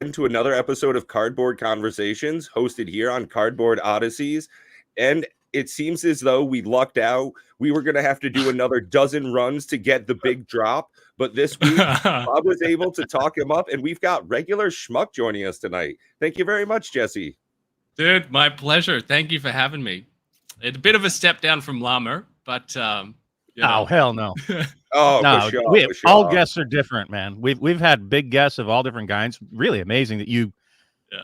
to another episode of Cardboard Conversations, hosted here on Cardboard Odysseys. And it seems as though we lucked out. We were going to have to do another dozen runs to get the big drop. But this week, Bob was able to talk him up, and we've got Regular Schmuck joining us tonight. Thank you very much, Jesse. Dude, my pleasure. Thank you for having me. It's a bit of a step down from Llama, but Oh, hell no. Oh, no, for sure, we, for sure. all guests are different, man. We've had big guests of all different kinds. Really amazing that you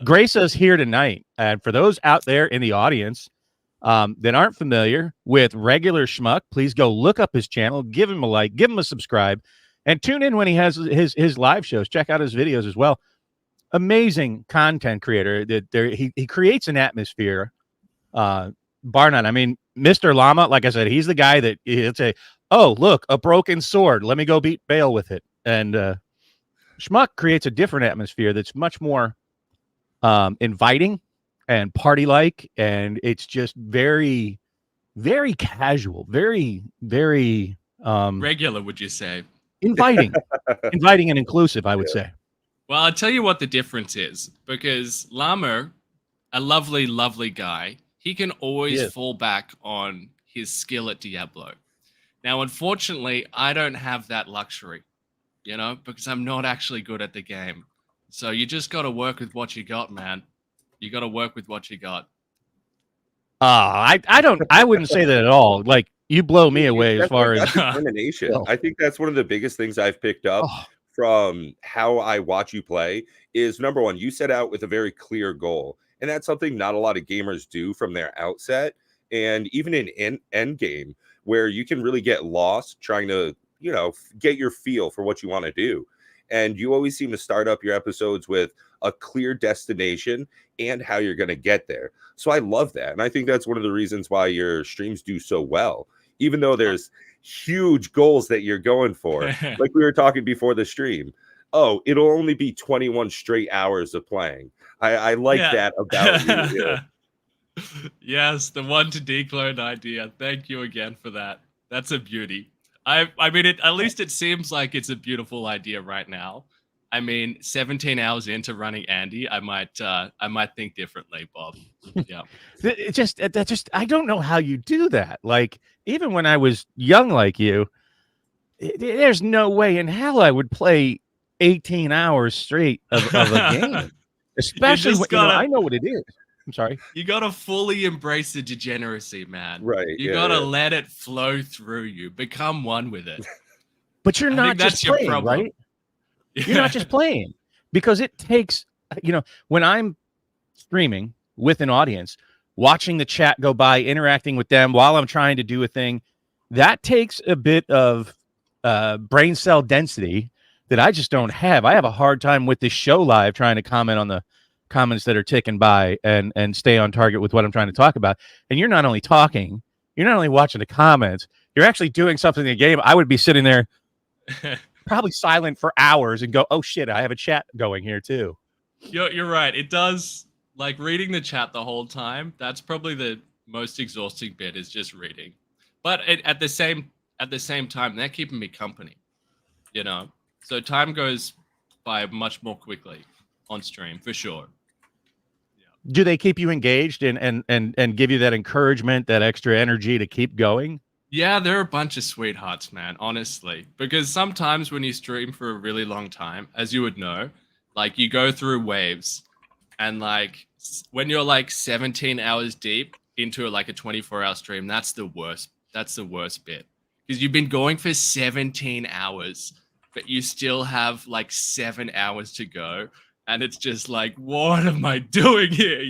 grace us here tonight. And for those out there in the audience that aren't familiar with Regular Schmuck, please go look up his channel, give him a like, give him a subscribe, and tune in when he has his live shows. Check out his videos as well. Amazing content creator. He creates an atmosphere, bar none. I mean, Mr. Llama, like I said, he's the guy that he'll say, "Oh, look, a broken sword. Let me go beat Bale with it." And Schmuck creates a different atmosphere that's much more inviting and party-like, and it's just very, very casual, very, very regular, would you say? Inviting, inviting and inclusive, I would say. Well, I'll tell you what the difference is, because Llama, a lovely, lovely guy, he can always fall back on his skill at Diablo. Now, unfortunately, I don't have that luxury, because I'm not actually good at the game. So you just got to work with what you got, man. You got to work with what you got. I wouldn't say that at all. Like, you blow me away as far as determination. I think that's one of the biggest things I've picked up from how I watch you play is, number one, you set out with a very clear goal. And that's something not a lot of gamers do from their outset. And even in end game, where you can really get lost trying to, get your feel for what you want to do. And you always seem to start up your episodes with a clear destination and how you're going to get there. So I love that. And I think that's one of the reasons why your streams do so well, even though there's huge goals that you're going for. Like we were talking before the stream. Oh, it'll only be 21 straight hours of playing. I like that about you. Yeah. Yes, the one to declone idea. Thank you again for that. That's a beauty. I mean, at least it seems like it's a beautiful idea right now. I mean, 17 hours into running Andy, I might think differently, Bob. Yeah. I don't know how you do that. Like, even when I was young like you, there's no way in hell I would play 18 hours straight of a game. Especially when I know what it is. I'm sorry. You got to fully embrace the degeneracy, man. Right. You got to let it flow through you. Become one with it. But you're not just playing, right? Yeah. You're not just playing. Because it takes, when I'm streaming with an audience, watching the chat go by, interacting with them while I'm trying to do a thing, that takes a bit of brain cell density that I just don't have. I have a hard time with this show live trying to comment on the comments that are ticking by and stay on target with what I'm trying to talk about. And you're not only talking, you're not only watching the comments, you're actually doing something in the game. I would be sitting there probably silent for hours and go, oh shit, I have a chat going here too. You're right. It does, like, reading the chat the whole time. That's probably the most exhausting bit, is just reading. But at the same time, they're keeping me company, So time goes by much more quickly on stream, for sure. Do they keep you engaged and give you that encouragement, that extra energy to keep going? Yeah, they're a bunch of sweethearts, man, honestly. Because sometimes when you stream for a really long time, as you would know, like, you go through waves, and like when you're like 17 hours deep into like a 24-hour stream, that's the worst. That's the worst bit. Because you've been going for 17 hours, but you still have like 7 hours to go. And it's just like, what am I doing here?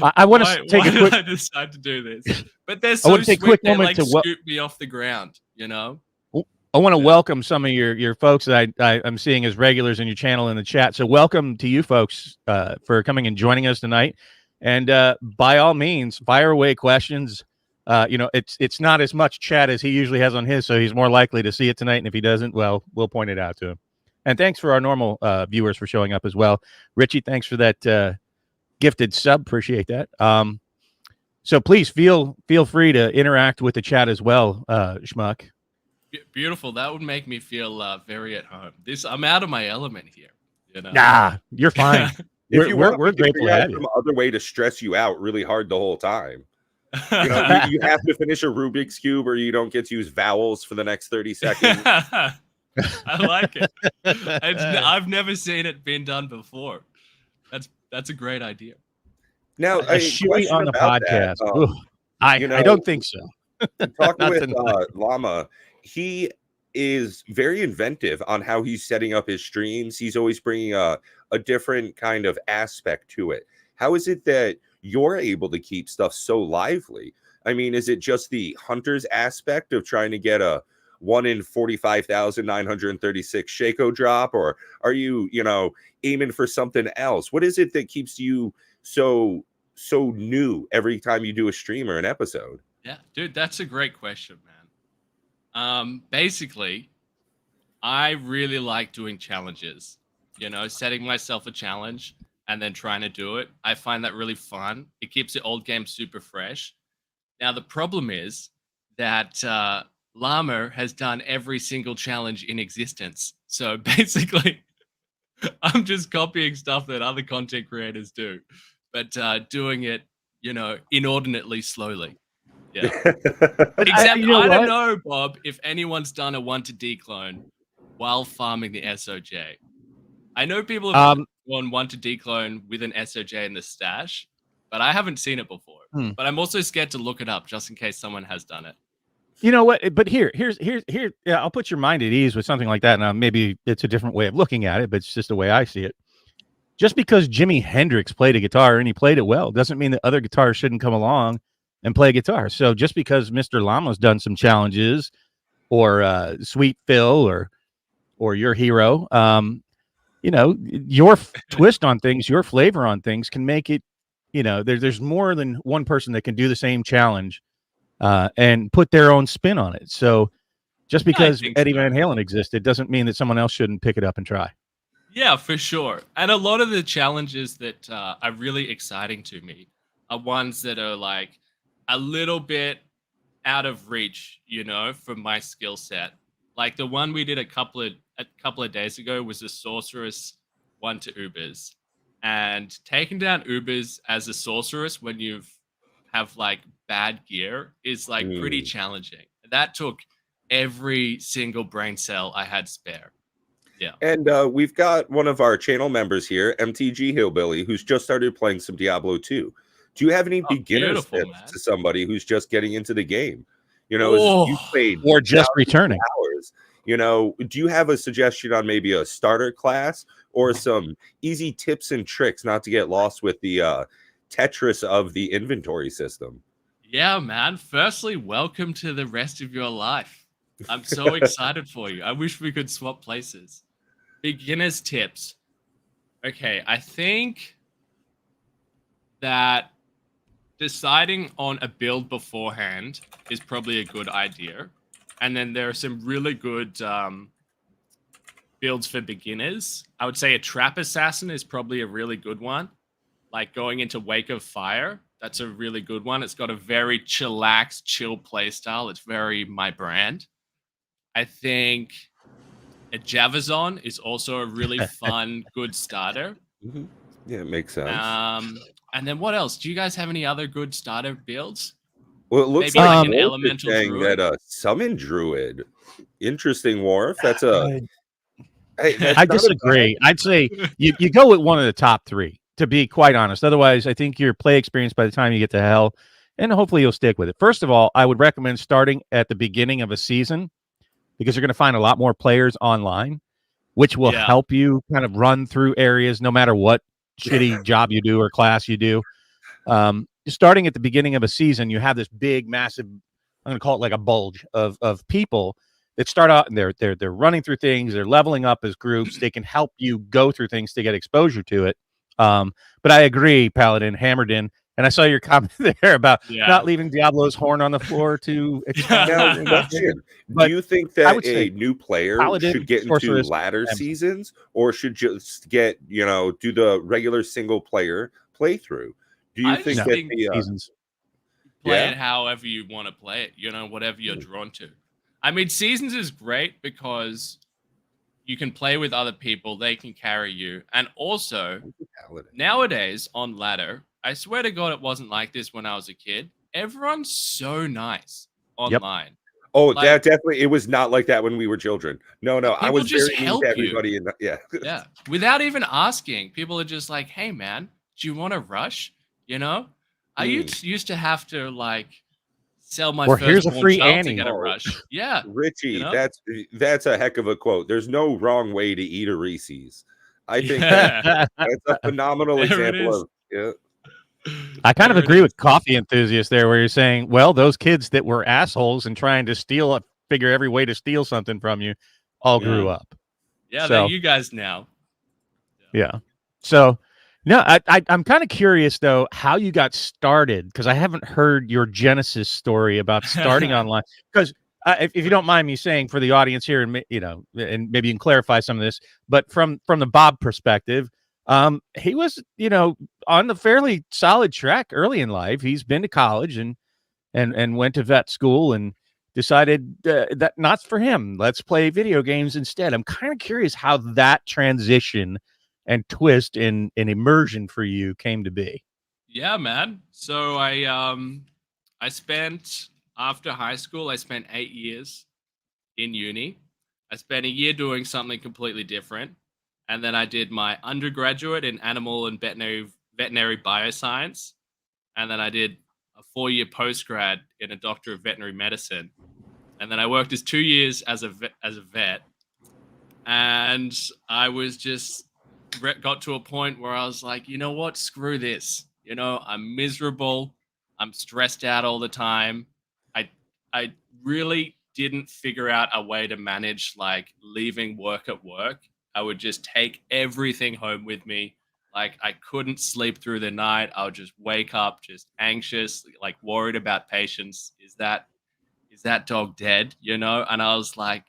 I want to take a quick. Why did I decide to do this? But they're so sweet. They like scoop me off the ground. I want to welcome some of your folks that I'm seeing as regulars in your channel in the chat. So welcome to you folks for coming and joining us tonight. And by all means, fire away questions. It's not as much chat as he usually has on his, so he's more likely to see it tonight. And if he doesn't, well, we'll point it out to him. And thanks for our normal viewers for showing up as well. Richie, thanks for that gifted sub. Appreciate that. So please feel free to interact with the chat as well, Schmuck. Beautiful. That would make me feel very at home. I'm out of my element here. You know? Nah, you're fine. If you want We're me to grateful figure to out have you. some other way to stress you out really hard the whole time. You have to finish a Rubik's Cube or you don't get to use vowels for the next 30 seconds. I like it. I've never seen it being done before. That's a great idea. Now, A a Shuey question on the about that. podcast. Ooh, You I don't know, think so. talking Not with tonight. Llama, he is very inventive on how he's setting up his streams. He's always bringing a different kind of aspect to it. How is it that you're able to keep stuff so lively? I mean, is it just the hunter's aspect of trying to get a 1 in 45,936 Shaco drop, or are you, aiming for something else? What is it that keeps you so new every time you do a stream or an episode? Yeah, dude, that's a great question, man. Basically, I really like doing challenges. Setting myself a challenge and then trying to do it. I find that really fun. It keeps the old game super fresh. Now, the problem is that Llama has done every single challenge in existence. So basically, I'm just copying stuff that other content creators do, but doing it, inordinately slowly. Yeah. But Except you know I don't what? know, Bob, if anyone's done a 1 to declone while farming the SOJ. I know people have gone 1 to declone with an SOJ in the stash, but I haven't seen it before. Hmm. But I'm also scared to look it up just in case someone has done it. You know what? But here's yeah, I'll put your mind at ease with something like that. Now, maybe it's a different way of looking at it, but it's just the way I see it. Just because Jimi Hendrix played a guitar and he played it well doesn't mean that other guitarists shouldn't come along and play guitar. So just because Mr. Llama's done some challenges, or Sweet Phil, or your hero, your twist on things, your flavor on things can make it. There's more than one person that can do the same challenge and put their own spin on it. So just because Eddie Van Halen existed doesn't mean that someone else shouldn't pick it up and try. Yeah, for sure. And a lot of the challenges that are really exciting to me are ones that are like a little bit out of reach, for my skill set. Like the one we did a couple of days ago was a sorceress 1 to Ubers. And taking down Ubers as a sorceress when you have like bad gear is like pretty challenging. That took every single brain cell I had spare. Yeah. And we've got one of our channel members here, MTG Hillbilly, who's just started playing some Diablo 2. Do you have any beginner's tips to somebody who's just getting into the game? You played or just returning hours. Do you have a suggestion on maybe a starter class or some easy tips and tricks not to get lost with the Tetris of the inventory system? Yeah, man. Firstly, welcome to the rest of your life. I'm so excited for you. I wish we could swap places. Beginner's tips. Okay, I think that deciding on a build beforehand is probably a good idea. And then there are some really good builds for beginners. I would say a Trap Assassin is probably a really good one. Like going into Wake of Fire, that's a really good one. It's got a very chillax, chill play style. It's very my brand. I think a Javazon is also a really fun, good starter. Mm-hmm. Yeah, it makes sense. And then what else? Do you guys have any other good starter builds? Well, it looks maybe like an elemental druid. That summon druid. Interesting, Wharf. That's a. I disagree. I'd say you go with one of the top 3, to be quite honest. Otherwise, I think your play experience by the time you get to hell, and hopefully you'll stick with it. First of all, I would recommend starting at the beginning of a season, because you're going to find a lot more players online, which will help you kind of run through areas no matter what shitty job you do or class you do. Starting at the beginning of a season, you have this big, massive, I'm going to call it like a bulge of people that start out and they're running through things, they're leveling up as groups, they can help you go through things to get exposure to it. But I agree, Paladin, hammered in. And I saw your comment there about not leaving Diablo's horn on the floor to expand. Do you think that a new player should get into ladder seasons, or should just get, do the regular single player playthrough? Do you think that the seasons play it however you want to play it, whatever you're drawn to? I mean, seasons is great because you can play with other people, they can carry you. And also, Paladin. nowadays on ladder, I swear to God, it wasn't like this when I was a kid. Everyone's so nice online. Oh, Like, that definitely, it was not like that when we were children. No, I people was just very mean help to you. everybody in the, Yeah, without even asking. People are just like, "Hey, man, do you want to rush?" You know, I used to have to like sell my Or here's a firstborn free child to Annie. get a rush. Yeah, Richie, you know? that's a heck of a quote. There's no wrong way to eat a Reese's. I think Yeah, that's a phenomenal there it example is. of, yeah. I kind of There it agree is. with coffee enthusiasts there, where you're saying, well, those kids that were assholes and trying to figure every way to steal something from you, all grew Yeah. up. Yeah, they're So you guys now. yeah. So no, I'm kind of curious though how you got started, because I haven't heard your genesis story about starting online. Because if you don't mind me saying for the audience here, and and maybe you can clarify some of this, but from the Bob perspective, he was on the fairly solid track early in life. He's been to college and went to vet school and decided that not for him. Let's play video games instead. I'm kind of curious how that transition and twist in immersion for you came to be. Yeah, man. So I spent after high school, I spent 8 years in uni. I spent a year doing something completely different. And then I did my undergraduate in animal and veterinary bioscience. And then I did a 4-year postgrad in a doctor of veterinary medicine. And then I worked as 2 years as a vet. And I was just got to a point where I was like, you know what? Screw this. I'm miserable. I'm stressed out all the time. I really didn't figure out a way to manage like leaving work at work. I would just take everything home with me. Like I couldn't sleep through the night. I would just wake up just anxious, like worried about patients. Is that dog dead? And I was like,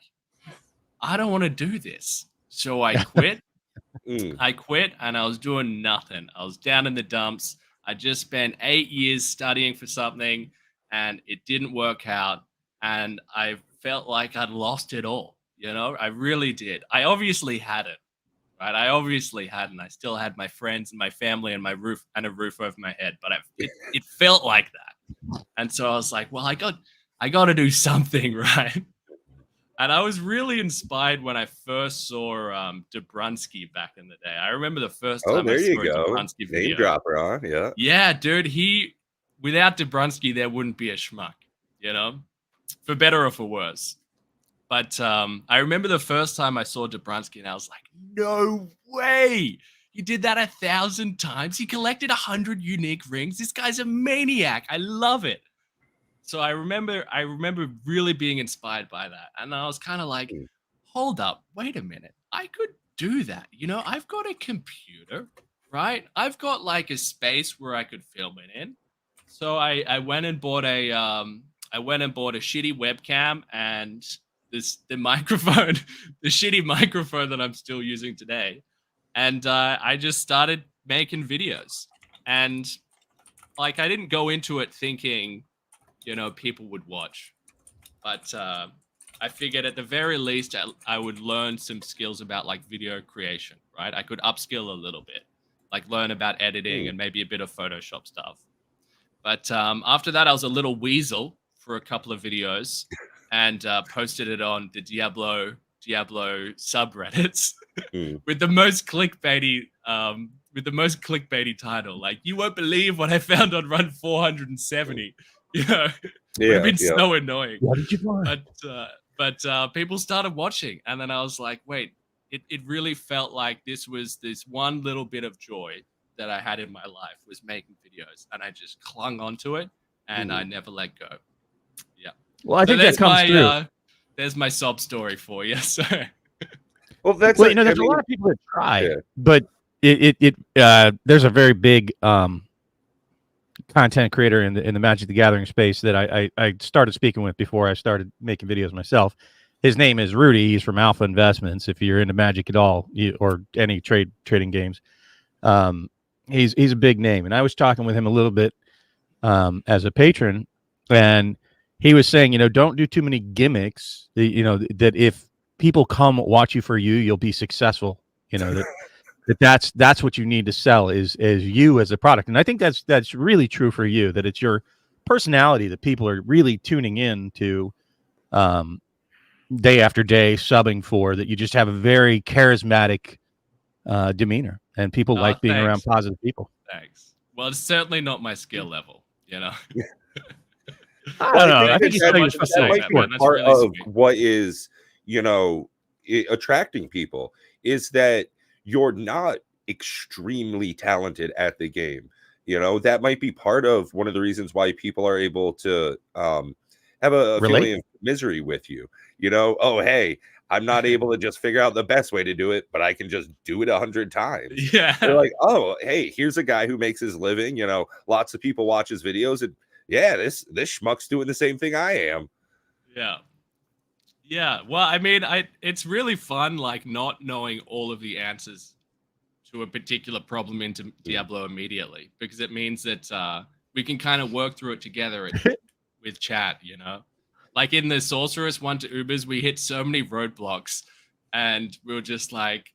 I don't want to do this. So I quit. I quit and I was doing nothing. I was down in the dumps. I just spent 8 years studying for something and it didn't work out. And I felt like I'd lost it all. I really did. I obviously hadn't, right? I obviously hadn't. I still had my friends and my family and my roof and a roof over my head, but it felt like that. And so I was like, well, I got to do something, right? And I was really inspired when I first saw Dobrunsky back in the day. I remember the first time I There saw you a go. Dobrunsky video. Name dropper, huh? Yeah. Yeah, dude. Without Dobrunsky, there wouldn't be a schmuck, for better or for worse. But I remember the first time I saw Dobrunsky and I was like, no way. He did that 1,000 times. He collected 100 unique rings. This guy's a maniac. I love it. So I remember really being inspired by that. And I was kind of like, hold up, wait a minute. I could do that. I've got a computer, right? I've got like a space where I could film it in. So I went and bought a shitty webcam and the microphone, the shitty microphone that I'm still using today. And I just started making videos. And like I didn't go into it thinking people would watch. But I figured at the very least, I would learn some skills about like video creation, right? I could upskill a little bit, like learn about editing and maybe a bit of Photoshop stuff. But after that, I was a little weasel for a couple of videos and posted it on the Diablo subreddits with the most clickbaity title. Like, you won't believe what I found on run 470. Would have been so annoying. What did you find? But people started watching, and then I was like, wait, it really felt like this was this one little bit of joy that I had in my life was making videos, and I just clung onto it, and I never let go. Yeah. Well, I think that comes through. There's my sob story for you. So. Well, there's a lot of people that try, but there's a very big content creator in the Magic the Gathering space that I started speaking with before I started making videos myself. His name is Rudy. He's from Alpha Investments. If you're into Magic at all, or any trading games, he's a big name. And I was talking with him a little bit as a patron, and he was saying, don't do too many gimmicks. That if people come watch you for you, you'll be successful. You know that's what you need to sell is you as a product. And I think that's really true for you, that it's your personality that people are really tuning in to day after day, subbing for, that you just have a very charismatic demeanor, and people like being around positive people. Thanks. Well, it's certainly not my skill level, you know. I don't know. I think that might be part of what is, attracting people, is that you're not extremely talented at the game. That might be part of one of the reasons why people are able to have a feeling of misery with you. Oh, hey, I'm not able to just figure out the best way to do it, but I can just do it 100 times. Yeah. They're like, oh, hey, here's a guy who makes his living. Lots of people watch his videos, and yeah, this schmuck's doing the same thing I am. Yeah. Yeah. Well, I mean, it's really fun, like, not knowing all of the answers to a particular problem into Diablo immediately, because it means that we can kind of work through it together with chat, Like in the Sorceress 1 to Ubers, we hit so many roadblocks and we were just like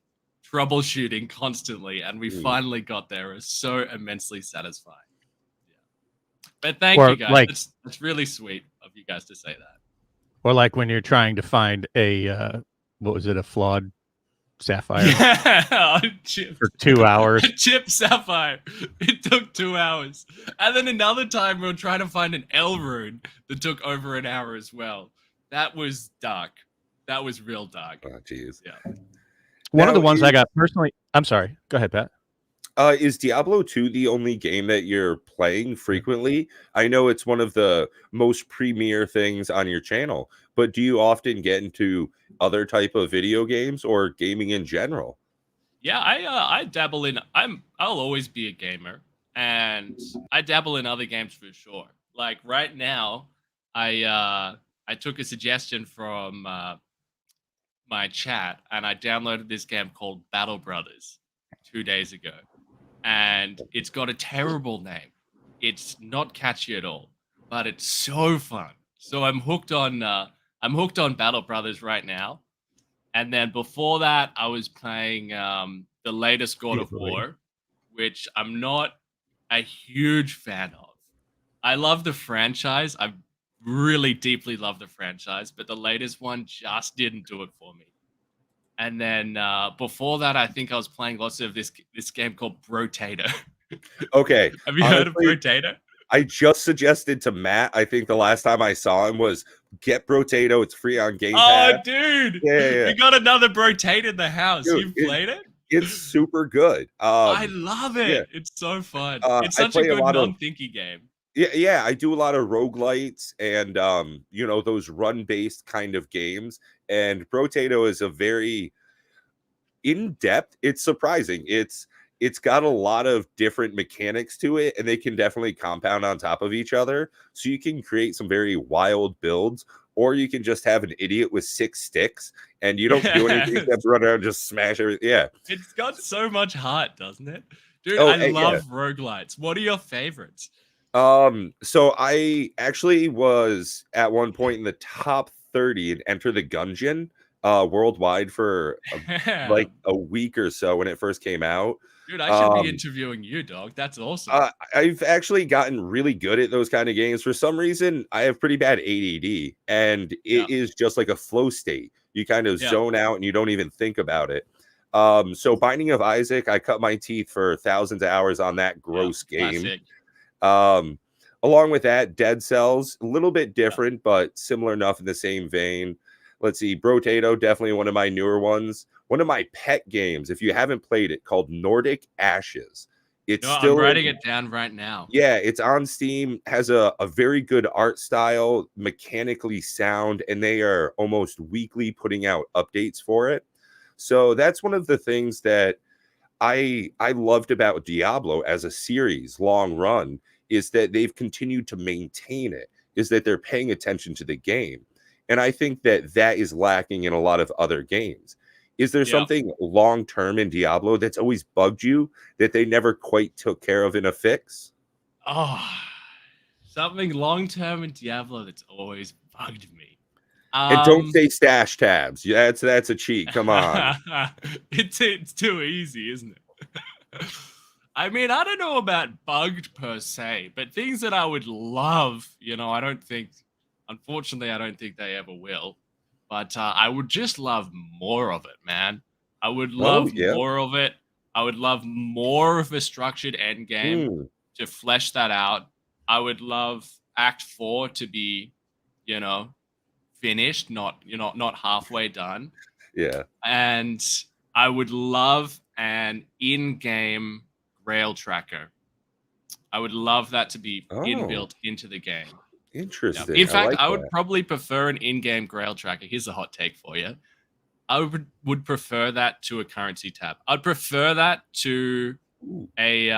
troubleshooting constantly, and we finally got there. It was so immensely satisfying. Yeah. But thank you guys. Like, that's really sweet of you guys to say that. Or like when you're trying to find a a flawed sapphire. Yeah, for 2 hours. A chip sapphire. It took 2 hours. And then another time we were trying to find an L rune that took over an hour as well. That was dark. That was real dark. Oh, jeez. Yeah. One of the ones I got personally. I'm sorry. Go ahead, Pat. Is Diablo 2 the only game that you're playing frequently? I know it's one of the most premier things on your channel, but do you often get into other type of video games or gaming in general? Yeah, I dabble in. I'll always be a gamer, and I dabble in other games for sure. Like right now, I took a suggestion from my chat, and I downloaded this game called Battle Brothers 2 days ago. And it's got a terrible name. It's not catchy at all, but it's so fun. So I'm hooked on Battle Brothers right now. And then before that, I was playing the latest God of War, which I'm not a huge fan of. I love the franchise. I really deeply love the franchise, but the latest one just didn't do it for me. And then before that, I think I was playing lots of this game called Brotato. Okay. Have you heard of Brotato? I just suggested to Matt, I think the last time I saw him was get Brotato. It's free on Game Pass. Oh, dude. Yeah. We got another Brotato in the house. Dude, you've played it? It's super good. I love it. Yeah. It's so fun. It's such a good non-thinky game. Yeah, I do a lot of roguelites and those run-based kind of games. And Brotato is a very in-depth. It's surprising. It's got a lot of different mechanics to it, and they can definitely compound on top of each other. So you can create some very wild builds, or you can just have an idiot with 6 sticks and you don't do anything except run around and just smash everything. Yeah. It's got so much heart, doesn't it? Dude, I love roguelites. What are your favorites? So I actually was at one point in the top 30 in Enter the Gungeon worldwide for like a week or so when it first came out. Dude, I should be interviewing you, dog. That's awesome. I've actually gotten really good at those kind of games. For some reason, I have pretty bad ADD, and it is just like a flow state. You kind of zone out and you don't even think about it. So Binding of Isaac, I cut my teeth for thousands of hours on that gross game. Classic. Along with that, Dead Cells, a little bit different, but similar enough in the same vein. Let's see, Brotato, definitely one of my newer ones. One of my pet games, if you haven't played it, called Nordic Ashes. It's still I'm writing it down right now. Yeah, it's on Steam, has a very good art style, mechanically sound, and they are almost weekly putting out updates for it. So that's one of the things that I loved about Diablo as a series, long run, is that they've continued to maintain it, is that they're paying attention to the game. And I think that that is lacking in a lot of other games. Is there something long-term in Diablo that's always bugged you that they never quite took care of in a fix? Oh, something long-term in Diablo that's always bugged me. And don't say stash tabs. Yeah, that's a cheat. Come on. It's too easy, isn't it? I mean, I don't know about bugged per se, but things that I would love, unfortunately, I don't think they ever will. But I would just love more of it, man. I would Oh love yeah. more of it. I would love more of a structured end game to flesh that out. I would love Act 4 to be, finished, not halfway done. Yeah. And I would love an in-game rail tracker. I would love that to be inbuilt into the game. Interesting. Yeah. In fact, like I would probably prefer an in-game grail tracker. Here's a hot take for you. I would prefer that to a currency tab. I'd prefer that to a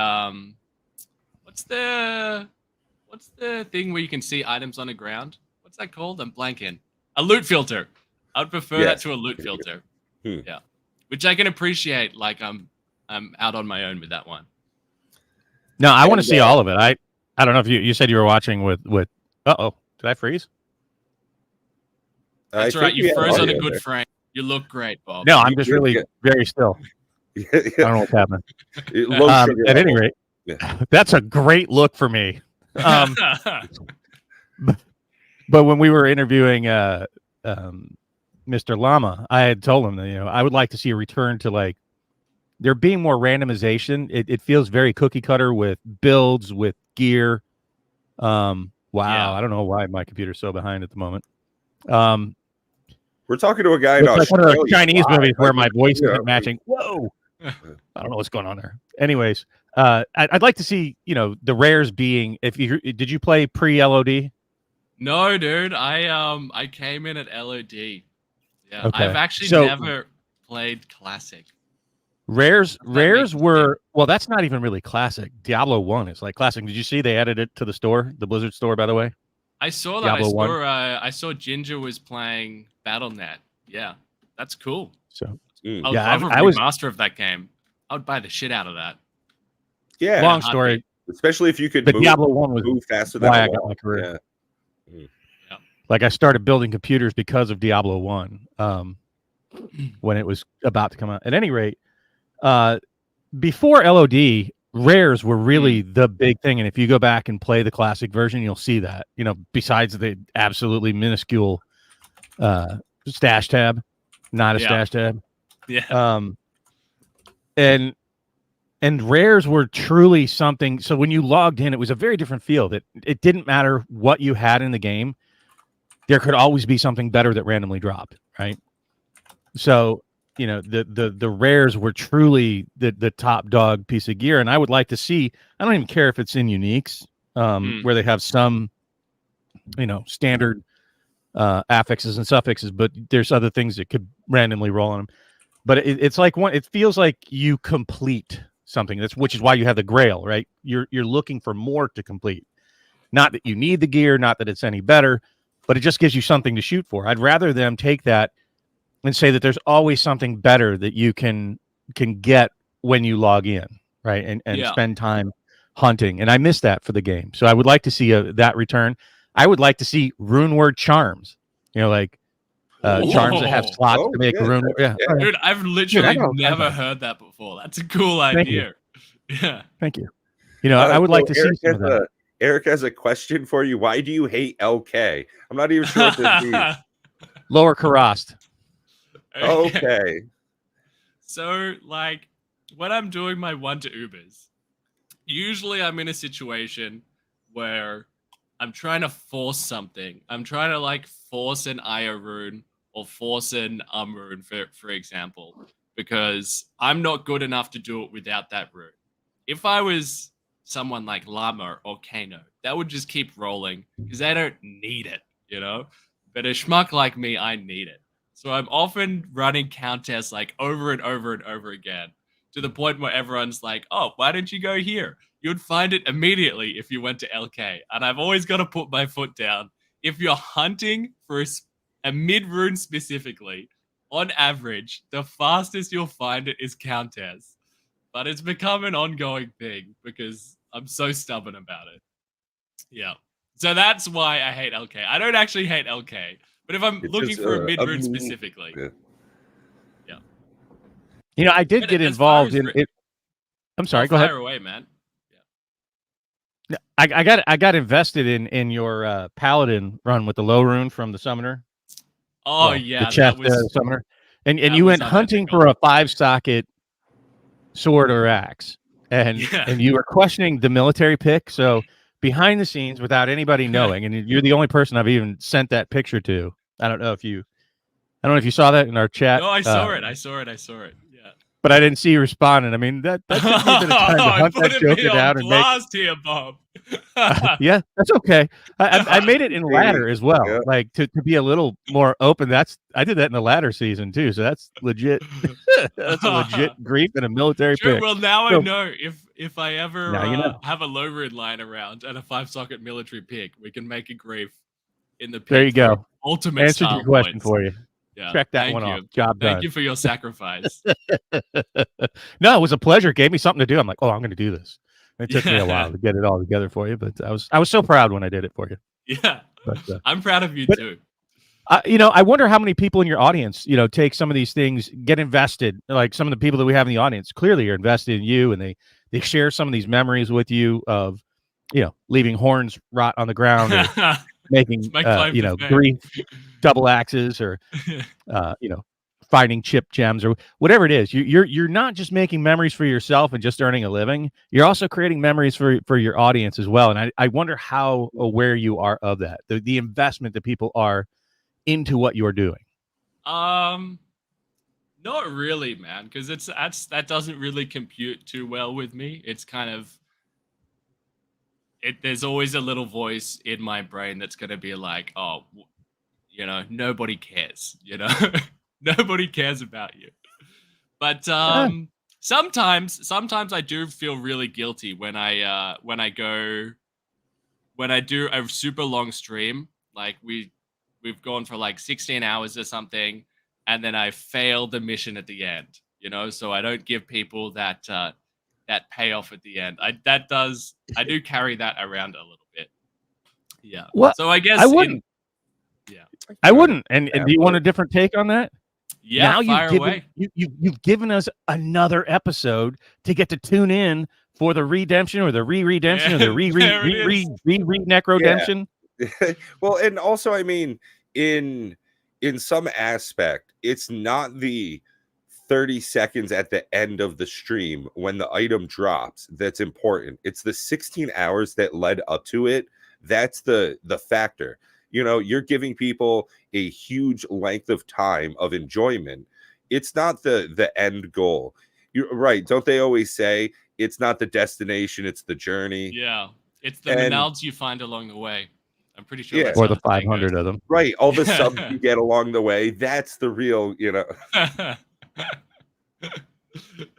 what's the thing where you can see items on the ground? What's that called? I'm blanking. A loot filter. I'd prefer that to a loot filter. Yeah. Which I can appreciate. Like I'm out on my own with that one. No, I want to see all of it. I don't know if you said you were watching with uh-oh. Did I freeze? That's right. You froze on a good frame. You look great, Bob. No, I'm just really very still. I don't know what's happening. At any rate, that's a great look for me. But when we were interviewing Mr. Llama, I had told him that, I would like to see a return to like there being more randomization. It feels very cookie cutter with builds, with gear. Wow, yeah. I don't know why my computer's so behind at the moment. We're talking to a guy in like Australia. One of the Chinese movies where my voice isn't matching. Whoa, I don't know what's going on there. Anyways, I'd like to see the rares being. Did you play pre-LOD? No, dude. I came in at LOD. Yeah, okay. I've actually never played classic. Rares were that's not even really classic. Diablo 1 is like classic. Did you see they added it to the store, the Blizzard store, by the way? I saw that. I saw Ginger was playing BattleNet. Yeah, that's cool. So I was master of that game. I would buy the shit out of that. Yeah, long story. Especially if you could. But Diablo 1 was move faster than I got my career. Yeah. Like I started building computers because of Diablo 1 when it was about to come out. At any rate, before LOD, rares were really the big thing. And if you go back and play the classic version, you'll see that, besides the absolutely minuscule stash tab, not a stash tab. Yeah. And rares were truly something. So when you logged in, it was a very different feel. That it didn't matter what you had in the game. There could always be something better that randomly dropped, right? So, the rares were truly the top dog piece of gear. And I would like to see, I don't even care if it's in uniques, where they have some, standard affixes and suffixes, but there's other things that could randomly roll on them. But it's like it feels like you complete something. Which is why you have the grail, right? You're looking for more to complete. Not that you need the gear, not that it's any better, but it just gives you something to shoot for. I'd rather them take that and say that there's always something better that you can get when you log in, right? And spend time hunting. And I miss that for the game. So I would like to see that return. I would like to see rune word charms, charms that have slots to make rune word. Yeah. Dude, I've literally never heard that before. That's a cool idea. Yeah. Thank you. I would like to see some of that. Eric has a question for you. Why do you hate LK? I'm not even sure what this means. Lower Karast. Okay. So, like, when I'm doing my 1 to Ubers, usually I'm in a situation where I'm trying to force something. I'm trying to, like, force an Io rune or force an rune, for example, because I'm not good enough to do it without that rune. If I was someone like Llama or Kano, that would just keep rolling because they don't need it, But a schmuck like me, I need it. So I'm often running contests like over and over and over again to the point where everyone's like, oh, why don't you go here? You'd find it immediately if you went to LK. And I've always got to put my foot down. If you're hunting for a mid-rune specifically, on average, the fastest you'll find it is Countess. But it's become an ongoing thing because I'm so stubborn about it. Yeah. So that's why I hate LK. I don't actually hate LK. But if I'm It's looking just for a mid a rune meme. specifically, Yeah. I did But get as far involved as in it. I'm sorry. Go ahead. fire away, man. I got invested in your paladin run with the low rune from the summoner. Oh The yeah, chest summoner, and that you was went hunting unethical. for a 5-socket sword or axe, and you were questioning the military pick. So behind the scenes, without anybody knowing, and you're the only person I've even sent that picture to. I don't know if you saw that in our chat. No, I saw it. Yeah. But I didn't see you responding. I mean, that took me a bit of time to hunt that Putting me joker on down and make. blast here, Bob. Yeah, that's okay. I made it in ladder as well, Yeah. like to be a little more open. I did that in the ladder season too, so that's legit. That's a legit grief and a military Sure. pick. Well, now I So- know if I ever Now you know. have a low rune lying around and a 5-socket military pick, we can make a grief in the pick. There you go. for ultimate Answered style your question points. for you. Yeah. Check that Thank one you. off. Job done. Thank you for your sacrifice. No, it was a pleasure. It gave me something to do. I'm like, oh, I'm going to do this. It took me a while to get it all together for you, but I was so proud when I did it for you. Yeah. But, I'm proud of you too. I wonder how many people in your audience, take some of these things, get invested. Like some of the people that we have in the audience clearly are invested in you, and they share some of these memories with you of, leaving horns rot on the ground, or making grief double axes, or finding chip gems, or whatever it is. You're not just making memories for yourself and just earning a living. You're also creating memories for your audience as well. And I wonder how aware you are of that, the investment that people are into what you're doing. Not really, man, because that doesn't really compute too well with me. It's kind of there's always a little voice in my brain that's going to be like, oh, nobody cares, nobody cares about you. But sometimes I do feel really guilty when I do a super long stream, like we've gone for like 16 hours or something, and then I fail the mission at the end, so I don't give people that payoff at the end. I do carry that around a little bit. Yeah. Well, so I guess I wouldn't. I wouldn't. And do you want a different take on that? Yeah. Now away. you've given us another episode to get to tune in for the redemption, or the redemption, or the necrodemption. Yeah. Well, and also, I mean, in some aspect, it's not the 30 seconds at the end of the stream when the item drops that's important. It's the 16 hours that led up to it. That's the factor. You're giving people a huge length of time of enjoyment. It's not the end goal. You're right. Don't they always say it's not the destination, it's the journey? Yeah. It's the Menalds you find along the way. I'm pretty sure. Yeah. Or the 500 of them. Right. All the subs you get along the way. That's the real,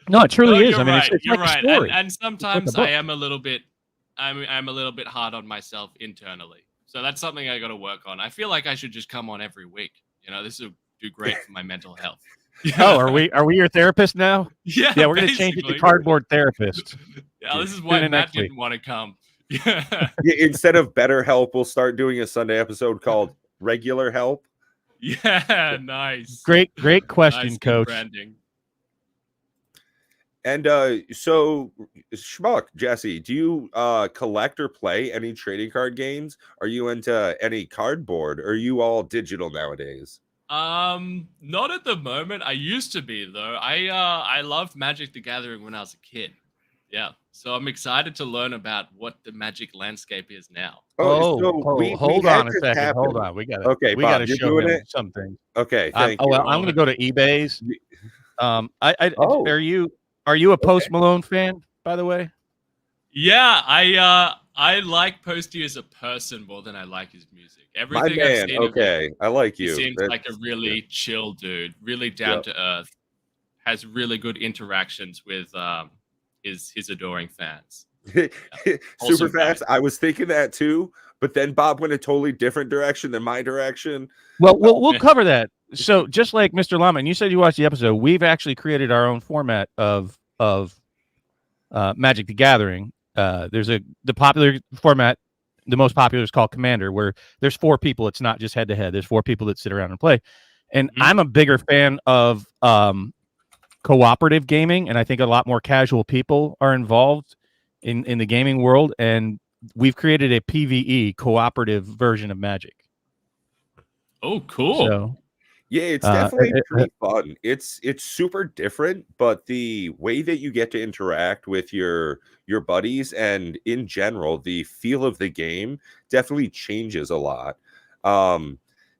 No, it truly is. I mean, right. it's You're like right. a story. And sometimes I am a little bit, I'm a little bit hard on myself internally. So that's something I got to work on. I feel like I should just come on every week. This will do great for my mental health. Oh, are we your therapist now? Yeah. Yeah, we're going to change it to cardboard therapist. Yeah, this is why Matt didn't want to come. Yeah, instead of Better Help, we'll start doing a Sunday episode called Regular Help. Yeah, nice. Great question, nice Coach. Branding. And so, Schmuck, Jesse, do you collect or play any trading card games? Are you into any cardboard? Or are you all digital nowadays? Not at the moment. I used to be, though. I loved Magic the Gathering when I was a kid. Yeah, so I'm excited to learn about what the Magic landscape is now. Hold on a second. Happen. Hold on. We got Bob, to show him something. Okay, thank you. Well, I'm going to go to eBay's. Are you a Post Malone fan, by the way? Yeah, I like Posty as a person more than I like his music. Everything My man, I've seen okay, of him, I like you. He seems like a really chill dude, really down to earth, has really good interactions with his adoring fans. Super fast. I was thinking that too, but then Bob went a totally different direction than my direction. Well, we'll cover that. So just like Mr. Lama, and you said you watched the episode, we've actually created our own format of Magic the Gathering. There's the popular format the most popular is called Commander, where there's 4 people. It's not just head to head. There's 4 people that sit around and play. And I'm a bigger fan of cooperative gaming, and I think a lot more casual people are involved in the gaming world. And we've created a PvE cooperative version of Magic. Oh, cool. So yeah, it's definitely pretty fun. It's super different, but the way that you get to interact with your buddies and in general, the feel of the game definitely changes a lot.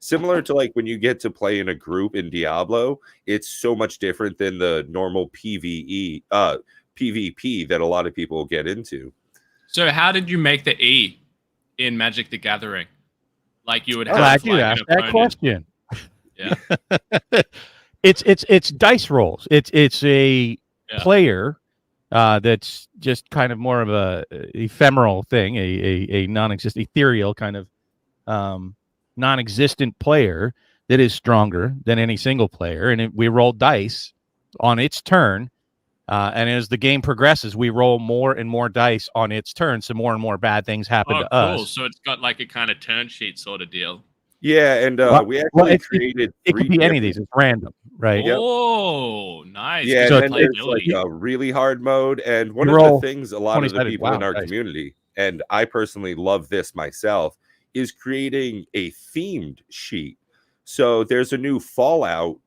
Similar to like when you get to play in a group in Diablo, it's so much different than the normal PvP that a lot of people get into. So how did you make the E in Magic the Gathering? Like you would have glad you like asked that question. Yeah. It's dice rolls. It's a player that's just kind of more of a ephemeral thing, a non-existent, ethereal kind of non-existent player that is stronger than any single player. And we roll dice on its turn. And as the game progresses, we roll more and more dice on its turn, so more and more bad things happen to us. So it's got like a kind of turn sheet sort of deal. Yeah, and we actually created. It could be any of these. It's random, right? Oh, nice. Yeah, so and there's like a really hard mode, and one of the things a lot of the people in our community, and I personally love this myself, is creating a themed sheet. So there's a new Fallout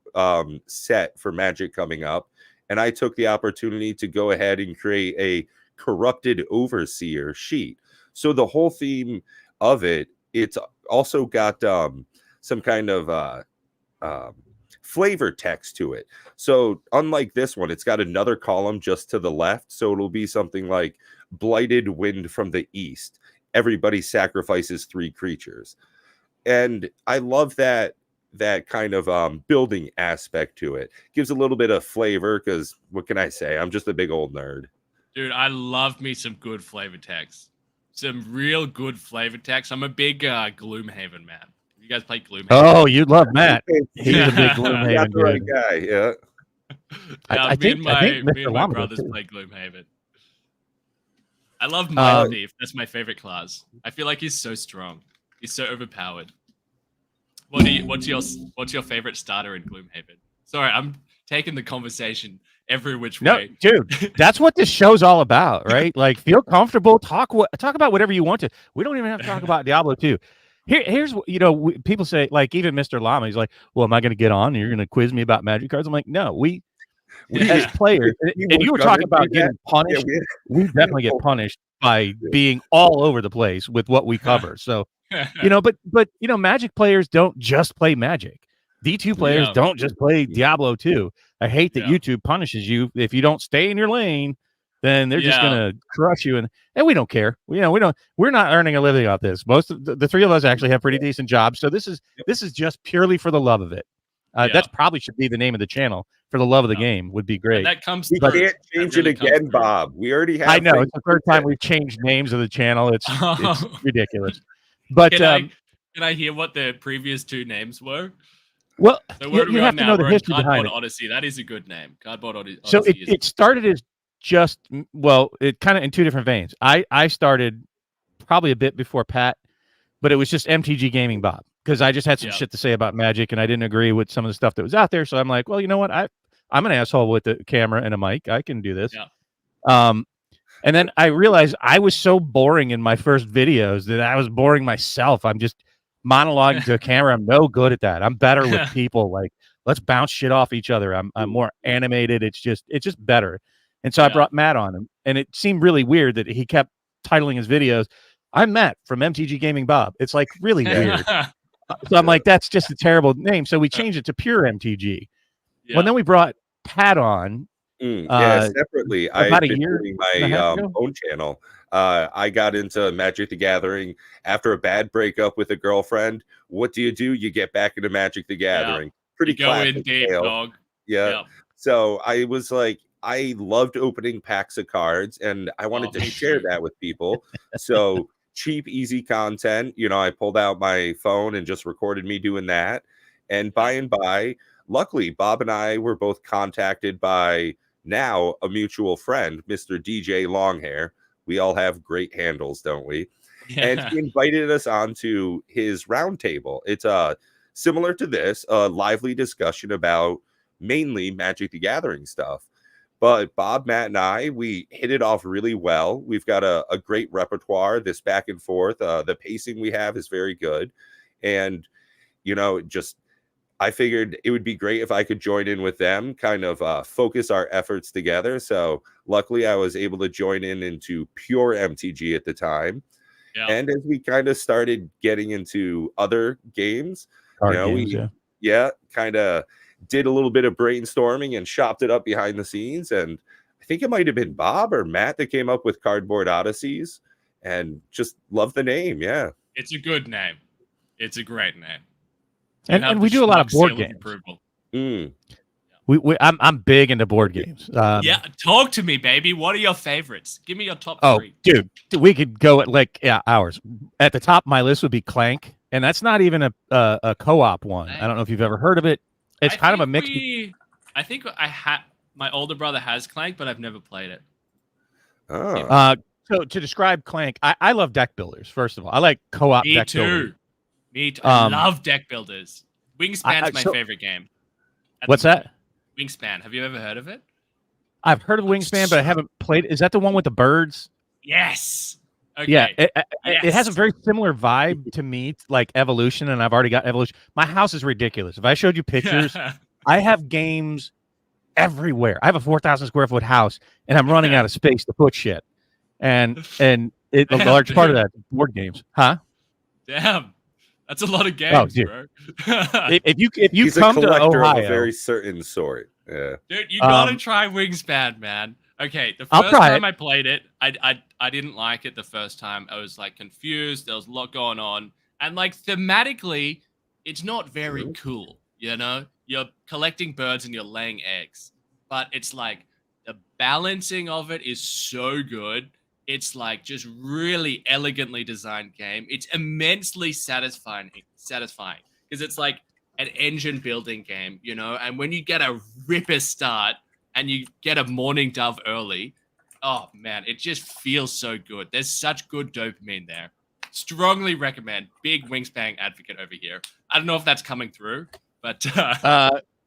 set for Magic coming up, and I took the opportunity to go ahead and create a corrupted overseer sheet. So the whole theme of it's also got some kind of flavor text to it. So unlike this one, it's got another column just to the left. So it'll be something like blighted wind from the east. Everybody sacrifices 3 creatures. And I love that kind of building aspect to it. Gives a little bit of flavor because what can I say? I'm just a big old nerd. Dude, I love me some good flavor text. Some real good flavor text. I'm a big Gloomhaven man. You guys play Gloomhaven? Oh, you'd love Matt. He's a big Gloomhaven the right guy. Yeah. I think me and my brothers play Gloomhaven. I love Mind Thief. That's my favorite class. I feel like he's so strong. He's so overpowered. What's your favorite starter in Gloomhaven? Sorry, I'm taking the conversation every which way. No, dude, that's what this show's all about, right? Like, feel comfortable, talk about whatever you want to. We don't even have to talk about Diablo 2. Here's people say, like, even Mr. Llama, he's like, well, am I going to get on and you're going to quiz me about Magic cards? I'm like, no, we as players, and you were talking about getting punished. We definitely get punished by being all over the place with what we cover. So, but Magic players don't just play Magic. D2 players don't just play Diablo 2. I hate that YouTube punishes you if you don't stay in your lane. Then they're just gonna crush you, and we don't care. We're not earning a living off this. Most of the 3 of us actually have pretty decent jobs, so this is just purely for the love of it. That's probably should be the name of the channel. For the love of the game would be great. And that comes. We can't change it again, Bob. We already have. I know it's the 3rd time we've changed names of the channel. It's ridiculous. But can I hear what the previous 2 names were? Well, so where do we have to know the history behind it. Odyssey. That is a good name. Cardboard Odyssey. So it started as it kind of in 2 different veins. I started probably a bit before Pat, but it was just MTG Gaming Bob because I just had some shit to say about Magic and I didn't agree with some of the stuff that was out there. So I'm like, well, you know what? I'm an asshole with a camera and a mic. I can do this. Yeah. And then I realized I was so boring in my first videos that I was boring myself. I'm just monologuing to a camera. I'm no good at that. I'm better with people. Like, let's bounce shit off each other. I'm more animated. It's just better. And so I brought Matt on him, and it seemed really weird that he kept titling his videos, I'm Matt from MTG Gaming Bob. It's like really weird. So I'm like, that's just a terrible name. So we changed it to Pure MTG. Yeah. Well, then we brought Pat on. Separately. I've been doing my own channel. I got into Magic the Gathering after a bad breakup with a girlfriend. What do? You get back into Magic the Gathering. Pretty classic tale. Dog. Yeah. So I was like, I loved opening packs of cards, and I wanted to share that with people. So cheap, easy content. I pulled out my phone and just recorded me doing that. And by and by, luckily, Bob and I were both contacted by now a mutual friend, Mr. DJ Longhair. We all have great handles, don't we? and Yeah. he invited us onto his roundtable. It's similar to this, a lively discussion about mainly Magic the Gathering stuff. But Bob, Matt, and I, we hit it off really well. We've got a great repertoire, this back and forth. The pacing we have is very good. And, just I figured it would be great if I could join in with them, kind of focus our efforts together. So luckily I was able to join into pure MTG at the time. Yeah. And as we kind of started getting into other games, Games, kind of did a little bit of brainstorming and shopped it up behind the scenes. And I think it might have been Bob or Matt that came up with Cardboard Odysseys, and just love the name. Yeah. It's a good name. It's a great name. And we do a lot of board games. I'm big into board games. Yeah, talk to me, baby. What are your favorites? Give me your top 3. Dude, we could go at hours. At the top of my list would be Clank, and that's not even a co-op one. I don't know if you've ever heard of it. It's kind of a mix. I think my older brother has Clank, but I've never played it. Oh. So to describe Clank, I love deck builders. First of all, I like co-op deck builders. Me too. I love deck builders. Wingspan's my favorite game. What's that? Wingspan. Have you ever heard of it? I've heard of Wingspan, but I haven't played. Is that the one with the birds? Yes. Okay. Yeah, it has a very similar vibe to me, like Evolution, and I've already got Evolution. My house is ridiculous. If I showed you pictures, I have games everywhere. I have a 4,000 square foot house, and I'm running out of space to put shit. And a large part of that is board games, huh? Damn. That's a lot of games, bro. if you He's come a collector to Ohio, of a very certain sort. Yeah. Dude, you gotta try Wingspan, man. Okay, the first time I played it, I didn't like it the first time. I was like confused. There was a lot going on, and like thematically, it's not very cool. You're collecting birds and you're laying eggs, but it's like the balancing of it is so good. It's like just really elegantly designed game. It's immensely satisfying because it's like an engine building game, and when you get a ripper start and you get a morning dove early, oh man, it just feels so good. There's such good dopamine there. Strongly recommend. Big Wingspan advocate over here. I don't know if that's coming through, but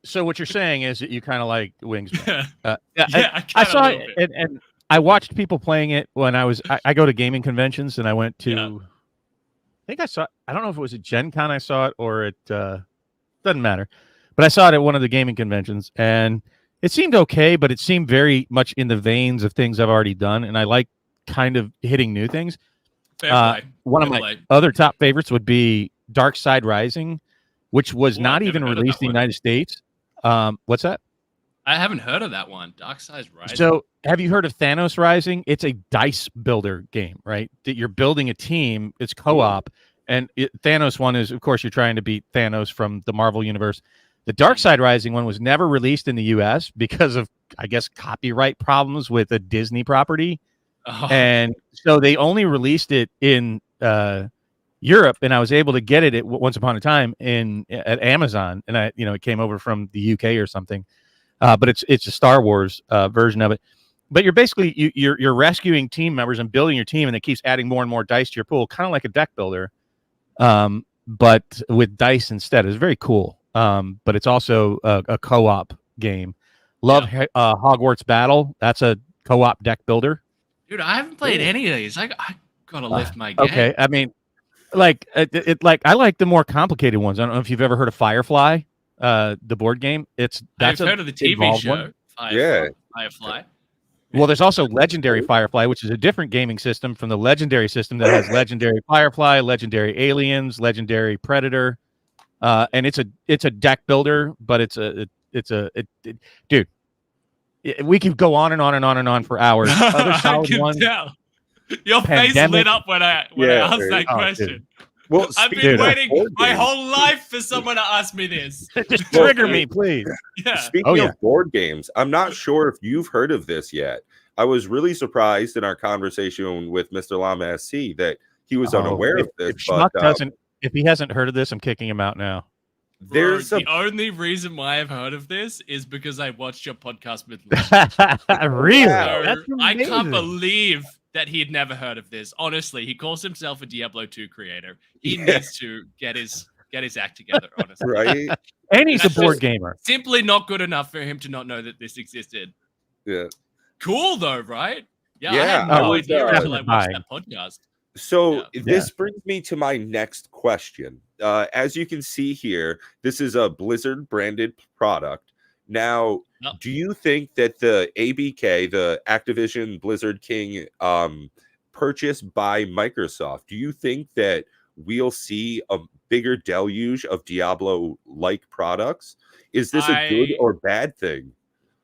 so what you're saying is that you kind of like Wingspan. I saw it, and I watched people playing it when I go to gaming conventions, and I went to, I think I don't know if it was at Gen Con I saw it or it doesn't matter, but I saw it at one of the gaming conventions, and it seemed okay, but it seemed very much in the veins of things I've already done, and I like kind of hitting new things. One of my other top favorites would be Dark Side Rising, which was not even released in the United States. What's that? I haven't heard of that one. Dark Side Rising. So, have you heard of Thanos Rising? It's a dice builder game, right? That you're building a team. It's co-op, and Thanos one is, of course, you're trying to beat Thanos from the Marvel universe. The Dark Side Rising one was never released in the U.S. because of, I guess, copyright problems with a Disney property, and so they only released it in Europe, and I was able to get it once upon a time at Amazon, and it came over from the UK or something. But it's a Star Wars version of it. But you're basically you're rescuing team members and building your team, and it keeps adding more and more dice to your pool, kind of like a deck builder, but with dice instead. It's very cool. But it's also a co-op game. Love Hogwarts Battle. That's a co-op deck builder. Dude, I haven't played any of these. I gotta lift my game. Okay, I mean, like I like the more complicated ones. I don't know if you've ever heard of Firefly, the board game. I've heard of the TV show. Firefly. Well, there's also Legendary Firefly, which is a different gaming system from the Legendary system that has Legendary Firefly, Legendary Aliens, Legendary Predator, and it's a deck builder, but dude. We could go on and on and on and on for hours. Other solid one. Your face lit up when I asked that question. Dude. Well, I've been waiting my whole life for someone to ask me this. Just trigger me, please. Yeah. Speaking of board games, I'm not sure if you've heard of this yet. I was really surprised in our conversation with Mr. Llama SC that he was unaware of this. If he hasn't heard of this, I'm kicking him out now. The only reason why I've heard of this is because I watched your podcast with Really? So I can't believe that he had never heard of this. Honestly, he calls himself a Diablo 2 creator. He Yeah. needs to get his act together, honestly. Right? And he's a That's board just gamer. simply not good enough for him to not know that this existed. Yeah. Cool though, right? Yeah, I Yeah, had I no was, idea until I watched dying. that podcast. So Yeah. this brings me to my next question. As you can see here, this is a Blizzard branded product. Now, Yep. do you think that the ABK, the Activision Blizzard King purchase by Microsoft, do you think that we'll see a bigger deluge of Diablo-like products? Is this a good or bad thing?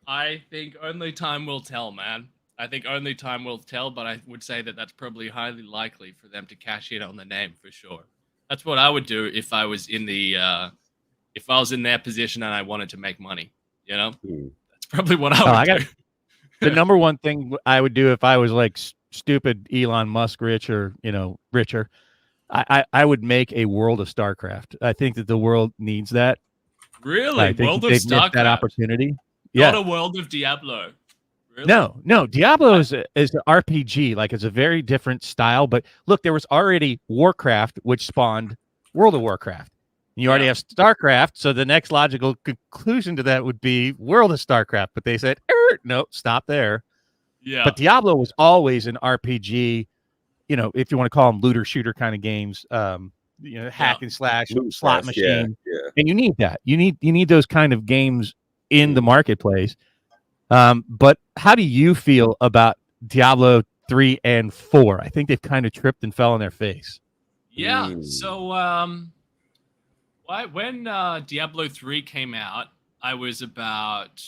I think only time will tell, man. I think only time will tell, but I would say that that's probably highly likely for them to cash in on the name for sure. That's what I would do if I was in the if I was in their position and I wanted to make money. You know, that's probably what I would do. The number one thing I would do if I was like stupid Elon Musk rich or, you know, richer, I would make a World of StarCraft. I think that the world needs that. Really? I think World of they've missed StarCraft? that opportunity. Not a World of Diablo. Really? No. Diablo is an RPG. Like, it's a very different style. But look, there was already Warcraft, which spawned World of Warcraft. You already have StarCraft, so the next logical conclusion to that would be World of StarCraft. But they said, no, stop there. Yeah. But Diablo was always an RPG, you know, if you want to call them looter shooter kind of games, you know, hack and slash, slot machine. And you need that. You need those kind of games in the marketplace. But how do you feel about Diablo 3 and 4? I think they've kind of tripped and fell on their face. Yeah. So when Diablo 3 came out, I was about,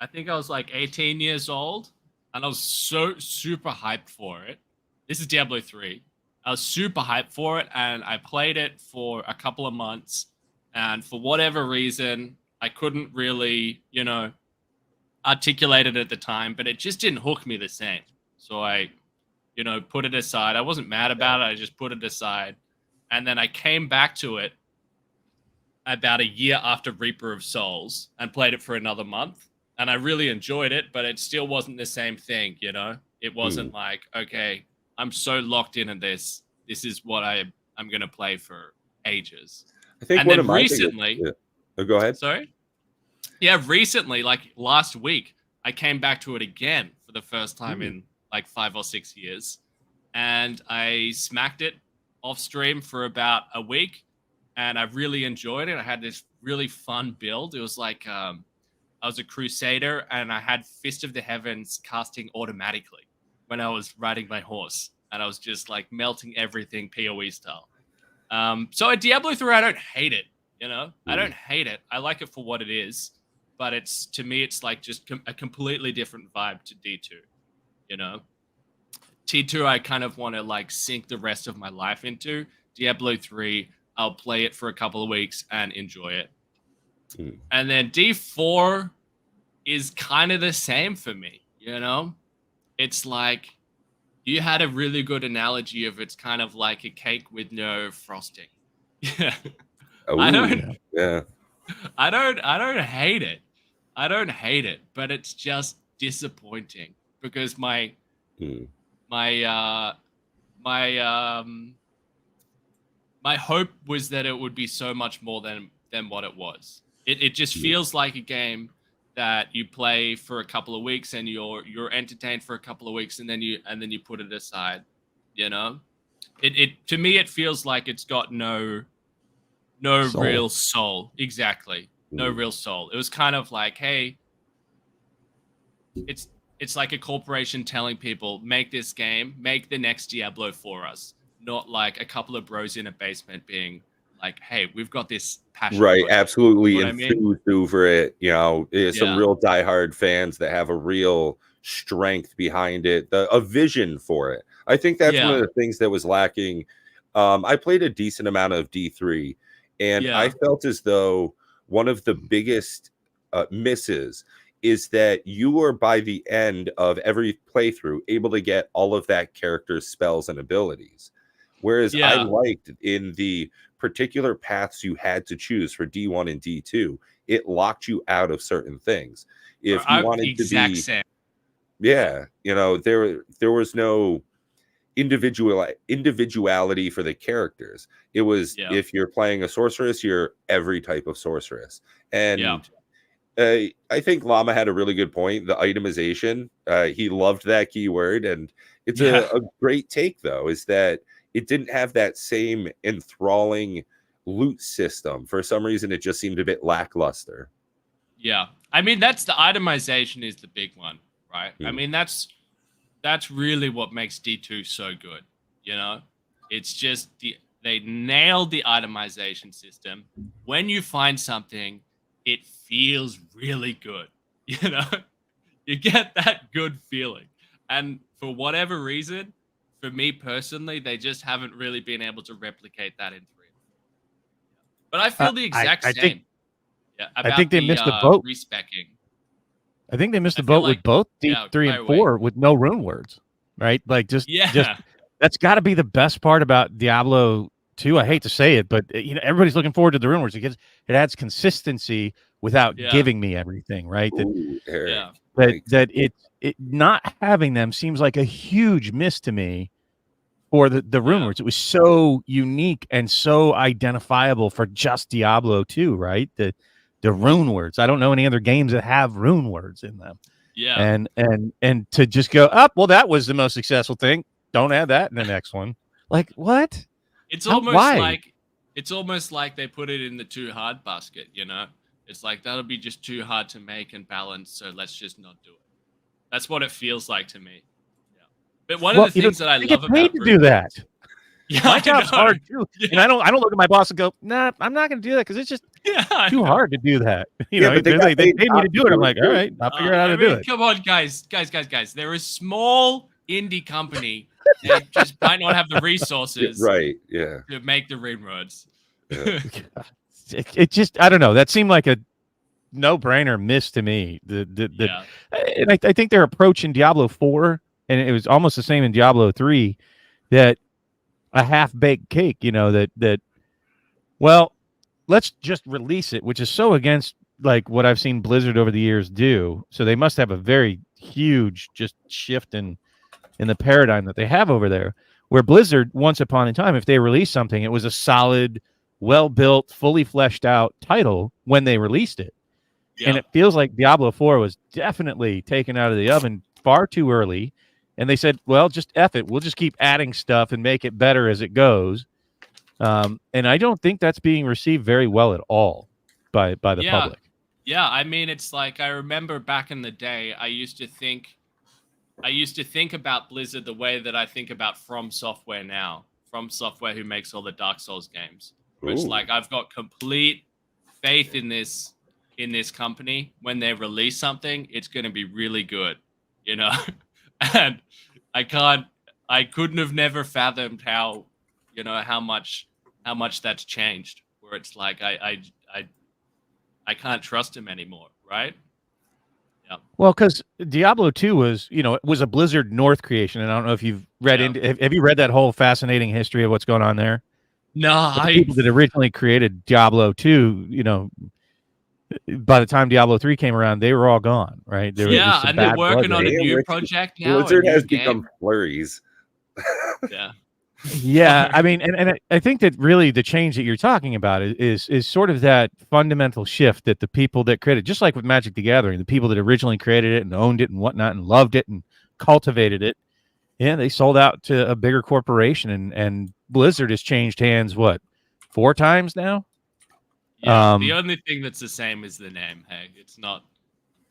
I think I was like 18 years old, and I was so super hyped for it. This is Diablo 3. I was super hyped for it, and I played it for a couple of months, and for whatever reason, I couldn't really, you know, articulate it at the time, but it just didn't hook me the same. So I, you know, put it aside. I wasn't mad about it. I just put it aside. And then I came back to it about a year after Reaper of Souls and played it for another month. And I really enjoyed it, but it still wasn't the same thing, you know? It wasn't like, okay, I'm so locked in on this. This is what I'm going to play for ages. I think and one then of my recently... Oh, go ahead. Sorry? Yeah, recently, like last week, I came back to it again for the first time in like 5 or 6 years. And I smacked it off stream for about a week. And I really enjoyed it. I had this really fun build. It was like I was a crusader and I had Fist of the Heavens casting automatically when I was riding my horse. And I was just like melting everything PoE style. So at Diablo 3, I don't hate it. You know, I don't hate it. I like it for what it is. But it's, to me, it's like just a completely different vibe to D2. You know, T2, I kind of want to like sink the rest of my life into. Diablo 3, I'll play it for a couple of weeks and enjoy it. And then D4 is kind of the same for me, you know? It's like, you had a really good analogy of it's kind of like a cake with no frosting. Yeah. I don't hate it. I don't hate it, but it's just disappointing because my hope was that it would be so much more than what it was. It just feels like a game that you play for a couple of weeks and you're entertained for a couple of weeks and then you put it aside. You know, it to me it feels like it's got no soul. Real soul. Exactly. No real soul. It was kind of like, hey, it's like a corporation telling people, make this game, make the next Diablo for us. Not like a couple of bros in a basement being like, hey, we've got this passion. Right, absolutely you know enthused over it. You know, some real diehard fans that have a real strength behind it, a vision for it. I think that's one of the things that was lacking. I played a decent amount of D3, and I felt as though one of the biggest misses is that you were, by the end of every playthrough, able to get all of that character's spells and abilities. Whereas I liked in the particular paths you had to choose for D1 and D2, it locked you out of certain things. If you wanted to be... Yeah, there was no individuality for the characters. It was, Yeah. if you're playing a sorceress, you're every type of sorceress. Yeah. And I think Llama had a really good point. The itemization, he loved that keyword, and it's Yeah. a great take, though, is that it didn't have that same enthralling loot system. For some reason, it just seemed a bit lackluster. Yeah. I mean, that's the itemization is the big one, right? I Hmm. mean, that's really what makes D2 so good, you know? It's just they nailed the itemization system. When you find something, it feels really good, you know? You get that good feeling. And for whatever reason, for me personally, they just haven't really been able to replicate that in 3. But I feel the exact I same. think About I think they the missed the boat. respecking. I think they missed the I feel boat with both yeah, D3 fire and away. 4 with no rune words, right? Like just Yeah. that's got to be the best part about Diablo 2. I hate to say it, but everybody's looking forward to the rune words because it adds consistency without Yeah. giving me everything, right? Ooh, Eric. Yeah. That it not having them seems like a huge miss to me for the rune words. It was so unique and so identifiable for just Diablo 2, right? The rune words. I don't know any other games that have rune words in them. Yeah. And to just go up, well, that was the most successful thing. Don't add that in the next one. Like what? It's Why? almost like they put it in the too hard basket, you know? It's like that'll be just too hard to make and balance, so let's just not do it. That's what it feels like to me. Yeah. But one of the things that I love about to do that. Yeah, my job's hard too, Yeah. and I don't look at my boss and go, nah, I'm not going to do that because it's just too hard to do that. But they paid me to do it. I'm like, all right, I'll figure out how to do it. Come on, guys. They're a small indie company. They just might not have the resources, right? Yeah, to make the rune words. Yeah. It just, I don't know. That seemed like a no-brainer miss to me. And I think their approach in Diablo 4, and it was almost the same in Diablo 3, that a half-baked cake, that well, let's just release it, which is so against like what I've seen Blizzard over the years do. So they must have a very huge just shift in the paradigm that they have over there, where Blizzard, once upon a time, if they released something, it was a solid, well-built, fully fleshed out title when they released it. Yeah. And it feels like Diablo 4 was definitely taken out of the oven far too early. And they said, well, just F it. We'll just keep adding stuff and make it better as it goes. And I don't think that's being received very well at all by the public. Yeah, I mean, it's like I remember back in the day, I used to think about Blizzard the way that I think about From Software now. From Software, who makes all the Dark Souls games. Where it's like I've got complete faith in this company. When they release something, it's going to be really good, And I couldn't have never fathomed how much that's changed. Where it's like I can't trust him anymore, right? Yeah. Well, because Diablo 2 was, it was a Blizzard North creation, and I don't know if you've read have you read that whole fascinating history of what's going on there? No, the people that originally created Diablo 2, by the time Diablo 3 came around, they were all gone, right? And they're working on a new project now. Blizzard has become flurries. Yeah. Yeah, I mean, and I think that really the change that you're talking about is sort of that fundamental shift that the people that created, just like with Magic the Gathering, the people that originally created it and owned it and whatnot and loved it and cultivated it, they sold out to a bigger corporation, and Blizzard has changed hands, 4 times now? Yeah, the only thing that's the same is the name. Hey, it's not,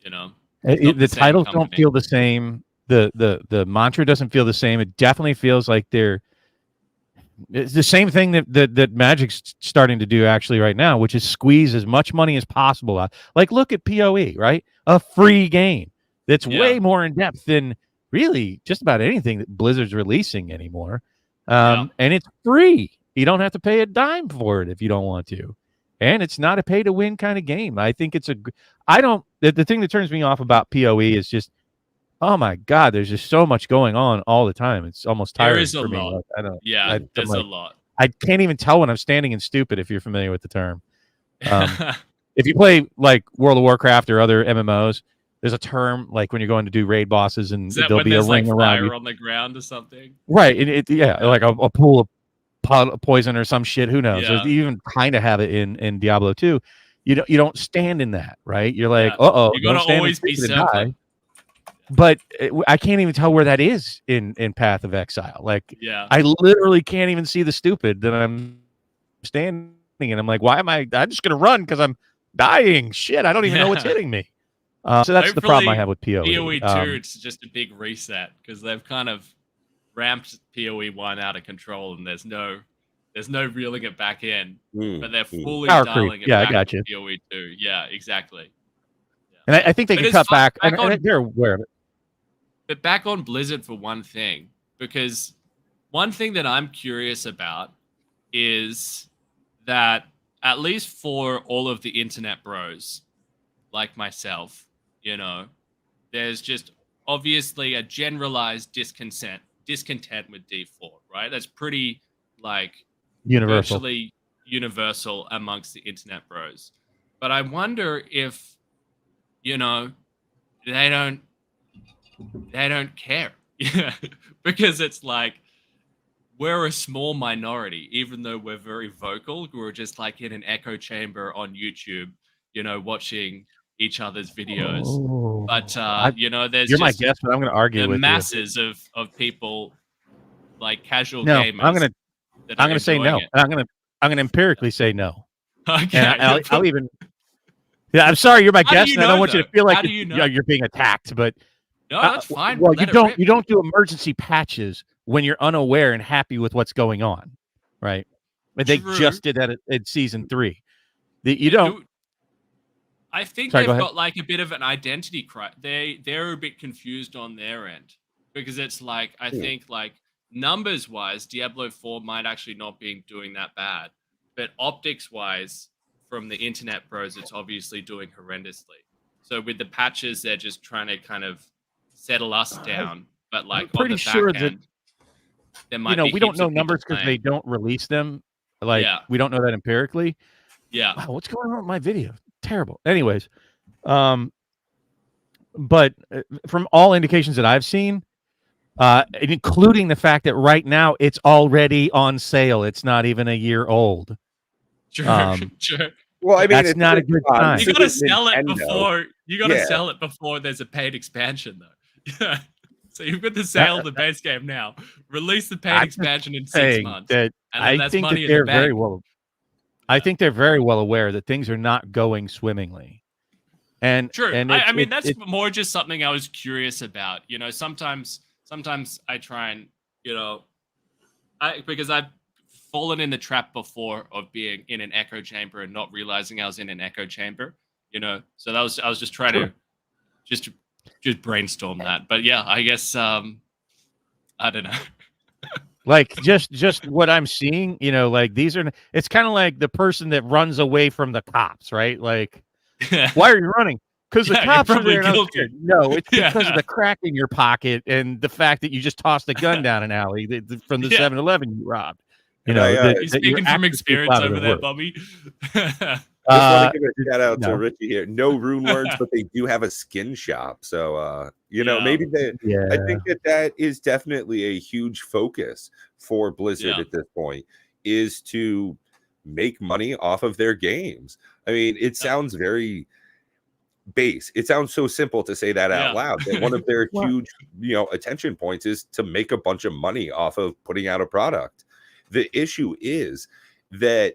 the titles don't feel the same. The mantra doesn't feel the same. It definitely feels like it's the same thing that Magic's starting to do actually right now, which is squeeze as much money as possible out. Like, look at PoE, right? A free game that's way more in depth than really just about anything that Blizzard's releasing anymore. And it's free. You don't have to pay a dime for it if you don't want to. And it's not a pay to win kind of game. I think the thing that turns me off about PoE is just, oh my God, there's just so much going on all the time. It's almost tiring. There is a for lot. Me. Like, I don't. Yeah, there's a lot. I can't even tell when I'm standing in stupid, if you're familiar with the term. If you play like World of Warcraft or other MMOs, there's a term like when you're going to do raid bosses and Is that there'll when be a there's like ring around you. fire on the ground or something? Right. And yeah, like a pool of poison or some shit. Who knows? Yeah. They even kind of have it in Diablo 2. You don't stand in that, right? You're like, Yeah. You don't gotta stand always be and die. circling. But I can't even tell where that is in Path of Exile. Like, Yeah. I literally can't even see the stupid that I'm standing in. I'm like, why am I'm just gonna run because I'm dying. Shit, I don't even know what's hitting me. So that's the problem I have with PoE. PoE 2, it's just a big reset because they've kind of ramped PoE 1 out of control, and there's no reeling it back in. But they're fully Power dialing creep. it back I got for you. PoE 2. Yeah, exactly. Yeah. And I think they can cut back. And they're aware of it. But back on Blizzard for one thing, because one thing that I'm curious about is that at least for all of the internet bros like myself, there's just obviously a generalized discontent with D4, right? That's pretty like virtually universal amongst the internet bros. But I wonder if they don't care. Yeah, because it's like we're a small minority, even though we're very vocal. We're just like in an echo chamber on YouTube, watching each other's videos. But there's you're my guest, but I'm going to argue the with masses of people like casual no, gamers. I'm going to say no. I'm going to empirically say no. Okay, and I'll even. Yeah, I'm sorry, you're my guest, and I don't want you to feel like you're being attacked. But no, that's fine. Well, you don't do emergency patches when you're unaware and happy with what's going on, right? But they just did that in season 3. You don't. I think they've got like a bit of an identity crisis. They're a bit confused on their end because it's like I think like numbers wise, Diablo 4 might actually not be doing that bad, but optics wise, from the internet bros, it's obviously doing horrendously. So with the patches, they're just trying to kind of settle us down. But like I'm pretty sure that there might be we don't know numbers because they don't release them. Like we don't know that empirically. Yeah. Wow, what's going on with my video? Terrible. Anyways, but from all indications that I've seen, including the fact that right now it's already on sale. It's not even a year old. Sure. Well, I mean, that's not a good time. You gotta sell it before. You gotta sell it before there's a paid expansion, though. Yeah. So you've got to sell the base game now. Release the paid expansion in 6 months. I think that they're very well. I think they're very well aware that things are not going swimmingly. And true. And I mean, that's more just something I was curious about. Sometimes I try and because I've fallen in the trap before of being in an echo chamber and not realizing I was in an echo chamber. So I was just trying to just brainstorm that. But yeah, I guess I don't know. Like just what I'm seeing, like it's kind of like the person that runs away from the cops, right? Like, why are you running? Because the cops are there. No, it's because of the crack in your pocket and the fact that you just tossed a gun down an alley from the 7-Eleven you robbed. You're speaking from experience over there, Bobby. Just want to give a shout out to Richie here. No rune words, but they do have a skin shop. So, maybe I think that is definitely a huge focus for Blizzard at this point, is to make money off of their games. I mean, it sounds very base. It sounds so simple to say that out loud. That one of their huge, attention points is to make a bunch of money off of putting out a product. The issue is that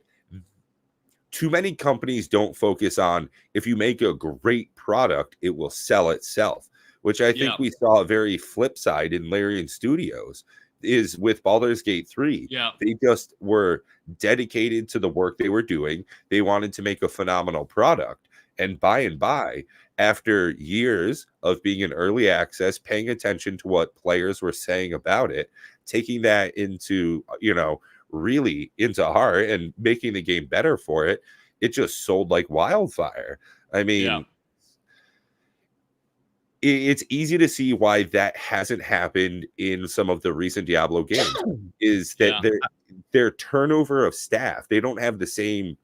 too many companies don't focus on, if you make a great product, it will sell itself, which I think we saw a very flip side in Larian Studios is with Baldur's Gate 3. They just were dedicated to the work they were doing. They wanted to make a phenomenal product. And by, after years of being in early access, paying attention to what players were saying about it, taking that into, really into heart and making the game better for it, it just sold like wildfire. I mean, it's easy to see why that hasn't happened in some of the recent Diablo games, is that their turnover of staff, they don't have the same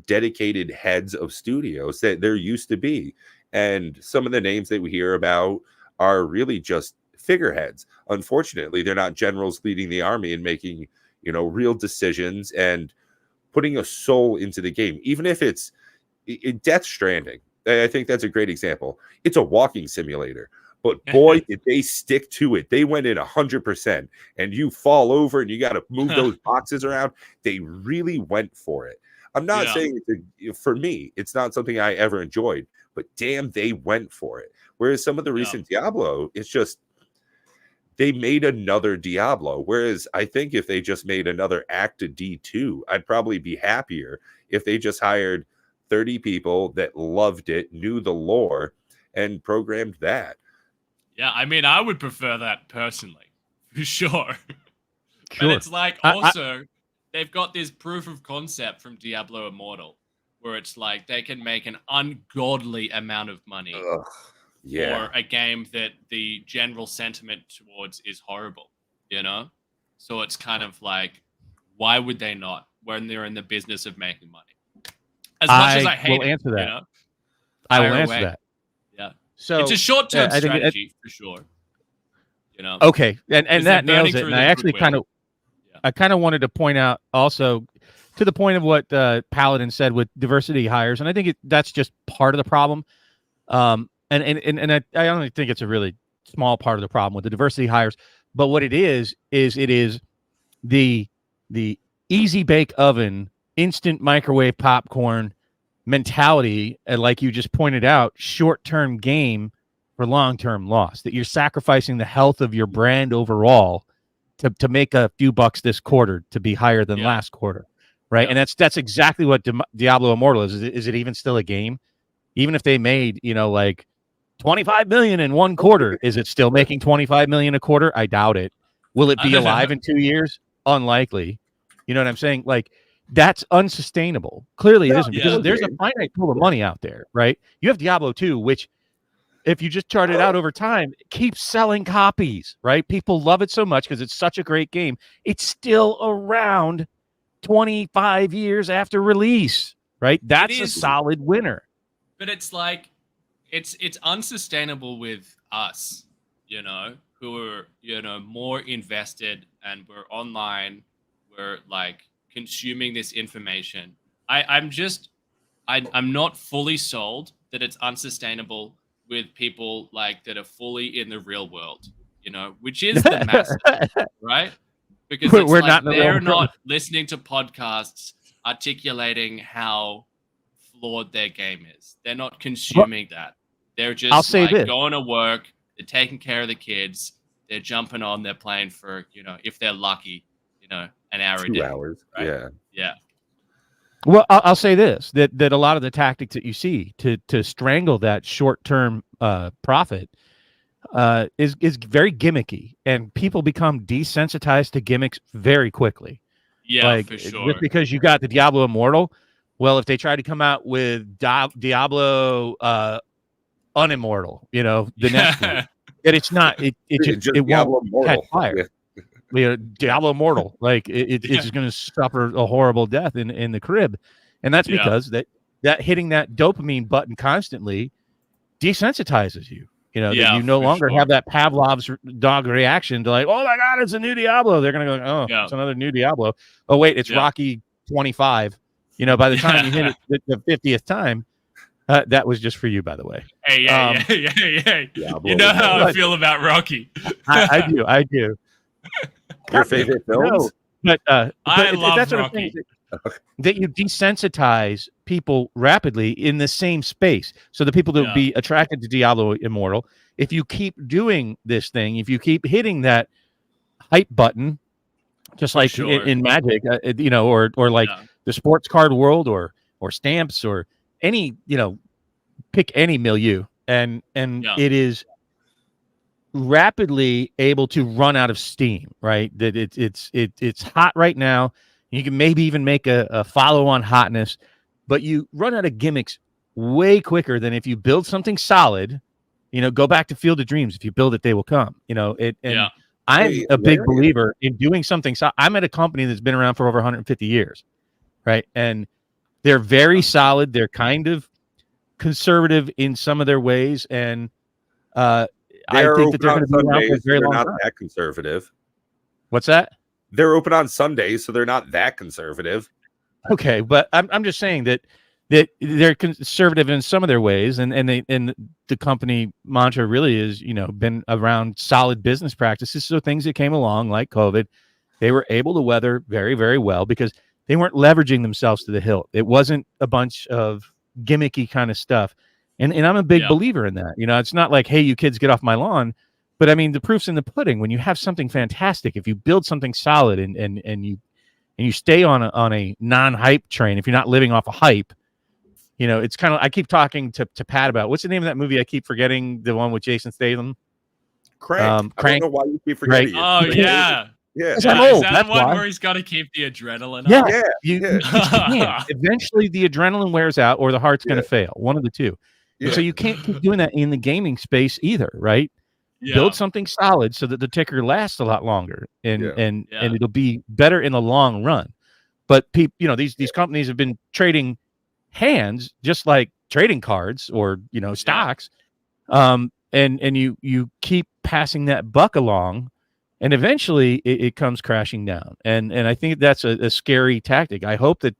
dedicated heads of studios that there used to be. And some of the names that we hear about are really just figureheads. Unfortunately, they're not generals leading the army and making, real decisions and putting a soul into the game. Even if it's Death Stranding, I think that's a great example. It's a walking simulator, but boy, did they stick to it. They went in 100%, and you fall over and you got to move those boxes around. They really went for it. I'm not saying for me, it's not something I ever enjoyed, but damn, they went for it. Whereas some of the recent Diablo, it's just they made another Diablo. Whereas I think if they just made another Act of D2, I'd probably be happier if they just hired 30 people that loved it, knew the lore, and programmed that. Yeah, I mean, I would prefer that personally, for sure. But it's like also they've got this proof of concept from Diablo Immortal, where it's like they can make an ungodly amount of money for a game that the general sentiment towards is horrible, So it's kind of like, why would they not when they're in the business of making money? As much as I hate will answer that. I will answer that. Yeah. So it's a short-term strategy for sure. Okay, and that nails it. And I actually kind of wanted to point out also to the point of what Paladin said with diversity hires, and I think that's just part of the problem. And I only think it's a really small part of the problem with the diversity hires. But what it is the easy bake oven, instant microwave popcorn mentality, and like you just pointed out, short-term game for long-term loss, that you're sacrificing the health of your brand overall to make a few bucks this quarter to be higher than last quarter, right? And that's exactly what Diablo Immortal is. Is it even still a game? Even if they made, like 25 million in one quarter, is it still making 25 million a quarter? I doubt it. Will it be alive in 2 years? Unlikely. You know what I'm saying? Like, that's unsustainable. Clearly it isn't, because there's a finite pool of money out there, right? You have Diablo 2, which, if you just chart it out over time, keeps selling copies, right? People love it so much because it's such a great game. It's still around 25 years after release, right? That's a solid winner. But it's like, it's unsustainable with us, who are, more invested, and we're online, we're like consuming this information. I'm not fully sold that it's unsustainable with people like that are fully in the real world, which is the masses, right? Because it's like they're not listening to podcasts articulating how flawed their game is. They're not consuming that. They're just going to work, they're taking care of the kids, they're jumping on, they're playing for, if they're lucky, an hour a day. 2 hours. Right? Yeah. Well, I'll say this, that a lot of the tactics that you see to strangle that short-term profit is very gimmicky, and people become desensitized to gimmicks very quickly. Yeah, like, for sure. Just because you got the Diablo Immortal, well, if they try to come out with Diablo Unimmortal, the next one, it's not. It won't catch fire. Diablo Immortal, like it's just going to suffer a horrible death in the crib, and that's because that hitting that dopamine button constantly desensitizes you. That you no longer have that Pavlov's dog reaction to like, oh my god, it's a new Diablo. They're going to go, oh, it's another new Diablo. Oh wait, it's Rocky 25. By the time you hit it the 50th time, that was just for you, by the way. Hey, yeah. You know how I feel about Rocky. I do. Your favorite films? No, but I love Rocky. That you desensitize people rapidly in the same space. So the people that would be attracted to Diablo Immortal, if you keep doing this thing, if you keep hitting that hype button, just like in Magic, or like the sports card world, or stamps, or any, pick any milieu, and it is rapidly able to run out of steam, right? That it's hot right now. You can maybe even make a follow-on hotness, but you run out of gimmicks way quicker than if you build something solid. Go back to Field of Dreams. If you build it, they will come. I'm a big believer in doing something. I'm at a company that's been around for over 150 years, right? And they're very solid. They're kind of conservative in some of their ways, and I They're think that open they're going on to be around for a Sundays, so very they're long not time. that conservative. What's that? They're open on Sundays, so they're not that conservative. Okay, but I'm just saying that they're conservative in some of their ways, and the company mantra really is, been around solid business practices. So things that came along like COVID, they were able to weather very, very well because they weren't leveraging themselves to the hilt. It wasn't a bunch of gimmicky kind of stuff. And I'm a big believer in that. It's not like, hey, you kids, get off my lawn. But I mean, the proof's in the pudding. When you have something fantastic, if you build something solid and you stay on a non-hype train, if you're not living off a hype, it's kind of, I keep talking to Pat about, what's the name of that movie? I keep forgetting, the one with Jason Statham. Crank. I don't know why you keep forgetting it. Oh, yeah. Yeah. I'm old. Is that That's the one why. where he's got to keep the adrenaline Yeah. up? Yeah. You can't. Eventually the adrenaline wears out or the heart's going to fail. One of the two. Yeah. So you can't keep doing that in the gaming space either, right? Yeah. Build something solid so that the ticker lasts a lot longer and it'll be better in the long run. But these companies have been trading hands just like trading cards or stocks. And you keep passing that buck along, and eventually it comes crashing down. And I think that's a scary tactic. I hope that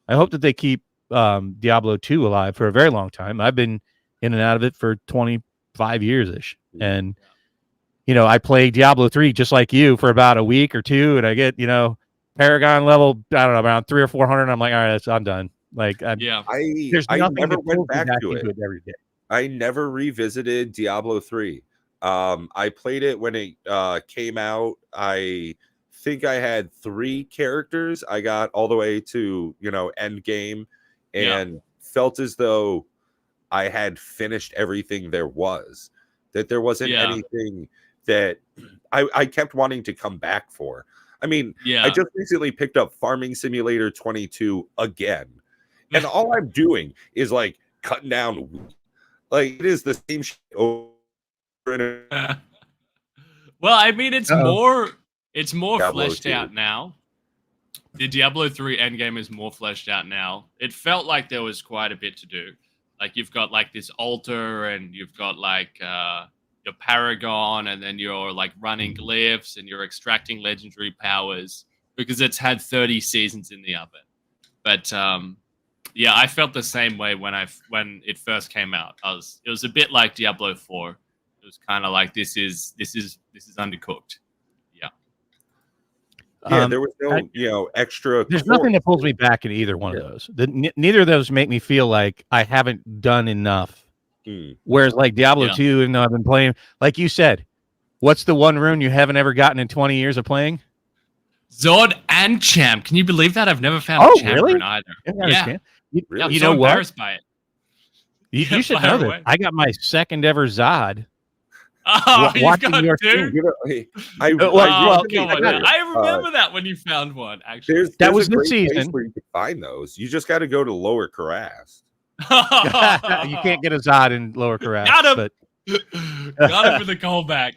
they keep Diablo 2 alive for a very long time. I've been in and out of it for 25 years ish. And I play Diablo 3 just like you for about a week or two, and I get, Paragon level, I don't know, around 300 or 400. And I'm like, all right, I'm done. Like, there's I nothing never that went pulls me back to it. every day. I never revisited Diablo 3. I played it when it came out. I think I had 3 characters. I got all the way to, end game and felt as though I had finished everything there was. That there wasn't anything that I kept wanting to come back for. I mean, I just recently picked up Farming Simulator 22 again. And all I'm doing is like cutting down. Like, it is the same shit over and over. Well, I mean, it's more Diablo fleshed 2. out now. The Diablo 3 endgame is more fleshed out now. It felt like there was quite a bit to do. Like, you've got like this altar, and you've got like your paragon, and then you're like running glyphs, and you're extracting legendary powers because it's had 30 seasons in the oven. But I felt the same way when it first came out. It was a bit like Diablo 4. It was kind of like this is undercooked. Yeah, there was no, extra. There's nothing that pulls me back in either one of those. Neither of those make me feel like I haven't done enough. Whereas like Diablo 2, even though I've been playing, like you said, what's the one rune you haven't ever gotten in 20 years of playing? Zord and Champ. Can you believe that? I've never found a Champ rune either. Yeah. You know what? Embarrassed by it. You should know that. I got my second ever Zod. Oh, you've got two? I remember that when you found one, actually. That was the season where you can find those. You just got to go to Lower Karas. You can't get a Zod in Lower Karas. Got him. Got him for the callback.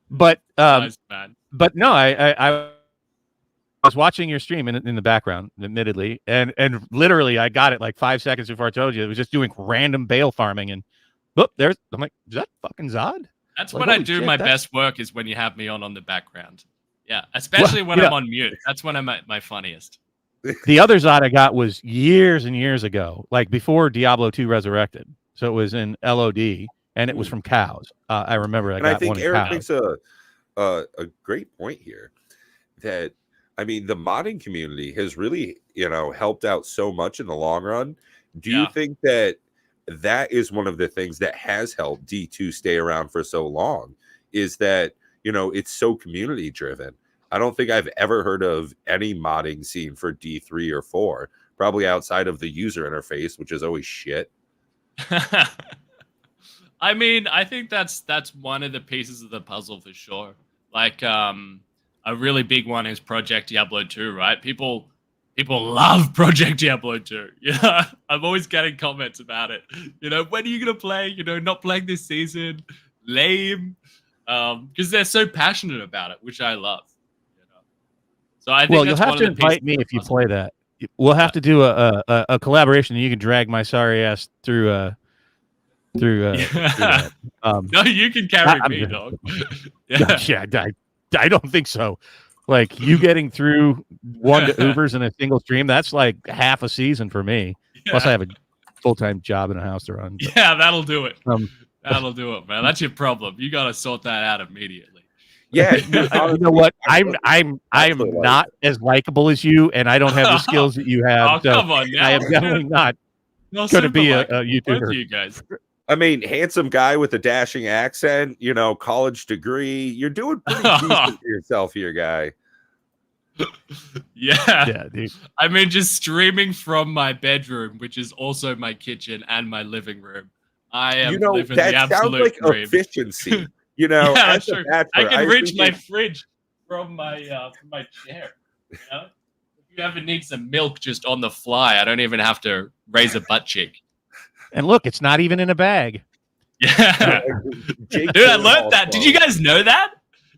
But nice, man. But no, I was watching your stream in the background, admittedly, and literally I got it like 5 seconds before I told you. It was just doing random bale farming, and I'm like, is that fucking Zod? That's when I do my best work, is when you have me on the background. Yeah, especially when I'm on mute. That's when I'm at my funniest. The other Zod I got was years and years ago, like before Diablo 2 Resurrected. So it was in LOD, and it was from cows. I remember I think Eric makes a great point here. That, I mean, the modding community has really, helped out so much in the long run. Do you think that is one of the things that has helped D2 stay around for so long, is that, it's so community driven? I don't think I've ever heard of any modding scene for D3 or 4, probably outside of the user interface, which is always shit. I mean, I think that's one of the pieces of the puzzle for sure. Like, a really big one is Project Diablo 2, right? People love Project Diablo 2. Yeah, I'm always getting comments about it. When are you gonna play? Not playing this season, lame. Because they're so passionate about it, which I love. So I think you'll have to invite me if you play that. we'll have to do a collaboration, and you can drag my sorry ass through that. No, you can carry me, dog. Yeah, I don't think so. Like you getting through one to Ubers in a single stream, that's like half a season for me. Yeah. Plus, I have a full-time job and a house to run. But, yeah, that'll do it. That'll do it, man. That's your problem. You got to sort that out immediately. Yeah, you know what? I'm not as likable as you, and I don't have the skills that you have. Oh, so come on now. I am definitely not going to be a YouTuber. You guys. I mean, handsome guy with a dashing accent, college degree. You're doing pretty decent for yourself here, guy. Yeah, dude. I mean, just streaming from my bedroom, which is also my kitchen and my living room. I am living the absolute sounds like dream. Efficiency. Yeah, sure. I can reach my fridge from my chair. You know? If you ever need some milk just on the fly, I don't even have to raise a butt cheek. And look, it's not even in a bag. Yeah. Dude, I learned that. Did you guys know that?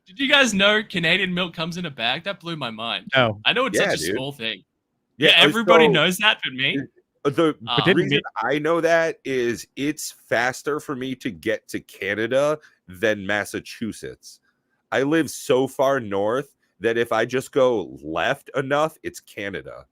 Did you guys know Canadian milk comes in a bag? That blew my mind. No. I know it's such a small thing. Yeah, everybody knows that but me. The reason I know that is it's faster for me to get to Canada than Massachusetts. I live so far north that if I just go left enough, it's Canada.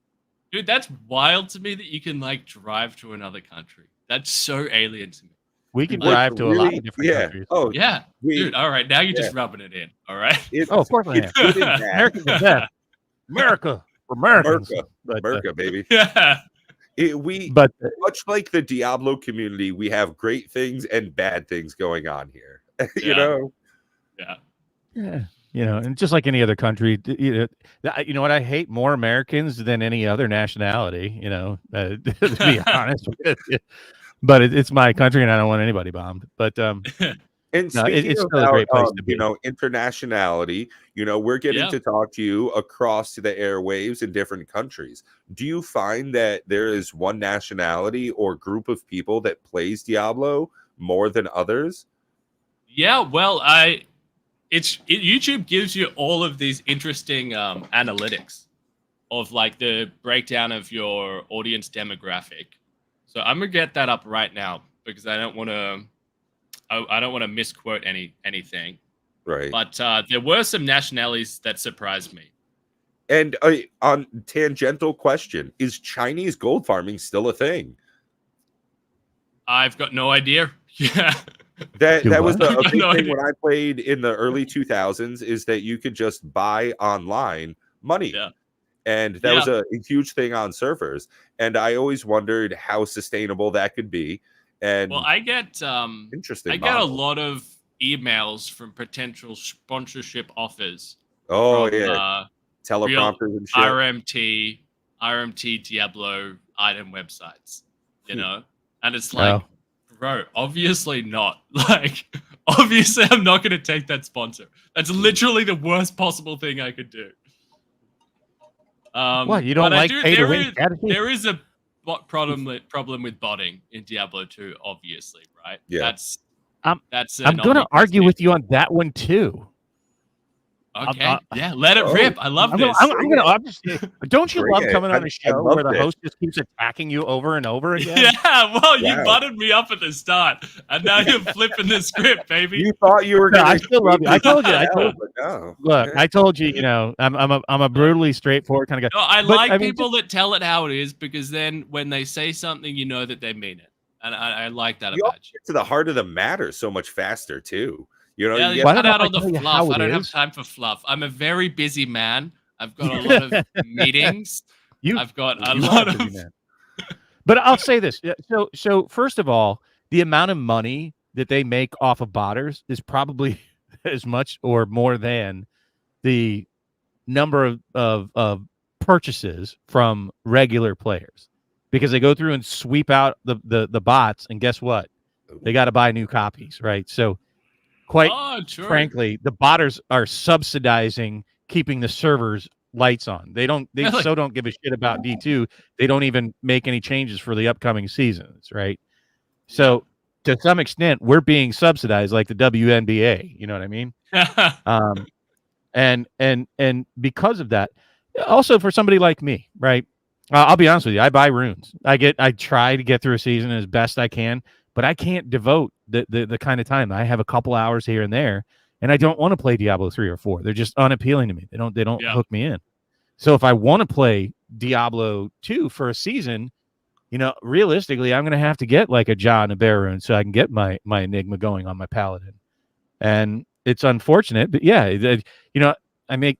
Dude, that's wild to me that you can drive to another country. That's so alien to me. We can drive to a lot of different countries. Oh, yeah. Dude, all right. Now you're just rubbing it in. All right. Of course I am. America's the best. America. For Americans. America, baby. Yeah. Much like the Diablo community, we have great things and bad things going on here. Yeah. Yeah. And just like any other country, you know what? I hate more Americans than any other nationality, to be honest with you. But it's my country, and I don't want anybody bombed. But and it's still a great place to be. Internationality. We're getting to talk to you across the airwaves in different countries. Do you find that there is one nationality or group of people that plays Diablo more than others? Yeah, well, YouTube gives you all of these interesting analytics of the breakdown of your audience demographic. So I'm gonna get that up right now because I don't want to misquote anything. Right. But there were some nationalities that surprised me. And on tangential question, is Chinese gold farming still a thing? I've got no idea. Yeah. That was a big thing when I played in the early 2000s, is that you could just buy online money. Yeah. And that was a huge thing on servers. And I always wondered how sustainable that could be. And well, I get interesting. I get a lot of emails from potential sponsorship offers. Oh, from, yeah. Teleprompters and shit. RMT Diablo item websites, and it's like, bro, obviously not. Obviously I'm not going to take that sponsor. That's literally the worst possible thing I could do. What, you don't like pay to win? There is a problem with botting in Diablo 2, obviously, right? Yeah. I'm going to argue with you on that one too. Okay. Let it rip. I love this. Don't you love coming on a show where the host just keeps attacking you over and over again? Yeah, well, you butted me up at the start, and now you're flipping the script, baby. You thought you were going to... I still love you. I told you. Look, I told you, I'm a brutally straightforward kind of guy. No, I like people that tell it how it is, because then when they say something, you know that they mean it. And I like that about you. Get to the heart of the matter so much faster, too. You cut out all the fluff. I don't have time for fluff. I'm a very busy man. I've got a lot of meetings. I've got a lot of... But I'll say this. So first of all, the amount of money that they make off of botters is probably as much or more than the number of purchases from regular players, because they go through and sweep out the bots, and guess what? They got to buy new copies, right? So quite frankly, the botters are subsidizing keeping the servers lights on. They don't give a shit about D2. They don't even make any changes for the upcoming seasons, right? So to some extent, we're being subsidized like the WNBA. You know what I mean? And because of that, also for somebody like me, right? I'll be honest with you. I buy runes. I try to get through a season as best I can, but I can't devote the kind of time. I have a couple hours here and there, and I don't want to play Diablo 3 or 4. They're just unappealing to me. They don't hook me in. So if I want to play Diablo 2 for a season, realistically, I'm going to have to get like a John and a Bear rune so I can get my Enigma going on my Paladin. And it's unfortunate, but yeah, I make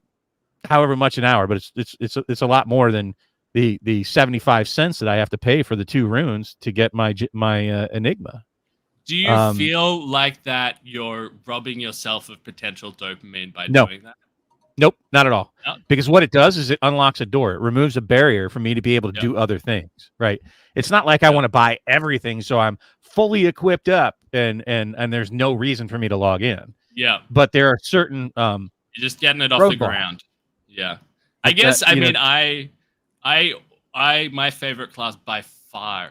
however much an hour, but it's a lot more than the 75 cents that I have to pay for the 2 runes to get my Enigma. Do you feel like that you're robbing yourself of potential dopamine by doing that? Nope, not at all. No? Because what it does is it unlocks a door. It removes a barrier for me to be able to do other things, right? It's not like I want to buy everything so I'm fully equipped up and there's no reason for me to log in. Yeah. But there are certain you're just getting it off the ground. Yeah. I guess my favorite class by far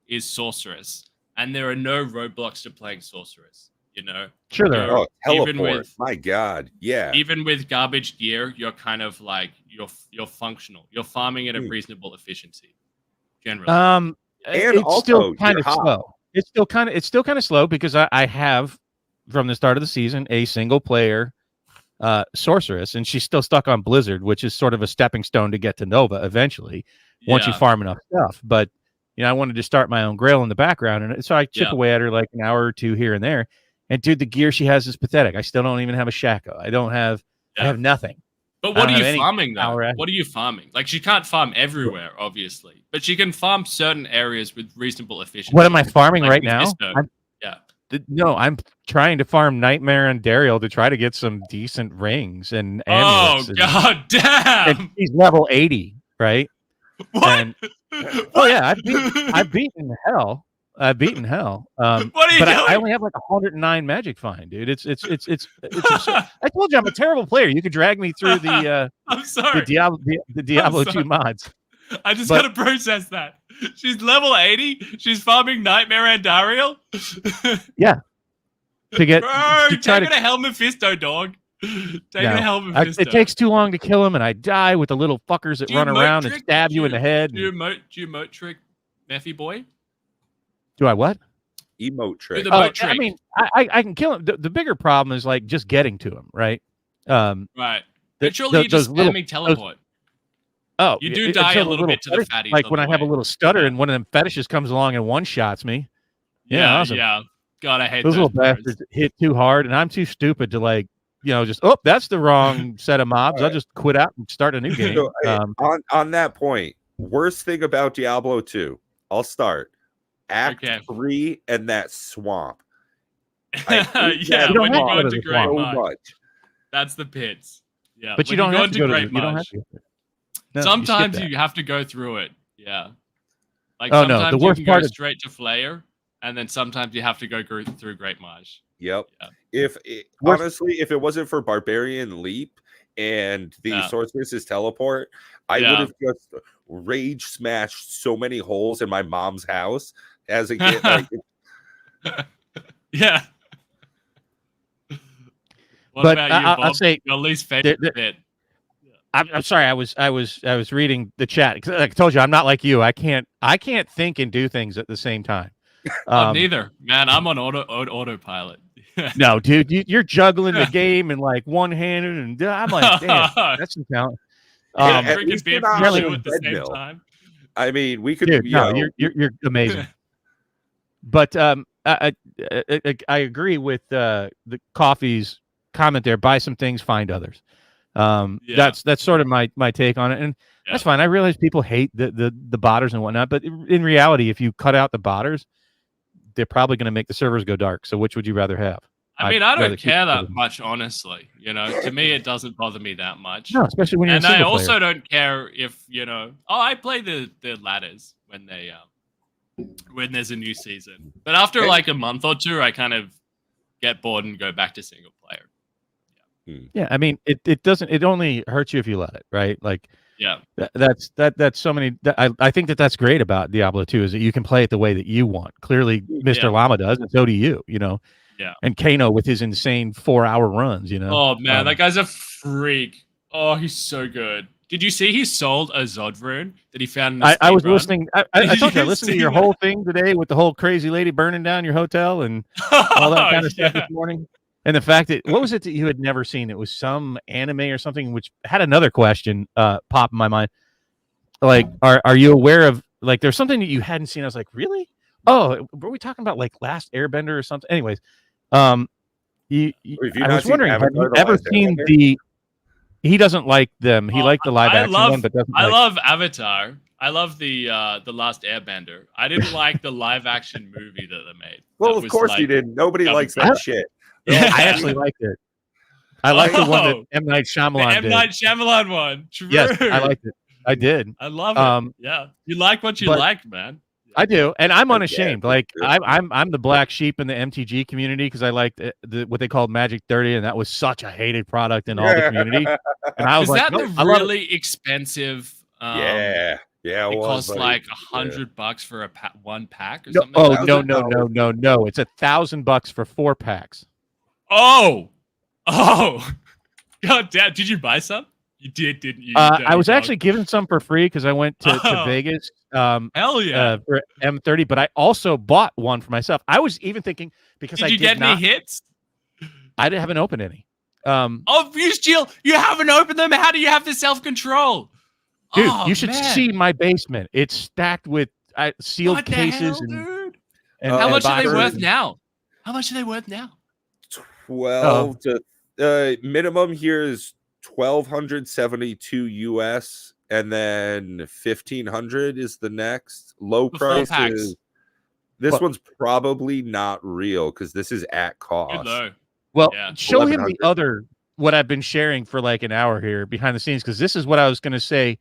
is Sorceress. And there are no roadblocks to playing Sorceress, Sure there are. Oh, teleport. My God. Yeah. Even with garbage gear, you're kind of like you're functional. You're farming at a reasonable efficiency, generally. And it's also, still kind of slow. It's still kind of slow because I have from the start of the season a single player Sorceress, and she's still stuck on Blizzard, which is sort of a stepping stone to get to Nova eventually once you farm enough stuff. But I wanted to start my own Grail in the background, and so I chip away at her like an hour or two here and there. And dude, the gear she has is pathetic. I still don't even have a Shaco. I have nothing. But what are you farming though? What are you farming? Like she can't farm everywhere, obviously, but she can farm certain areas with reasonable efficiency. What am I farming right now? No, I'm trying to farm Nightmare and Dariel to try to get some decent rings and amulets. Oh, god damn! And she's level 80, right? What? And, oh yeah, I've beaten hell. I've beaten hell. What are you doing? I only have like 109 magic find, dude. It's I told you I'm a terrible player. You could drag me through the I'm sorry. the Diablo 2 mods. I just gotta process that. She's level 80. She's farming Nightmare and Dariel. Yeah. Take it to Hell Mephisto, dog. Take it to Hell Mephisto. It takes too long to kill him, and I die with the little fuckers that run around and stab you in the head. Do you emote trick, Mephi boy? Do I what? Emote trick. I mean, I can kill him. The bigger problem is like just getting to him, right? Right. Literally just spamming teleport. You do die a little bit to the fatties. Like when I have a little stutter and one of them fetishes comes along and one-shots me. Yeah. God, I hate those little bastards hit too hard, and I'm too stupid to like, just that's the wrong set of mobs. I'll just quit out and start a new game. So, on that point, worst thing about Diablo 2, I'll start. Act 3 and that swamp. When you go into Great Marsh. That's the pits. Yeah. But you don't have to go to Great Marsh. Sometimes you have to go through it. Yeah. Like sometimes the worst you can part go straight to Flayer, and then sometimes you have to go through Great Marsh. Yep. Yeah. Honestly, if it wasn't for Barbarian Leap and the Sorceress's teleport, I would have just rage smashed so many holes in my mom's house as a kid. Yeah. But I'll say your least favorite bit. I'm sorry. I was reading the chat because like I told you, I'm not like you. I can't think and do things at the same time. Neither, man. I'm on autopilot. No, dude, you're juggling the game and like one-handed, and I'm like, damn, that's some talent. Drinking beer at the same time. I mean, we could. Dude, you're amazing. But I agree with the Coffee's comment there. Buy some things, find others. That's sort of my take on it, and that's fine. I realize people hate the botters and whatnot, but in reality, if you cut out the botters, they're probably going to make the servers go dark. So which would you rather have? I mean, I don't care that much, honestly. To me, it doesn't bother me that much. No, especially when you're. And I also don't care if I play the ladders when there's a new season. But after like a month or two, I kind of get bored and go back to single player. Yeah, I mean, it doesn't. It only hurts you if you let it, right? Like, that's so many. I think that's great about Diablo 2 is that you can play it the way that you want. Clearly, Mr. Llama does, and so do you. Yeah. And Kano with his insane 4-hour runs. Oh man, that guy's a freak. Oh, he's so good. Did you see he sold a Zod rune that he found in a I was speedrun? listening. I told you I listened to your whole thing today with the whole crazy lady burning down your hotel and all that kind of stuff this morning. And the fact that what was it that you had never seen? It was some anime or something, which had another question pop in my mind. Like, are you aware of like there's something that you hadn't seen? I was like, really? Oh, were we talking about like Last Airbender or something? Anyways, I was wondering, have you ever seen the? He doesn't like them. He liked the live action one, but doesn't. I love Avatar. I love the Last Airbender. I didn't like the live action movie that they made. Well, of course you didn't. Nobody likes that shit. Yeah. I actually liked it. I liked the one that M. Night Shyamalan did. M. Night Shyamalan one. True. Yes, I liked it. I did. I love it. Yeah, you like what you like, man. I do, and I'm unashamed. Like I'm the black sheep in the MTG community because I liked what they called Magic 30, and that was such a hated product in all the community. And I was like, that the really expensive? Yeah. It costs like $100 for one pack or no, something. Oh no! It's $1,000 for 4 packs. Oh, God damn! Did you buy some? You did, didn't you? I was actually given some for free because I went to Vegas. Hell yeah! For M30, but I also bought one for myself. I was even thinking because did you get any hits? I haven't opened any. You haven't opened them. How do you have the self-control? Dude, you should see my basement. It's stacked with sealed cases. Dude? And how much are they worth now? How much are they worth now? 12 to minimum here is 1,272 US, and then 1,500 is the next. Low price is this one's probably not real because this is at cost. Well, show him the other what I've been sharing for like an hour here behind the scenes because this is what I was going to say.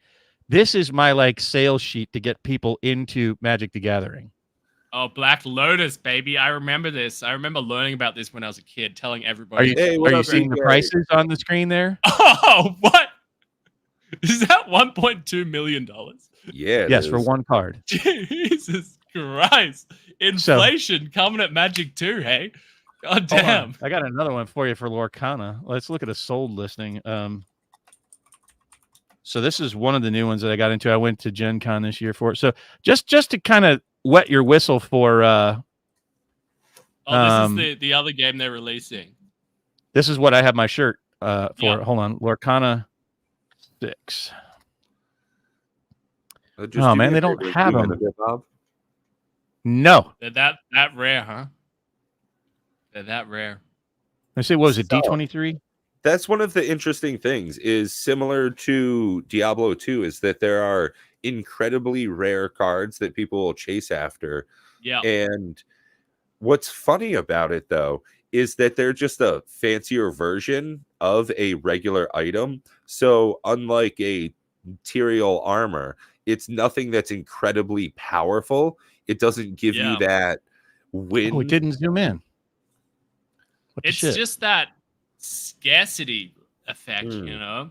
This is my like sales sheet to get people into Magic the Gathering. Oh, Black Lotus, baby. I remember this. I remember learning about this when I was a kid, telling everybody. Are you seeing the prices on the screen there? Oh, what? Is that $1.2 million? Yeah. Yes, for one card. Jesus Christ. Inflation coming at Magic 2, hey? God damn. I got another one for you for Lorcana. Let's look at a sold listing. So this is one of the new ones that I got into. I went to Gen Con this year for it. So just to kind of wet your whistle for this is the other game they're releasing. This is what I have my shirt for. Yeah. Hold on. Lorcana 6. Oh man, they don't have them. No. They're that rare, huh? They're that rare. I say, what was it, D23? That's one of the interesting things is similar to Diablo 2 is that there are incredibly rare cards that people will chase after. Yeah. And what's funny about it though is that they're just a fancier version of a regular item. So unlike a material armor, it's nothing that's incredibly powerful. It doesn't give you that win. Oh, it didn't zoom in. It's just that scarcity effect, you know?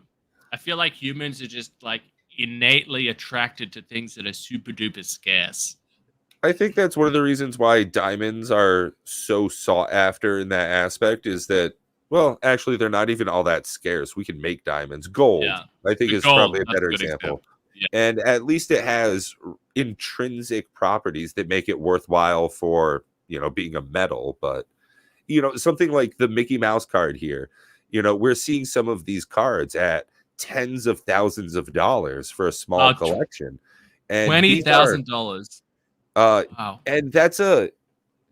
I feel like humans are just like innately attracted to things that are super duper scarce. I think that's one of the reasons why diamonds are so sought after in that aspect is that, well, actually, they're not even all that scarce. We can make diamonds. Gold, I think, is probably a better example. Yeah. And at least it has intrinsic properties that make it worthwhile for, being a metal. But, something like the Mickey Mouse card here, we're seeing some of these cards at tens of thousands of dollars for a small collection. And $20,000. Wow. And that's a,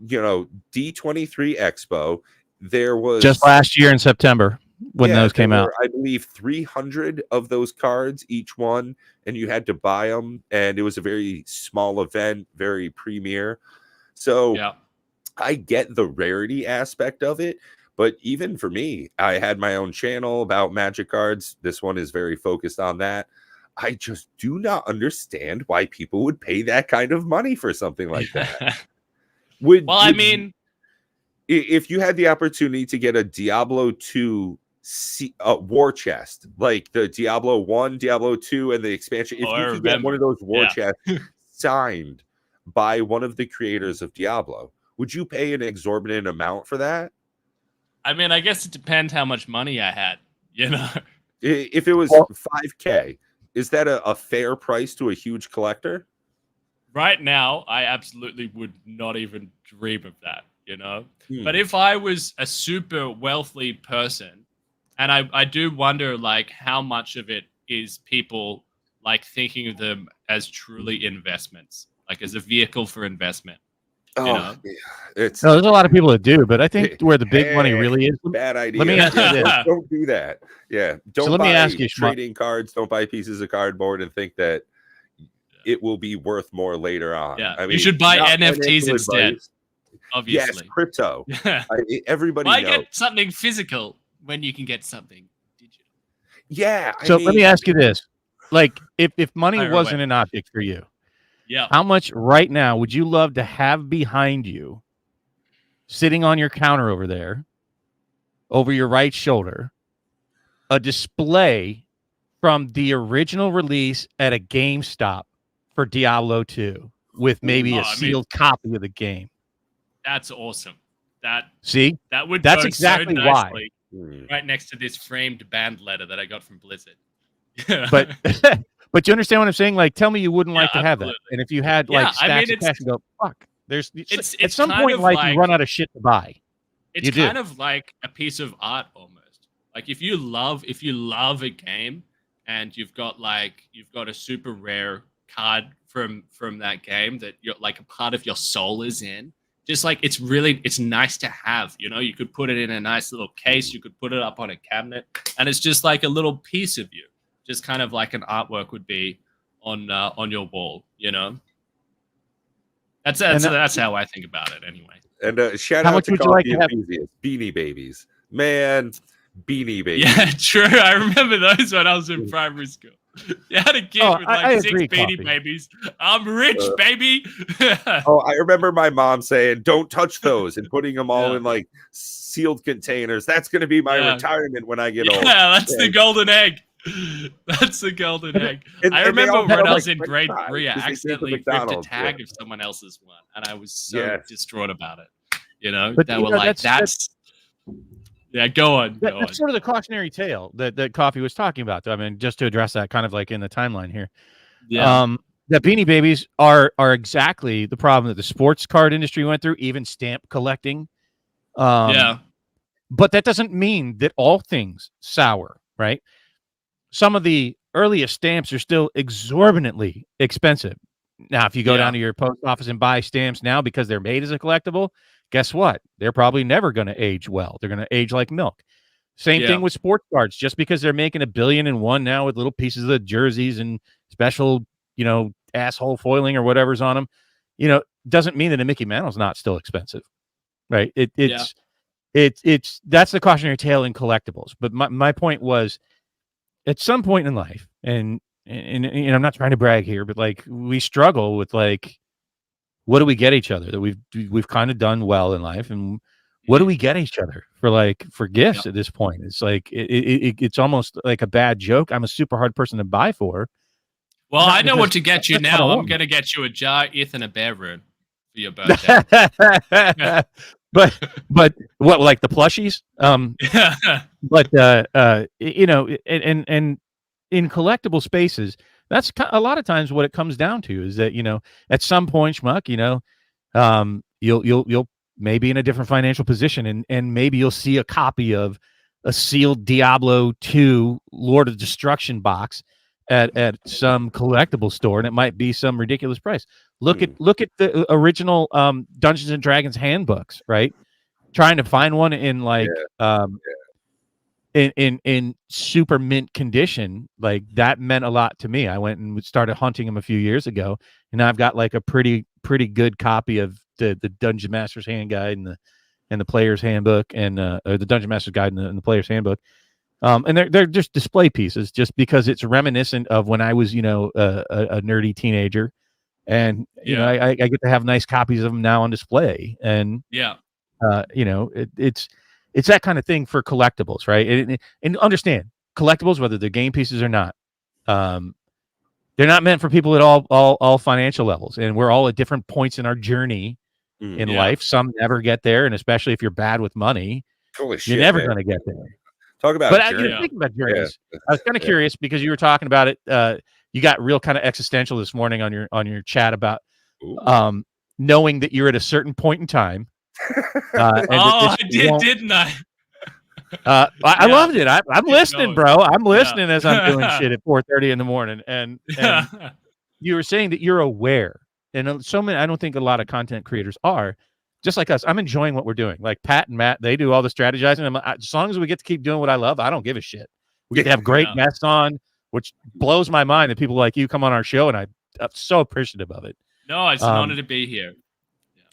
D23 Expo. There was just last year in September when those came out. I believe 300 of those cards, each one, and you had to buy them. And it was a very small event, very premier. So I get the rarity aspect of it. But even for me, I had my own channel about Magic cards. This one is very focused on that. I just do not understand why people would pay that kind of money for something like that. If you had the opportunity to get a Diablo 2 war chest, like the Diablo 1, Diablo 2, and the expansion, if you could get one of those war chests signed by one of the creators of Diablo, would you pay an exorbitant amount for that? I mean, I guess it depends how much money I had, If it was $5K, Is that a fair price to a huge collector? Right now, I absolutely would not even dream of that, you know? But Hmm. if I was a super wealthy person, and I do wonder, like, how much of it is people, like, thinking of them as truly investments, like, as a vehicle for investment, you Oh, know? yeah. It's No, there's a lot of people that do, but I think where the big money hey, really is. bad Let me idea. ask you Yeah, this. don't do that. Yeah, So don't let me buy ask you, Schmuck. trading cards. Don't buy pieces of cardboard and think that it will be worth more later on. Yeah. I You mean, should buy not NFTs financial instead, advice. Yes, obviously. crypto. Yeah. Everybody Why knows. get something physical when you can get something digital? Yeah, I So let me mean, ask you this. Like, if money Fire away. wasn't an object for you, Yeah. how much right now would you love to have behind you, sitting on your counter over there, over your right shoulder, a display from the original release at a GameStop for Diablo 2 with maybe Oh, a I mean, sealed copy of the game? that's awesome. That See? that would That's go exactly so why. nicely hmm. right next to this framed band letter that I got from Blizzard. Yeah, But but you understand what I'm saying? Like, tell me you wouldn't like to have that. absolutely. And if you had Yeah, like I mean, stacks of cash and go, fuck, there's it's at it's some kind point in of life you like run out of shit to buy. it's You do. kind of like a piece of art almost. Like if you love a game and you've got a super rare card from that game that you're like a part of your soul is in. Just like it's nice to have, you know, you could put it in a nice little case, you could put it up on a cabinet, and it's just like a little piece of you, just kind of like an artwork would be on your wall, you know. And That's how I think about it anyway. And shout how out much to would you like coffee to have? enthusiasts, Beanie Babies, man, Beanie Yeah, Babies. true. I remember those when I was in primary school. You had a kid Oh, with I like six agree, Beanie Coffee. Babies. I'm rich, baby. Oh, I remember my mom saying, "Don't touch those," and putting them all Yeah. in like sealed containers. That's going to be my Yeah. retirement when I get old. Yeah, that's the And- golden egg. That's the golden egg. and I they all remember had when I them, was like, in French grade fries, 3, I 'cause they came from accidentally ripped a McDonald's, tag yeah. of someone else's one, and I was so Yes. distraught about it. You know, But they you were know, like, that's yeah, go on. that's sort of the cautionary tale that Coffee was talking about. I mean, just to address that kind of like in the timeline here. Yeah. That Beanie Babies are exactly the problem that the sports card industry went through, even stamp collecting. Yeah. But that doesn't mean that all things sour, right? Some of the earliest stamps are still exorbitantly expensive. Now, if you go Yeah. down to your post office and buy stamps now because they're made as a collectible, guess what? They're probably never going to age well. They're going to age like milk. Same Yeah. thing with sports cards. Just because they're making 1,000,000,001 now with little pieces of the jerseys and special, you know, asshole foiling or whatever's on them, you know, doesn't mean that a Mickey Mantle's not still expensive, right? Yeah. It's that's the cautionary tale in collectibles. But my point was, at some point in life, and I'm not trying to brag here, but like we struggle with like, what do we get each other that we've kind of done well in life, and what do we get each other for gifts at this point? It's like it's almost like a bad joke. I'm a super hard person to buy for. Well, Not I know because what to get you that's what I now. I'm want. going to get you a jar, Eth, and a bear rune for your birthday. but what, like the plushies? But you know, and in collectible spaces, that's a lot of times what it comes down to is that, you know, at some point, Schmuck, you know, you'll maybe in a different financial position, and maybe you'll see a copy of a sealed Diablo 2 Lord of Destruction box at some collectible store, and it might be some ridiculous price. Look at the original Dungeons and Dragons handbooks, right? Trying to find one in like in super mint condition, like that meant a lot to me. I went and started hunting them a few years ago, and I've got like a pretty good copy of the Dungeon Master's Hand Guide and the Player's Handbook, and or the Dungeon Master's Guide and the Player's Handbook. And they're just display pieces, just because it's reminiscent of when I was, you know, a nerdy teenager, and you know, I get to have nice copies of them now on display, and you know, it's that kind of thing for collectibles, right? And understand, collectibles, whether they're game pieces or not, they're not meant for people at all financial levels, and we're all at different points in our journey in life. Some never get there, and especially if you're bad with money, Holy you're shit, never man. going to get there. Talk about But journey. thinking about journeys, I was kind of curious because you were talking about it. You got real kind of existential this morning on your chat about knowing that you're at a certain point in time. And I did, didn't I? I loved it. I'm listening, bro. I'm listening as I'm doing shit at 4:30 in the morning. And you were saying that you're aware, and so many. I don't think a lot of content creators are. Just like us, I'm enjoying what we're doing. Like Pat and Matt, they do all the strategizing. As long as we get to keep doing what I love, I don't give a shit. We get to have great guests on, which blows my mind that people like you come on our show, and I'm so appreciative of it. No, it's an honor to be here.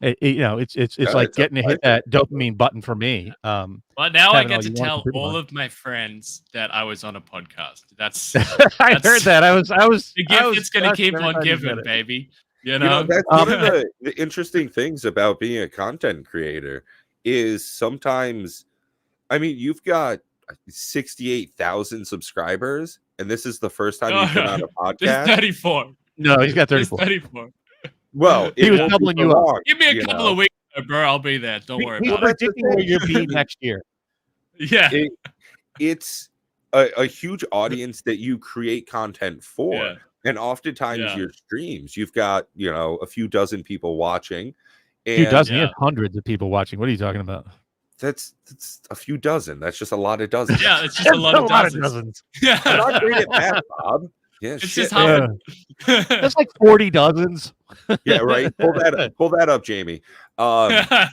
It's like getting to hit that dopamine button for me. But now I get to tell all of my friends that I was on a podcast. That's I heard that. I was the gift that's gonna keep on giving, baby. You know, that's one of the interesting things about being a content creator is sometimes, I mean, you've got 68,000 subscribers, and this is the first time you've been on a podcast. 34. No, he's got 34. 34. Well, he was doubling you up. Give me a couple of weeks, bro. I'll be there. Don't worry about it. Predicting where you'll be next year. Yeah, it's a huge audience that you create content for. Yeah. And oftentimes your streams, you've got, a few dozen people watching. And, a few dozen? You have hundreds of people watching. What are you talking about? That's a few dozen. That's just a lot of dozens. Yeah, it's just a lot of dozens. Yeah. I'm not great at math, Bob. Yeah, it's just how that's like 40 dozens. Yeah, right. Pull that up, Jamie. But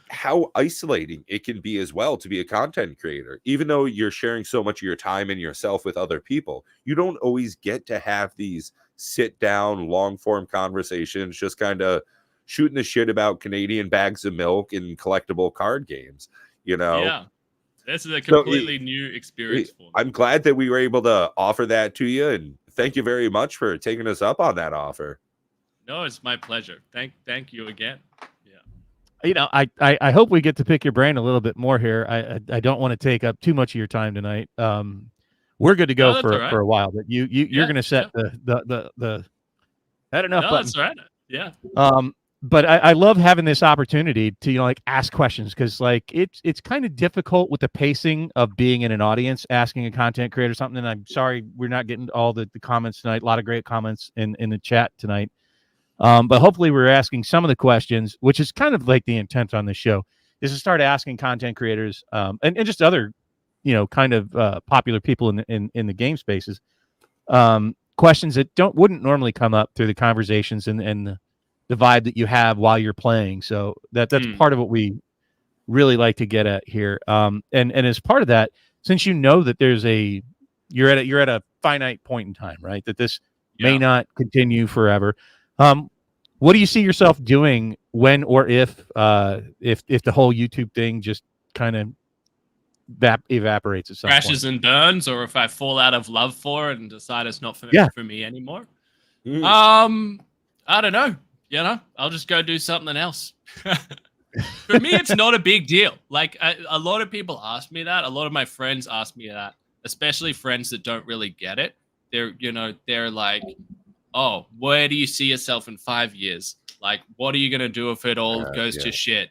how isolating it can be as well to be a content creator. Even though you're sharing so much of your time and yourself with other people, you don't always get to have these sit down, long form conversations, just kind of shooting the shit about Canadian bags of milk and collectible card games, Yeah. This is a completely new experience for me. I'm glad that we were able to offer that to you, and thank you very much for taking us up on that offer. No, it's my pleasure. Thank you again. Yeah. I hope we get to pick your brain a little bit more here. I don't want to take up too much of your time tonight. We're good to go for a while, but you're going to set the head enough button. That's right. Yeah. But I love having this opportunity to ask questions, because it's kind of difficult with the pacing of being in an audience asking a content creator something. And I'm sorry we're not getting all the comments tonight. A lot of great comments in the chat tonight. But hopefully we're asking some of the questions, which is kind of like the intent on the show, is to start asking content creators and just other kind of popular people in the game spaces questions that wouldn't normally come up through the conversations and the vibe that you have while you're playing. So that's part of what we really like to get at here. And as part of that, since that you're at a finite point in time, right? That this may not continue forever. What do you see yourself doing when or if the whole YouTube thing just kind of evaporates at some crashes point? And burns, or if I fall out of love for it and decide it's not for me anymore? I don't know. I'll just go do something else. For me, it's not a big deal. Like a lot of people ask me that. A lot of my friends ask me that, especially friends that don't really get it. They're like, "Oh, where do you see yourself in 5 years? Like, what are you gonna do if it all goes to shit?"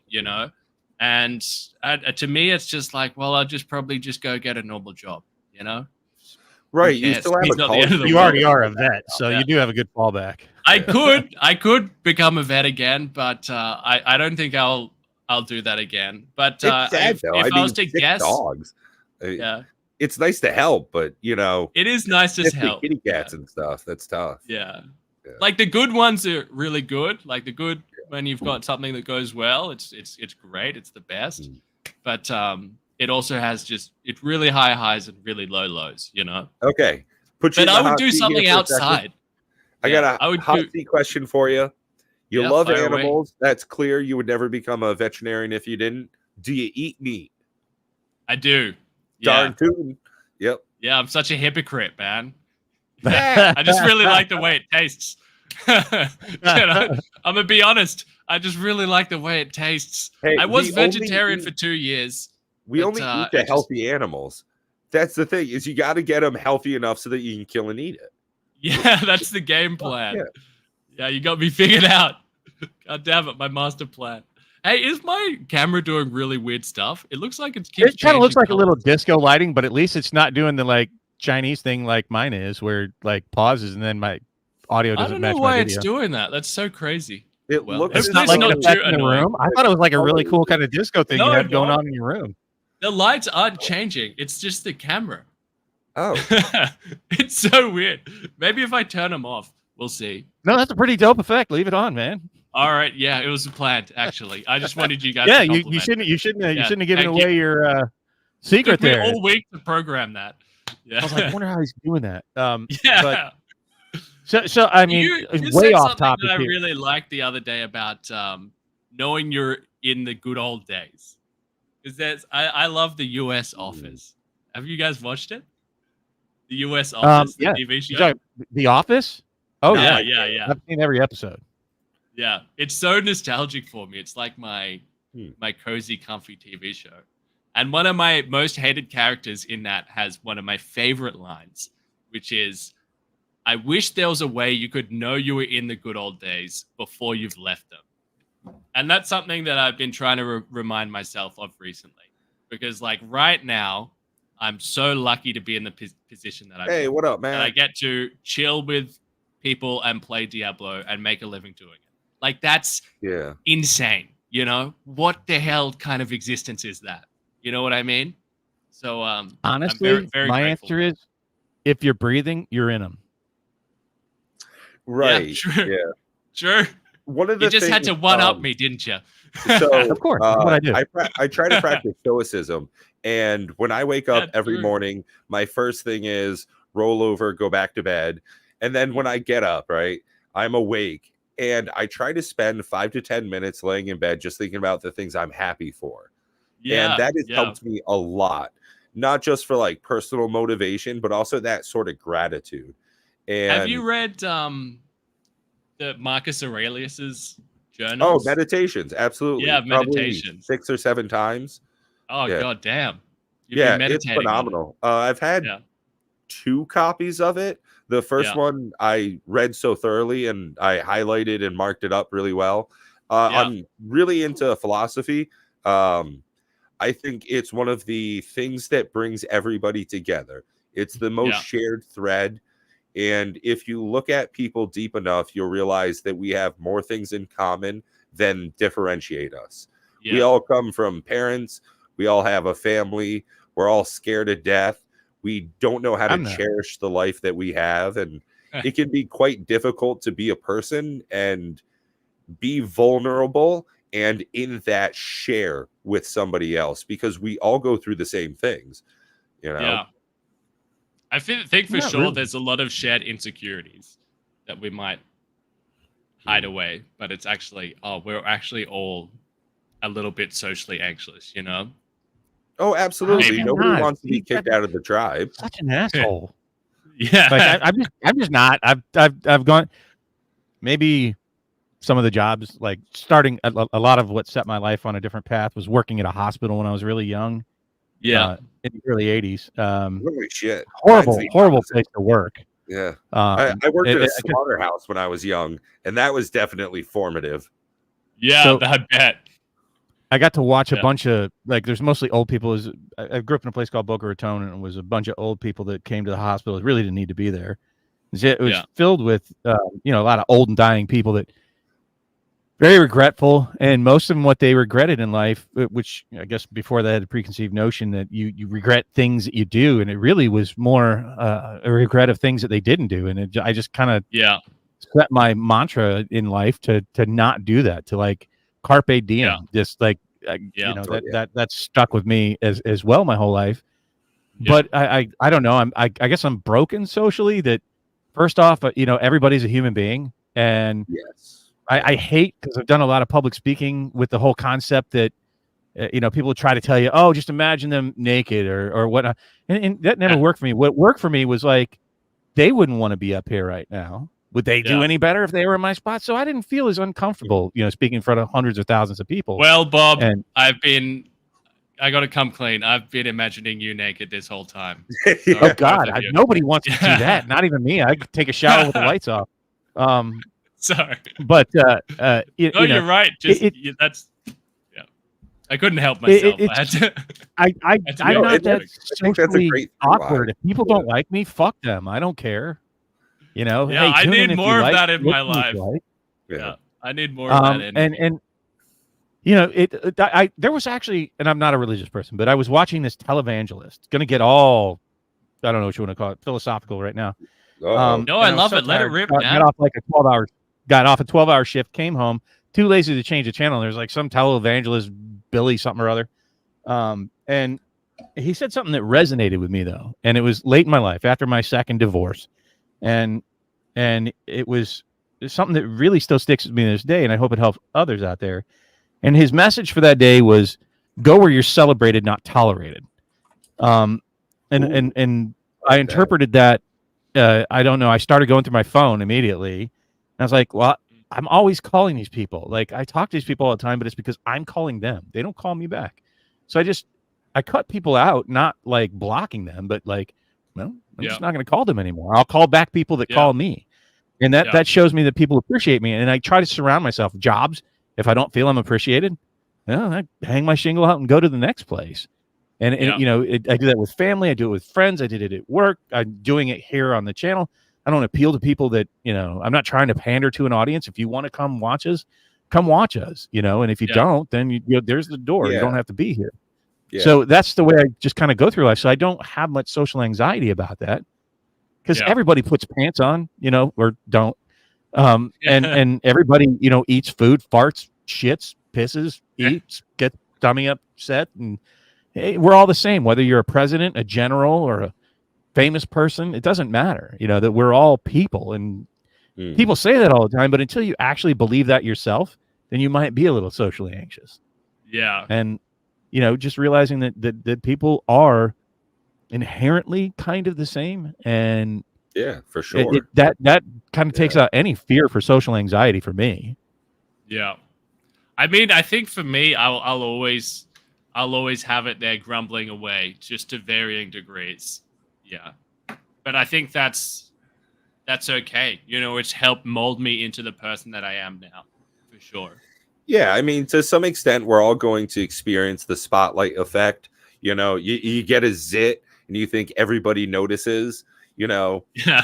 And to me, it's just like, well, I'll probably go get a normal job. Right. You still have you already are a vet, so you do have a good fallback. I could become a vet again, but I don't think I'll do that again. But if I was to guess, dogs. It's nice to help, but it is nice to help. Kitty cats and stuff. That's tough. Yeah. Like the good ones are really good. Like the good when you've got something that goes well, it's great. It's the best. But it also has it's really high highs and really low lows. Okay. But I would do something outside. I got a hot seat question for you. You love animals. That's clear. You would never become a veterinarian if you didn't. Do you eat meat? I do. Darn tootin'. Yep. Yeah, I'm such a hypocrite, man. I just really like the way it tastes. I'm gonna be honest. I just really like the way it tastes. Hey, I was vegetarian for 2 years. We only eat the healthy animals. That's the thing, is you got to get them healthy enough so that you can kill and eat it. Yeah, that's the game plan. Yeah, you got me figured out. God damn it, my master plan. Hey, is my camera doing really weird stuff? It looks like it keeps It kind of looks changing like a little colors. disco lighting, but at least it's not doing the like Chinese thing like mine is, where like pauses and then my audio I doesn't don't know match my why it's video. doing that. That's so crazy. It Well, looks It's as hopefully not it's like an though not too effect in the annoying. room. I thought it was like a really cool kind of disco thing you No, had going Bob. on in your room. The lights aren't changing. It's just the camera. Oh, It's so weird. Maybe if I turn them off, we'll see. No, that's a pretty dope effect. Leave it on, man. All right, yeah, it was planned actually. I just wanted you guys Yeah, to you compliment. shouldn't have given thank away you. your It secret took me there. all week to program that. Yeah. I was like, I wonder how he's doing that. Yeah. But so I mean, You it's way said off something topic that I here. really liked the other day about knowing you're in the good old days. Because I love the US Office. Have you guys watched it? The US Office, the Yeah, TV you show. talking The Office. Oh Yeah, yeah, yeah. I've seen every episode. Yeah, it's so nostalgic for me. It's like my cozy, comfy TV show. And one of my most hated characters in that has one of my favorite lines, which is, "I wish there was a way you could know you were in the good old days before you've left them." And that's something that I've been trying to remind myself of recently, because like right now, I'm so lucky to be in the position that I'm hey, in. what up, And I man? get to chill with people and play Diablo and make a living doing it. Like that's Yeah. insane, you know? What the hell kind of existence is that? You know what I mean? So Honestly, I'm very, very my grateful. answer is, if you're breathing, you're in them. Right. Yeah, sure. Yeah. Sure. One of the You just had things, to one up me, didn't you? So Of course, that's what I do. I try to practice stoicism, and when I wake up Yeah, every true. morning, my first thing is roll over, go back to bed, and then when I get up, right, I'm awake, and I try to spend 5 to 10 minutes laying in bed just thinking about the things I'm happy for, and that has helped me a lot, not just for like personal motivation, but also that sort of gratitude. Have you And read the Marcus Aurelius's oh, journals? meditations, absolutely, Yeah, probably meditations. 6 or 7 times. Oh Yeah. god damn. You've Yeah, been it's meditating on it. phenomenal. I've had Yeah. 2 copies of it. The first Yeah. one I read so thoroughly and I highlighted and marked it up really well. Yeah. I'm really into philosophy. I think it's one of the things that brings everybody together. It's the most Yeah. shared thread. And if you look at people deep enough, you'll realize that we have more things in common than differentiate us. We Yeah. all come from parents. We all have a family. We're all scared of death. We don't know how to I'm not. cherish the life that we have. And it can be quite difficult to be a person and be vulnerable and in that share with somebody else, because we all go through the same things, you know? Yeah. I think for Not sure really. there's a lot of shared insecurities that we might hide away, but it's actually, we're actually all a little bit socially anxious, you know? Oh, absolutely. Maybe Nobody not. wants to be kicked out of the tribe. Such an asshole. Yeah. Like I'm just not. I've gone. Maybe some of the jobs, like starting a lot of what set my life on a different path was working at a hospital when I was really young. Yeah. In the early '80s. Holy shit. Horrible, Mine's the horrible opposite. place to work. Yeah. I worked at a slaughterhouse when I was young, and that was definitely formative. Yeah, So- I bet. I got to watch a Yeah. bunch of, like, there's mostly old people. I grew up in a place called Boca Raton, and it was a bunch of old people that came to the hospital. It really didn't need to be there. It was Yeah. filled with, a lot of old and dying people that very regretful, and most of them, what they regretted in life, which I guess before they had a preconceived notion that you regret things that you do, and it really was more a regret of things that they didn't do, and I just kind of Yeah. set my mantra in life to not do that, to like carpe diem. Yeah. Just like Yeah. that's stuck with me as well my whole life. Yeah. But I don't know. I guess I'm broken socially. That first off, everybody's a human being, and Yes. I hate, because I've done a lot of public speaking with the whole concept that people try to tell you, oh, just imagine them naked or whatnot, and that never worked for me. What worked for me was like, they wouldn't want to be up here right now. Would they do Yeah. any better if they were in my spot? So I didn't feel as uncomfortable, speaking in front of hundreds of thousands of people. Well, Bob, And- I got to come clean. I've been imagining you naked this whole time. Yeah. Oh Both God, of you. nobody wants to see that. Not even me. I could take a shower with the lights off. Sorry. But No, you're right. Just it- that's I couldn't help myself. I had to. I'm not that I think that's a socially great awkward. line. If people don't like me, fuck them. I don't care. You know, Yeah, hey, I tune in need if you more of like. that in my Listen if life. you like. Yeah, I need more of that energy. And you know, there was actually, and I'm not a religious person, but I was watching this televangelist. Going to get all, I don't know what you want to call it, philosophical right now. Uh-oh. No, And I was love so it. Let it tired, rip, got man. off like a 12-hour, got off a 12-hour shift, came home, too lazy to change the channel. There's like some televangelist, Billy something or other. And he said something that resonated with me though. And it was late in my life after my second divorce. And it was something that really still sticks with me to this day. And I hope it helps others out there. And his message for that day was go where you're celebrated, not tolerated. And I interpreted that. I don't know. I started going through my phone immediately. And I was like, well, I'm always calling these people. Like I talk to these people all the time, but it's because I'm calling them. They don't call me back. So I cut people out, not like blocking them, but like, well, I'm just not going to call them anymore. I'll call back people that call me. And that shows me that people appreciate me. And I try to surround myself. Jobs, if I don't feel I'm appreciated, well, I hang my shingle out and go to the next place. And you know, I do that with family. I do it with friends. I did it at work. I'm doing it here on the channel. I don't appeal to people that, you know, I'm not trying to pander to an audience. If you want to come watch us, come watch us, you know, and if you don't, then you know, there's the door. You don't have to be here. Yeah. So that's the way I just kind of go through life. So I don't have much social anxiety about that because everybody puts pants on, you know, or don't. And everybody, you know, eats food, farts, shits, pisses, eats, gets tummy upset. And hey, we're all the same, whether you're a president, a general, or a famous person, it doesn't matter, you know, that we're all people. And people say that all the time, but until you actually believe that yourself, then you might be a little socially anxious. Yeah. And, you know, just realizing that people are inherently kind of the same. And yeah, for sure. That kind of takes out any fear for social anxiety for me. Yeah. I mean, I think for me, I'll always have it there grumbling away, just to varying degrees. Yeah. But I think that's okay. You know, it's helped mold me into the person that I am now, for sure. Yeah, I mean, to some extent, we're all going to experience the spotlight effect. You know, you get a zit and you think everybody notices, you know. Yeah.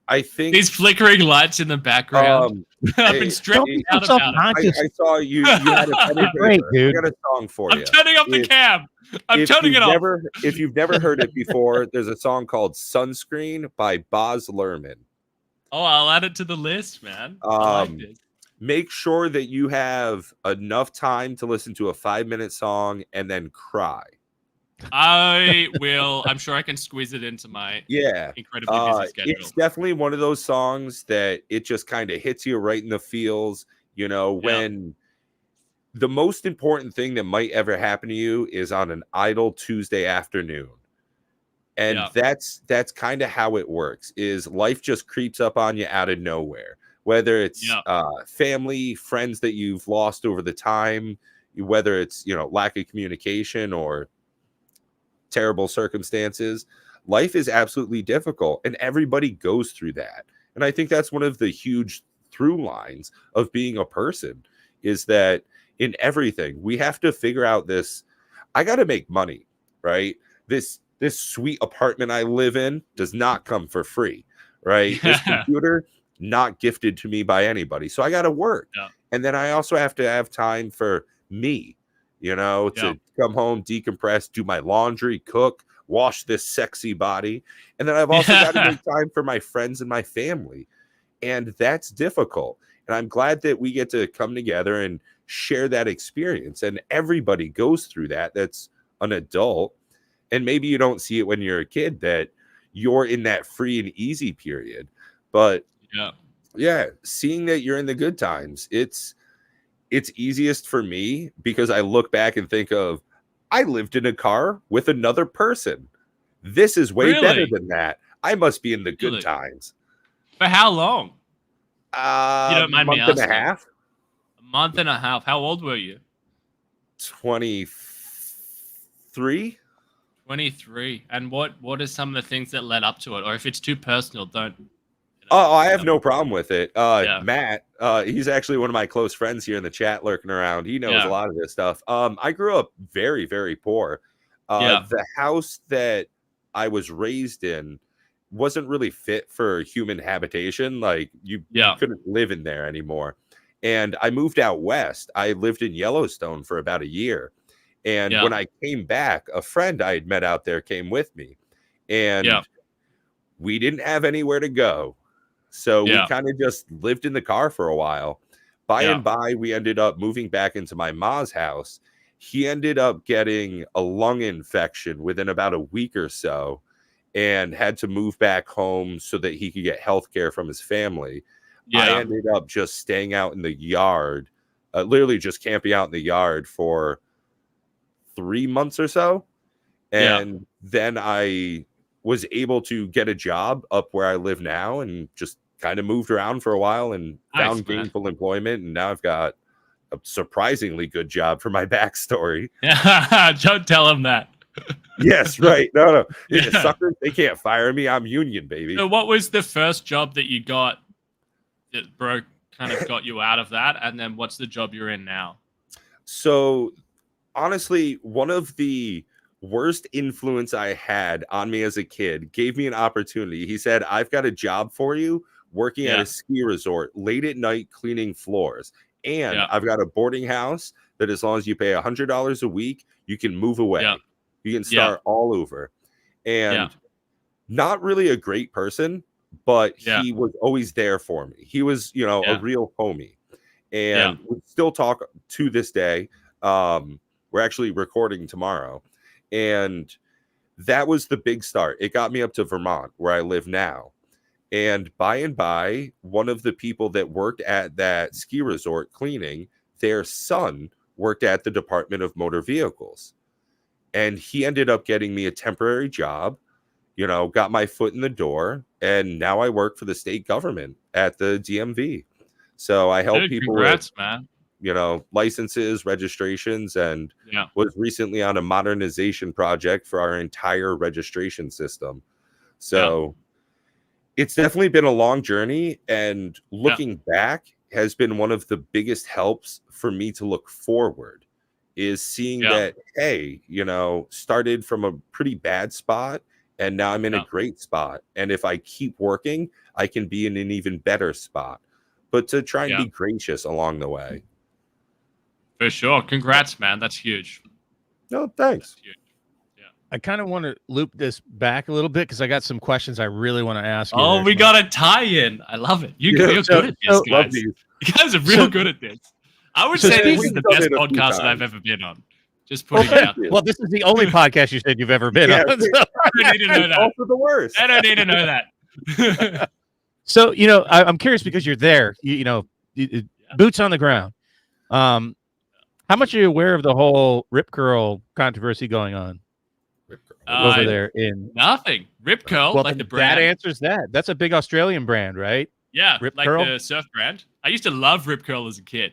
I think these flickering lights in the background. I've been stressing out about it. I saw you had a pen and great, dude. I got a song for you. I'm turning up the cam. I'm turning it off. If you've never heard it before, there's a song called Sunscreen by Baz Luhrmann. Oh, I'll add it to the list, man. I like this. Make sure that you have enough time to listen to a 5-minute song and then cry. I will. I'm sure I can squeeze it into my incredibly busy schedule. It's definitely one of those songs that it just kind of hits you right in the feels. You know, when the most important thing that might ever happen to you is on an idle Tuesday afternoon. And that's kind of how it works, is life just creeps up on you out of nowhere. Whether it's family, friends that you've lost over the time, whether it's, you know, lack of communication or terrible circumstances, life is absolutely difficult and everybody goes through that. And I think that's one of the huge through lines of being a person, is that in everything we have to figure out this, I got to make money, right? This sweet apartment I live in does not come for free, right? This computer, not gifted to me by anybody. So I got to work. And then I also have to have time for me, you know, to come home, decompress, do my laundry, cook, wash this sexy body. And then I've also got to make time for my friends and my family. And that's difficult. And I'm glad that we get to come together and share that experience. And everybody goes through that. That's an adult. And maybe you don't see it when you're a kid, that you're in that free and easy period. But seeing that you're in the good times, it's easiest for me because I look back and think of, I lived in a car with another person. This is way better than that. I must be in the good times. For how long? You don't mind me asking. A month and a half. How old were you? 23. 23. And what are some of the things that led up to it? Or if it's too personal, don't Oh, I have no problem with it. Yeah. Matt, he's actually one of my close friends here in the chat lurking around. He knows a Yeah. lot of this stuff. I grew up very, very poor. Yeah. The house that I was raised in wasn't really fit for human habitation. Like you couldn't live in there anymore. And I moved out west. I lived in Yellowstone for about a year. And when I came back, a friend I had met out there came with me. And we didn't have anywhere to go. So we kind of just lived in the car for a while. By and by, we ended up moving back into my ma's house. He ended up getting a lung infection within about a week or so and had to move back home so that he could get health care from his family. I ended up just staying out in the yard, literally just camping out in the yard for 3 months or so. And then I was able to get a job up where I live now and just kind of moved around for a while and found gainful employment. And now I've got a surprisingly good job for my backstory. Don't tell him that. Yes, right. No. Suckers, they can't fire me. I'm union, baby. So what was the first job that you got that kind of got you out of that? And then what's the job you're in now? So honestly, one of the worst influence I had on me as a kid gave me an opportunity. He said, I've got a job for you working at a ski resort late at night cleaning floors. And I've got a boarding house that as long as you pay $100 a week, you can move away. You can start all over. And not really a great person, but he was always there for me. He was, a real homie. And we still talk to this day. We're actually recording tomorrow. And that was the big start. It got me up to Vermont, where I live now. And by, one of the people that worked at that ski resort cleaning, their son worked at the Department of Motor Vehicles. And he ended up getting me a temporary job, got my foot in the door. And now I work for the state government at the DMV. So I help people with, man. Licenses, registrations, and was recently on a modernization project for our entire registration system. So it's definitely been a long journey, and looking back has been one of the biggest helps for me to look forward, is seeing that, hey, started from a pretty bad spot and now I'm in a great spot. And if I keep working, I can be in an even better spot, but to try and be gracious along the way. For sure. Congrats, man. That's huge. No, thanks. Huge. I kind of want to loop this back a little bit because I got some questions I really want to ask you. Oh, we got a tie-in. I love it. You're good at this, guys. You guys are real good at this. I would say this is the best podcast that I've ever been on. Just putting it out there. Well, this is the only podcast you said you've ever been on. So. I don't need to know that. Also the worst. I don't need to know that. So, I'm curious because you're there, boots on the ground. How much are you aware of the whole Rip Curl controversy going on over there in nothing? Rip Curl, well, like the brand. That answers that. That's a big Australian brand, right? Yeah, Rip like Curl? the surf brand. I used to love Rip Curl as a kid.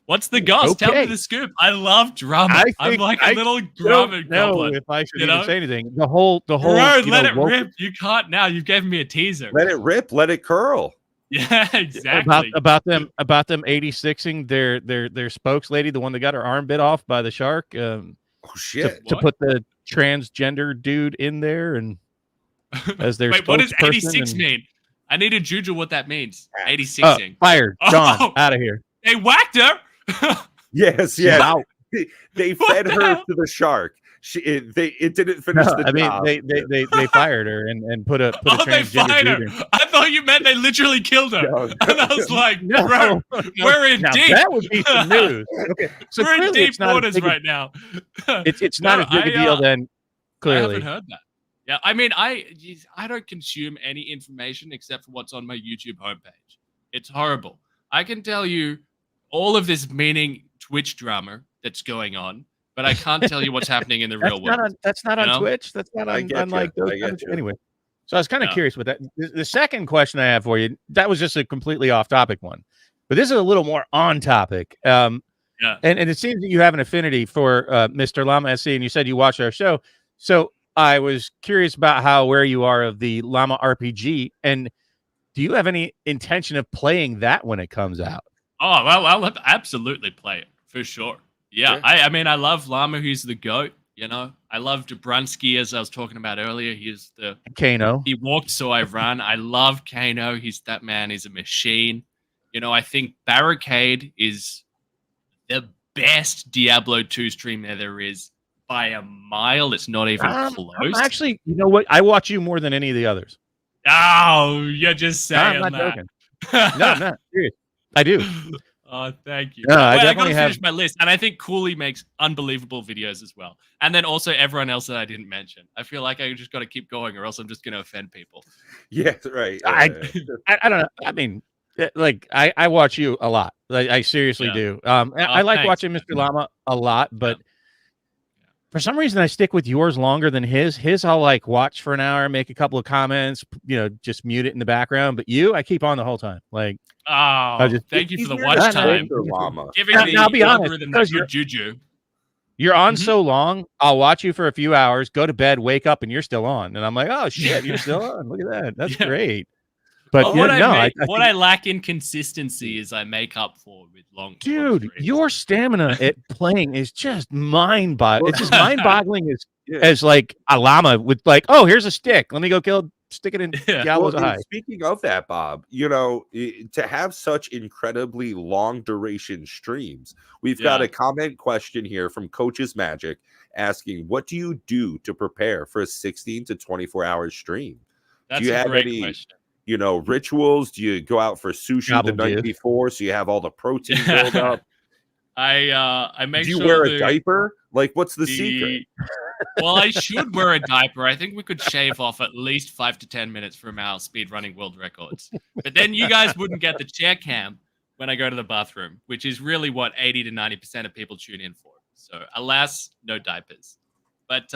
What's the goss? Tell me the scoop. I love drama. I'm like a little drama goblin. If I should even say anything, the whole. Bro, let it rip. You can't now. You've given me a teaser. Let it rip. Let it curl. Yeah, exactly. About them 86ing their spokes lady, the one that got her arm bit off by the shark. Oh shit! To put the transgender dude in there and as their wait, what does 86 mean? I need to Juju what that means. 86ing. Fired. Gone. Out of here. They whacked her. Yes. Wow. They fed her to the shark. It didn't finish the job. They fired her and put a transgender dude in. I thought you meant they literally killed her. No. And I was like, bro, we're in now, deep. That would be some news. Okay. So we're in deep waters right now. It's not as big a deal then, clearly. I haven't heard that. Yeah, I mean, I don't consume any information except for what's on my YouTube homepage. It's horrible. I can tell you all of this meaning Twitch drama that's going on, but I can't tell you what's happening in the real world. That's not on Twitch. That's not on like those. Anyway, so I was kind of curious with that. The second question I have for you, that was just a completely off topic one, but this is a little more on topic. And it seems that you have an affinity for Mr. Llama SC, and you said you watched our show. So I was curious about where you are of the Llama RPG, and do you have any intention of playing that when it comes out? Oh, well, I'll absolutely play it for sure. Yeah. I mean, I love Llama. He's the GOAT. I love Jabrunski, as I was talking about earlier. He's Kano. He walked, so I run. I love Kano. He's that man. He's a machine. I think Barricade is the best Diablo 2 streamer there is by a mile. It's not even close. Actually, you know what? I watch you more than any of the others. Oh, you're just saying I'm not that. joking. No, I'm not serious. I do. Oh, thank you. No, I got to finish my list, and I think Cooley makes unbelievable videos as well. And then also everyone else that I didn't mention. I feel like I just got to keep going, or else I'm just going to offend people. Yeah, right. I don't know. I mean, like I watch you a lot. Like, I seriously do. I like watching Mr. Llama a lot, but for some reason I stick with yours longer than his. His I'll like watch for an hour, make a couple of comments, just mute it in the background. But I keep on the whole time. Like, thank you for the watch time. Now, I'll be honest, because you're juju. You're on so long, I'll watch you for a few hours, go to bed, wake up, and you're still on. And I'm like, oh shit, you're still on. Look at that. That's great. But what I lack in consistency is I make up for with long. Dude, your stamina at playing is just mind-boggling. It's just mind-boggling as like a llama with like, oh, here's a stick. Let me go stick it in Diablo's eye. Speaking of that, Bob, to have such incredibly long duration streams, we've got a comment question here from Coach's Magic asking, what do you do to prepare for a 16 to 24 hour stream? That's do you a have great any question. Rituals? Do you go out for sushi the night before so you have all the protein built up? I make sure. Do you wear a diaper? Like, what's the secret? Well, I should wear a diaper. I think we could shave off at least 5 to 10 minutes from our speed running world records. But then you guys wouldn't get the chair cam when I go to the bathroom, which is really what 80 to 90% of people tune in for. So, alas, no diapers. But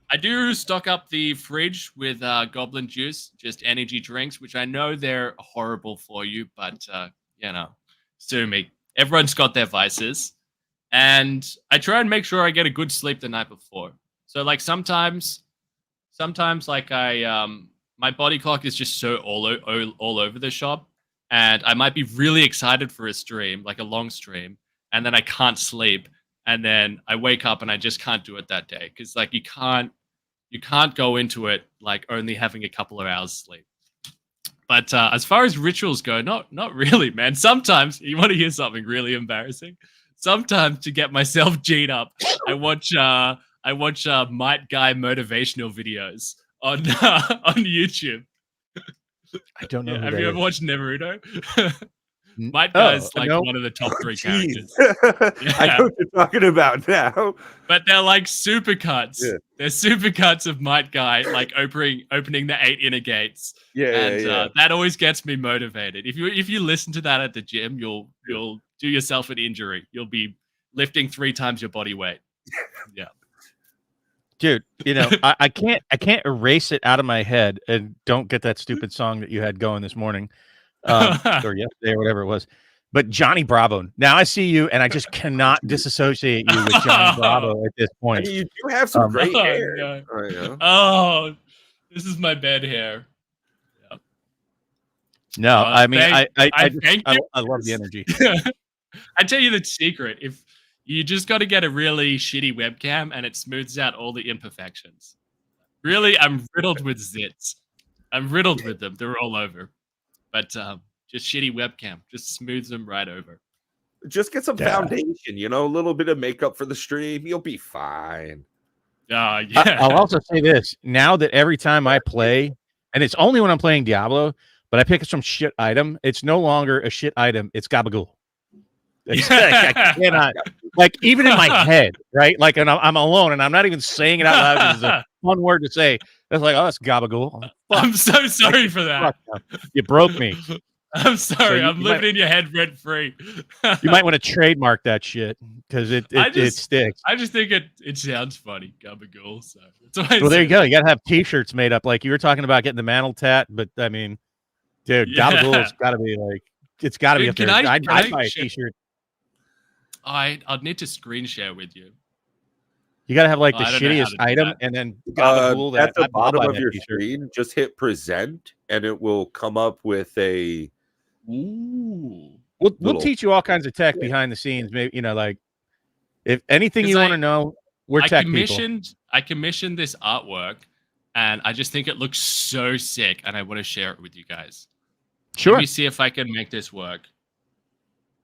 I do stock up the fridge with goblin juice, just energy drinks, which I know they're horrible for you, but, sue me. Everyone's got their vices. And I try and make sure I get a good sleep the night before. So, like, sometimes like my body clock is just so all over the shop. And I might be really excited for a stream, like a long stream, and then I can't sleep. And then I wake up and I just can't do it that day. Because, like, you can't go into it like only having a couple of hours sleep. But as far as rituals go, not really, man. Sometimes you want to hear something really embarrassing. Sometimes to get myself G'd up, I watch Might Guy motivational videos on YouTube. I don't know. Have you ever watched Naruto? Might Guy's like one of the top 3 characters. I know what you're talking about now. But they're like super cuts. Yeah. They're super cuts of Might Guy, like opening the 8 inner gates. That always gets me motivated. If you listen to that at the gym, you'll do yourself an injury. You'll be lifting 3 times your body weight. Yeah. Dude, I can't erase it out of my head and don't get that stupid song that you had going this morning. Or yesterday or whatever it was. But Johnny Bravo. Now I see you and I just cannot disassociate you with Johnny Bravo at this point. I mean, you do have some great hair. Yeah. Oh, this is my bed hair. Yeah. No, I mean I love the energy. I tell you the secret. If you just got to get a really shitty webcam and it smooths out all the imperfections. Really, I'm riddled with zits. I'm riddled with them. They're all over. But just shitty webcam. Just smooths them right over. Just get some foundation, a little bit of makeup for the stream. You'll be fine. Yeah. I'll also say this. Now that every time I play, and it's only when I'm playing Diablo, but I pick some shit item, it's no longer a shit item. It's gabagool. I cannot, like, even in my head, right? Like, and I'm alone and I'm not even saying it out loud. It's a fun word to say. It's like, oh, that's gabagool. I'm so sorry for that. You broke me. I'm sorry. I'm living in your head rent free. You might want to trademark that shit because it sticks. I just think it sounds funny, gabagool. So there you go. You gotta have T-shirts made up. Like you were talking about getting the mantle tat, but I mean, dude, gabagool's got to be like it's got to be up there. I'd buy a T-shirt. I'd need to screen share with you. You got to have like Oh, the I don't know how shittiest to do item that. and then gabagool that. At the I'll bottom buy of that your t-shirt. screen, just hit present, and it will come up with a Ooh. We'll little. teach you all kinds of tech Yeah. behind the scenes. Maybe like if anything 'Cause you want to know, we're tech people. I commissioned this artwork, and I just think it looks so sick, and I want to share it with you guys. Sure. Let me see if I can make this work.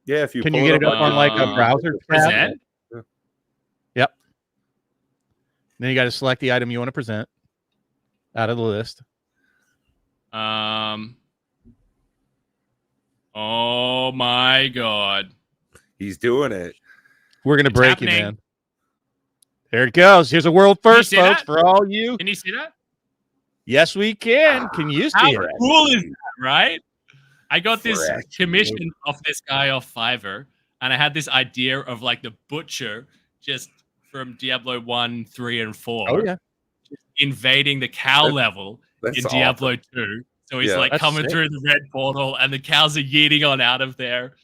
Yeah, if you Can pull you get it up on like a on browser tab? present? Yep. Then you got to select the item you want to present out of the list. Oh my god. He's doing it. We're gonna It's break happening. you, man. There it goes. Here's a world first, see folks, that? for all you. Can you see that? Yes, we can. Can you How see it? cool is that, right? I got this Fresh commission off this guy off Fiverr, and I had this idea of like the butcher just from Diablo 1, 3, and 4 Oh yeah. invading the cow level in That's Diablo awesome. 2. So he's Yeah. like That's coming sick. through the red portal, and the cows are yeeting on out of there.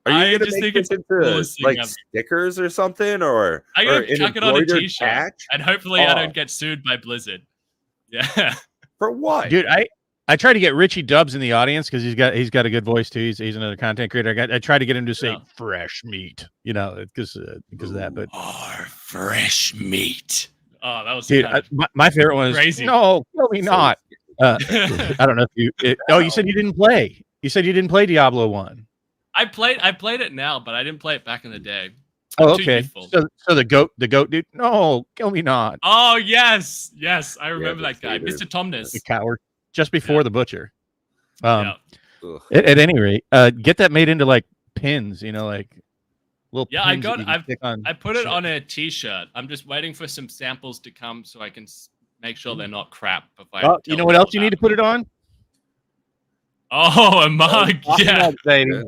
Are you I gonna just make think this it's the into coolest thing like ever. stickers or something, or I'm or gonna an chuck it on a embroidered t-shirt, patch? and hopefully I Oh. don't get sued by Blizzard. Yeah. For what? Dude, I tried to get Richie Dubs in the audience because he's got a good voice too. He's another content creator. I tried to get him to say Yeah. fresh meat, because of that. But Fresh meat. Oh, that was dude, kind of my favorite one is crazy. no, kill me not. I don't know if you. You said you didn't play. You said you didn't play Diablo 1. I played it now, but I didn't play it back in the day. Oh, I'm too okay. youthful. So the goat dude. No, kill me not. Oh yes, I remember that guy, Devastated. Mr. Tomness. The coward. Just before the butcher. Yeah. Ugh. At any rate, get that made into like pins. Like little. Yeah, pins that you can stick on I put it shit. on a t-shirt. I'm just waiting for some samples to come so I can make sure they're not crap. Oh, you know what else you need to put it on? Oh, a mug. Coffee Yeah. mug, baby. Yeah.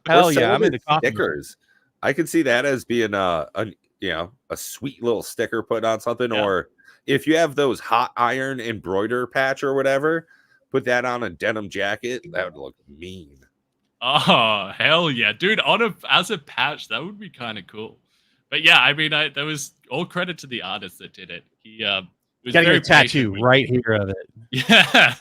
Hell Or yeah, some I'm of into his coffee. stickers. I could see that as being a sweet little sticker put on something, Yeah. or if you have those hot iron embroider patch or whatever, put that on a denim jacket. That would look mean. Oh, hell yeah. Dude, as a patch, that would be kind of cool. But yeah, I mean, there was all credit to the artist that did it. He was Gotta get very a tattoo patient with- right here of it. Yeah.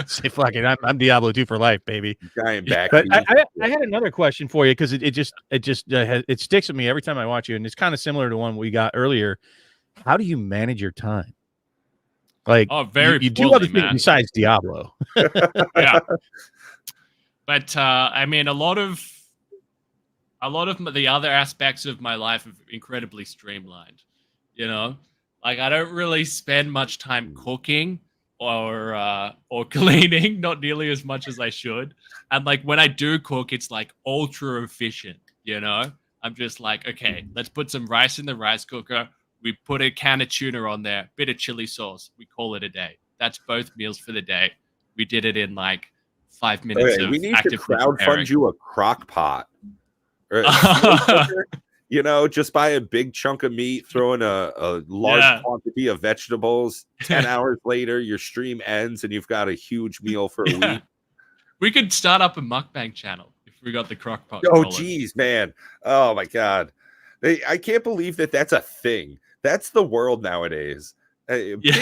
Say fuck it, I'm Diablo 2 for life, baby. Giant back. But piece. I had another question for you because it sticks with me every time I watch you, and it's kind of similar to one we got earlier. How do you manage your time? Like, very you do poorly, other things man. besides Diablo. Yeah. But I mean, a lot of the other aspects of my life are incredibly streamlined. Like I don't really spend much time cooking or cleaning, not nearly as much as I should. And like when I do cook, it's like ultra efficient. I'm just like, okay, let's put some rice in the rice cooker. We put a can of tuna on there, bit of chili sauce. We call it a day. That's both meals for the day. We did it in like 5 minutes. Okay, we need to actively crowdfund preparing. you a crock pot. Or just buy a big chunk of meat, throw in a large quantity of vegetables. 10 hours later, your stream ends and you've got a huge meal for a week. We could start up a mukbang channel if we got the crock pot. Oh, geez, man. Oh, my God. I can't believe that's a thing. That's the world nowadays. Big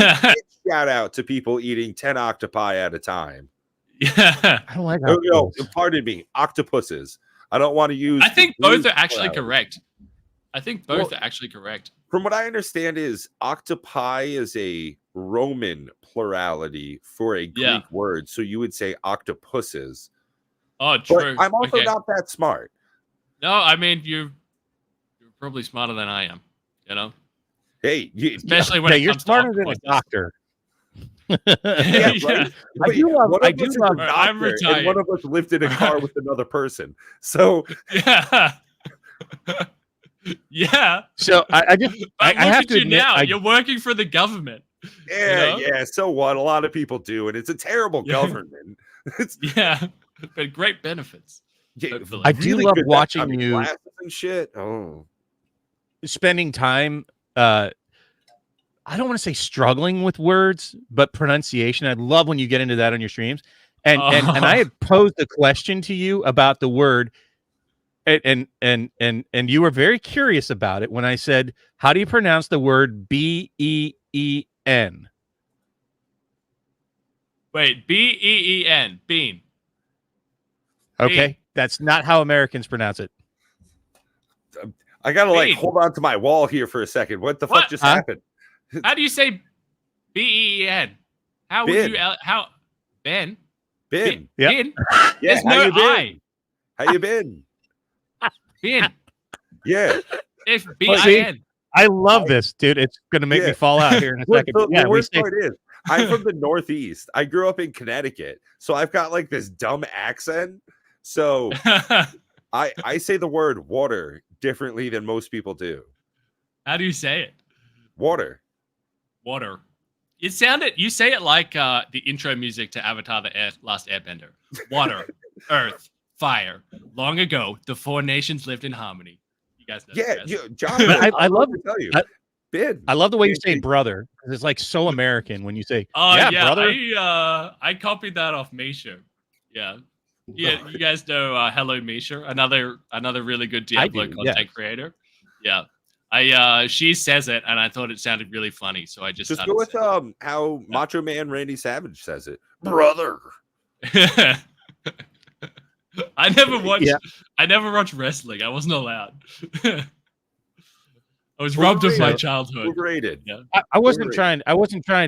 shout out to people eating 10 octopi at a time. Yeah. I don't like pardon me, octopuses. I don't want to use. I think both are actually correct. From what I understand, is octopi is a Roman plurality for a Greek word, so you would say octopuses. Oh, true. But I'm also not that smart. No, I mean you're probably smarter than I am. Hey, especially when you're smarter than a doctor. Right? I do love. I'm retired. And one of us lived in a car with another person. So yeah. So I have to admit, now. You're working for the government. Yeah. So what? A lot of people do, and it's a terrible government. But great benefits. I do love watching you and shit. Oh, spending time. I don't want to say struggling with words, but pronunciation. I love when you get into that on your streams. And I had posed a question to you about the word and you were very curious about it when I said, "How do you pronounce the word B-E-E-N?" Wait, B-E-E-N, bean. Okay, Bean. that's not how Americans pronounce it. I gotta like Bean. hold on to my wall here for a second. What the fuck just happened? How do you say B-E-E-N? How would you how Ben? Ben. Yep. Ben? Yeah, There's how no you been? I. How you been? Ben. Yeah. It's B-I-N. I love this, dude. It's gonna make me fall out here in a second. The worst part is I'm from the Northeast. I grew up in Connecticut, so I've got like this dumb accent. So I say the word water differently than most people do. How do you say it? Water. Water. You say it like the intro music to Avatar: The Last Airbender. Water, earth, fire. Long ago, the four nations lived in harmony. You guys know. Yeah, John. I love to tell you. I love the way you say brother. It's like so American when you say, yeah, brother. I copied that off Misha. Yeah. Yeah, you guys know Hello Misha, another really good Diablo content creator. Yeah. She says it, and I thought it sounded really funny, so I just go with how Macho Man Randy Savage says it, brother. I never watched wrestling. I wasn't allowed. I was robbed of my childhood. Overrated. Yeah. I wasn't trying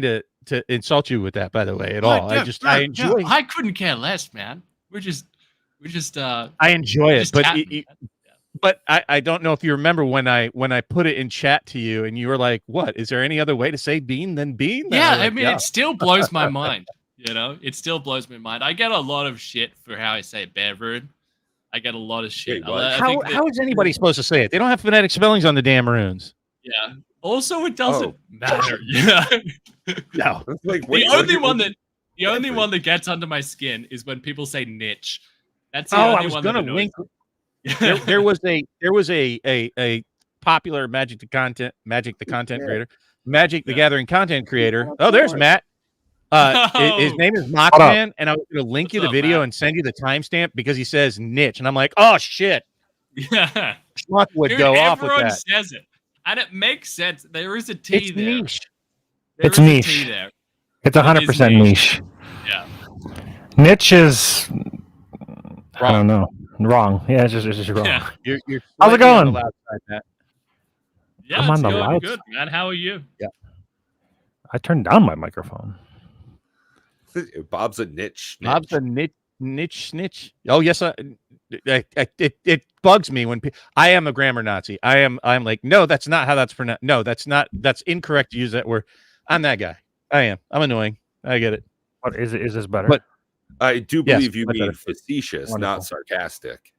to insult you with that, by the way, at all. Yeah, I enjoy. I couldn't care less, man. We're just. I enjoy it, but I don't know if you remember when I put it in chat to you, and you were like, "What? Is there any other way to say bean than bean?" Yeah, I mean, it still blows my mind. You know, it still blows my mind. I get a lot of shit for how I say Beverun. I get a lot of shit. How is anybody supposed to say it? They don't have phonetic spellings on the damn runes. Yeah. Also, it doesn't matter. Yeah. No. Like, the only one that gets under my skin is when people say niche. That's the only one that annoys me. There was a popular Magic the Content creator, Magic the Gathering content creator. Oh, there's Matt. His name is Mockman, and I was going to link you the video and send you the timestamp because he says niche, and I'm like, oh shit. Yeah, Schmuck would go off with that. Everyone says it, and it makes sense. There is a T it's there. Niche. It's niche. There. It's 100% niche. Yeah. Niche is wrong. I don't know. Wrong. Yeah, it's just wrong. Yeah. You're how's it going? Yeah, I'm on the going loud good, man. How are you? Yeah. I turned down my microphone. Bob's a niche. Bob's a niche snitch. Oh yes, it bugs me when I am a grammar Nazi. I'm like, no, that's not how that's pronounced. No, that's incorrect to use that word. I'm that guy. I'm annoying. I get it. What is it? Is this better? But I do believe you much mean better. facetious, Wonderful. not sarcastic.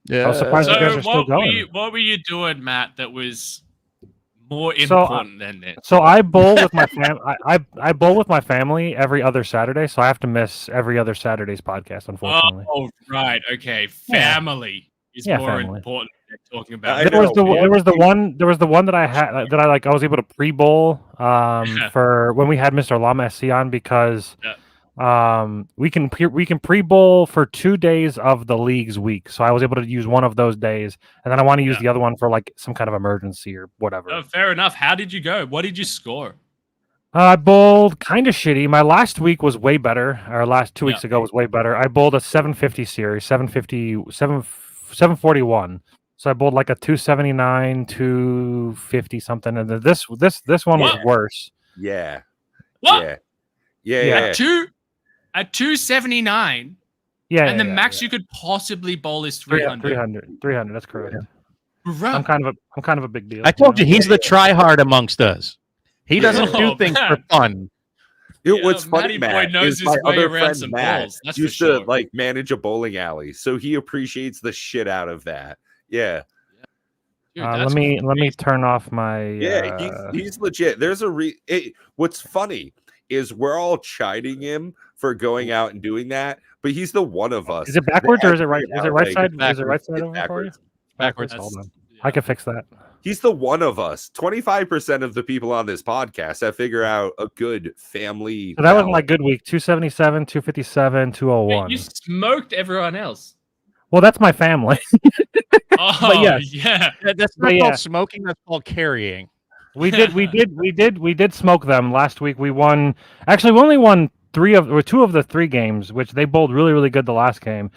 Yeah. I was surprised you guys So are still going. what were you doing, Matt, that was more important than it? So I bowl with my I bowl with my family every other Saturday, so I have to miss every other Saturday's podcast, unfortunately. Oh, right. Okay. Family is more family. important than talking about. There was the one that I had that I was able to pre-bowl for when we had Mr. Llama SC on because we can pre-bowl for 2 days of the league's week. So I was able to use one of those days, and then I want to use the other one for like some kind of emergency or whatever. Oh, fair enough. How did you go? What did you score? I bowled kind of shitty. My last week was way better. Our last 2 weeks ago was way better. I bowled a 750 series, 741. So I bowled like a 279, 250 something, and this one was worse. Yeah. What? Yeah. At 279. Yeah. And the max you could possibly bowl is 300. 300. That's correct. Yeah. I'm kind of a big deal. I told you he's the try-hard amongst us. He doesn't do things for fun. What's funny, Matt, is my other friend Matt used to like manage a bowling alley, so he appreciates the shit out of that. Yeah. Dude, let me turn off my. He's legit. There's what's funny is we're all chiding him for going out and doing that, but he's the one of us. Is it backwards or is it right? Is it right side? Backwards. Is it right side over for you? Backwards. Hold on. I can fix that. He's the one of us. 25% of the people on this podcast that figure out a good family. So that was my good week. 277, 257, 201. You smoked everyone else. Well, that's my family. Oh, yes. yeah. That's not called smoking. That's called carrying. We did smoke them last week. We won. Actually, we only won two of the 3 games, which they bowled really, really good the last game.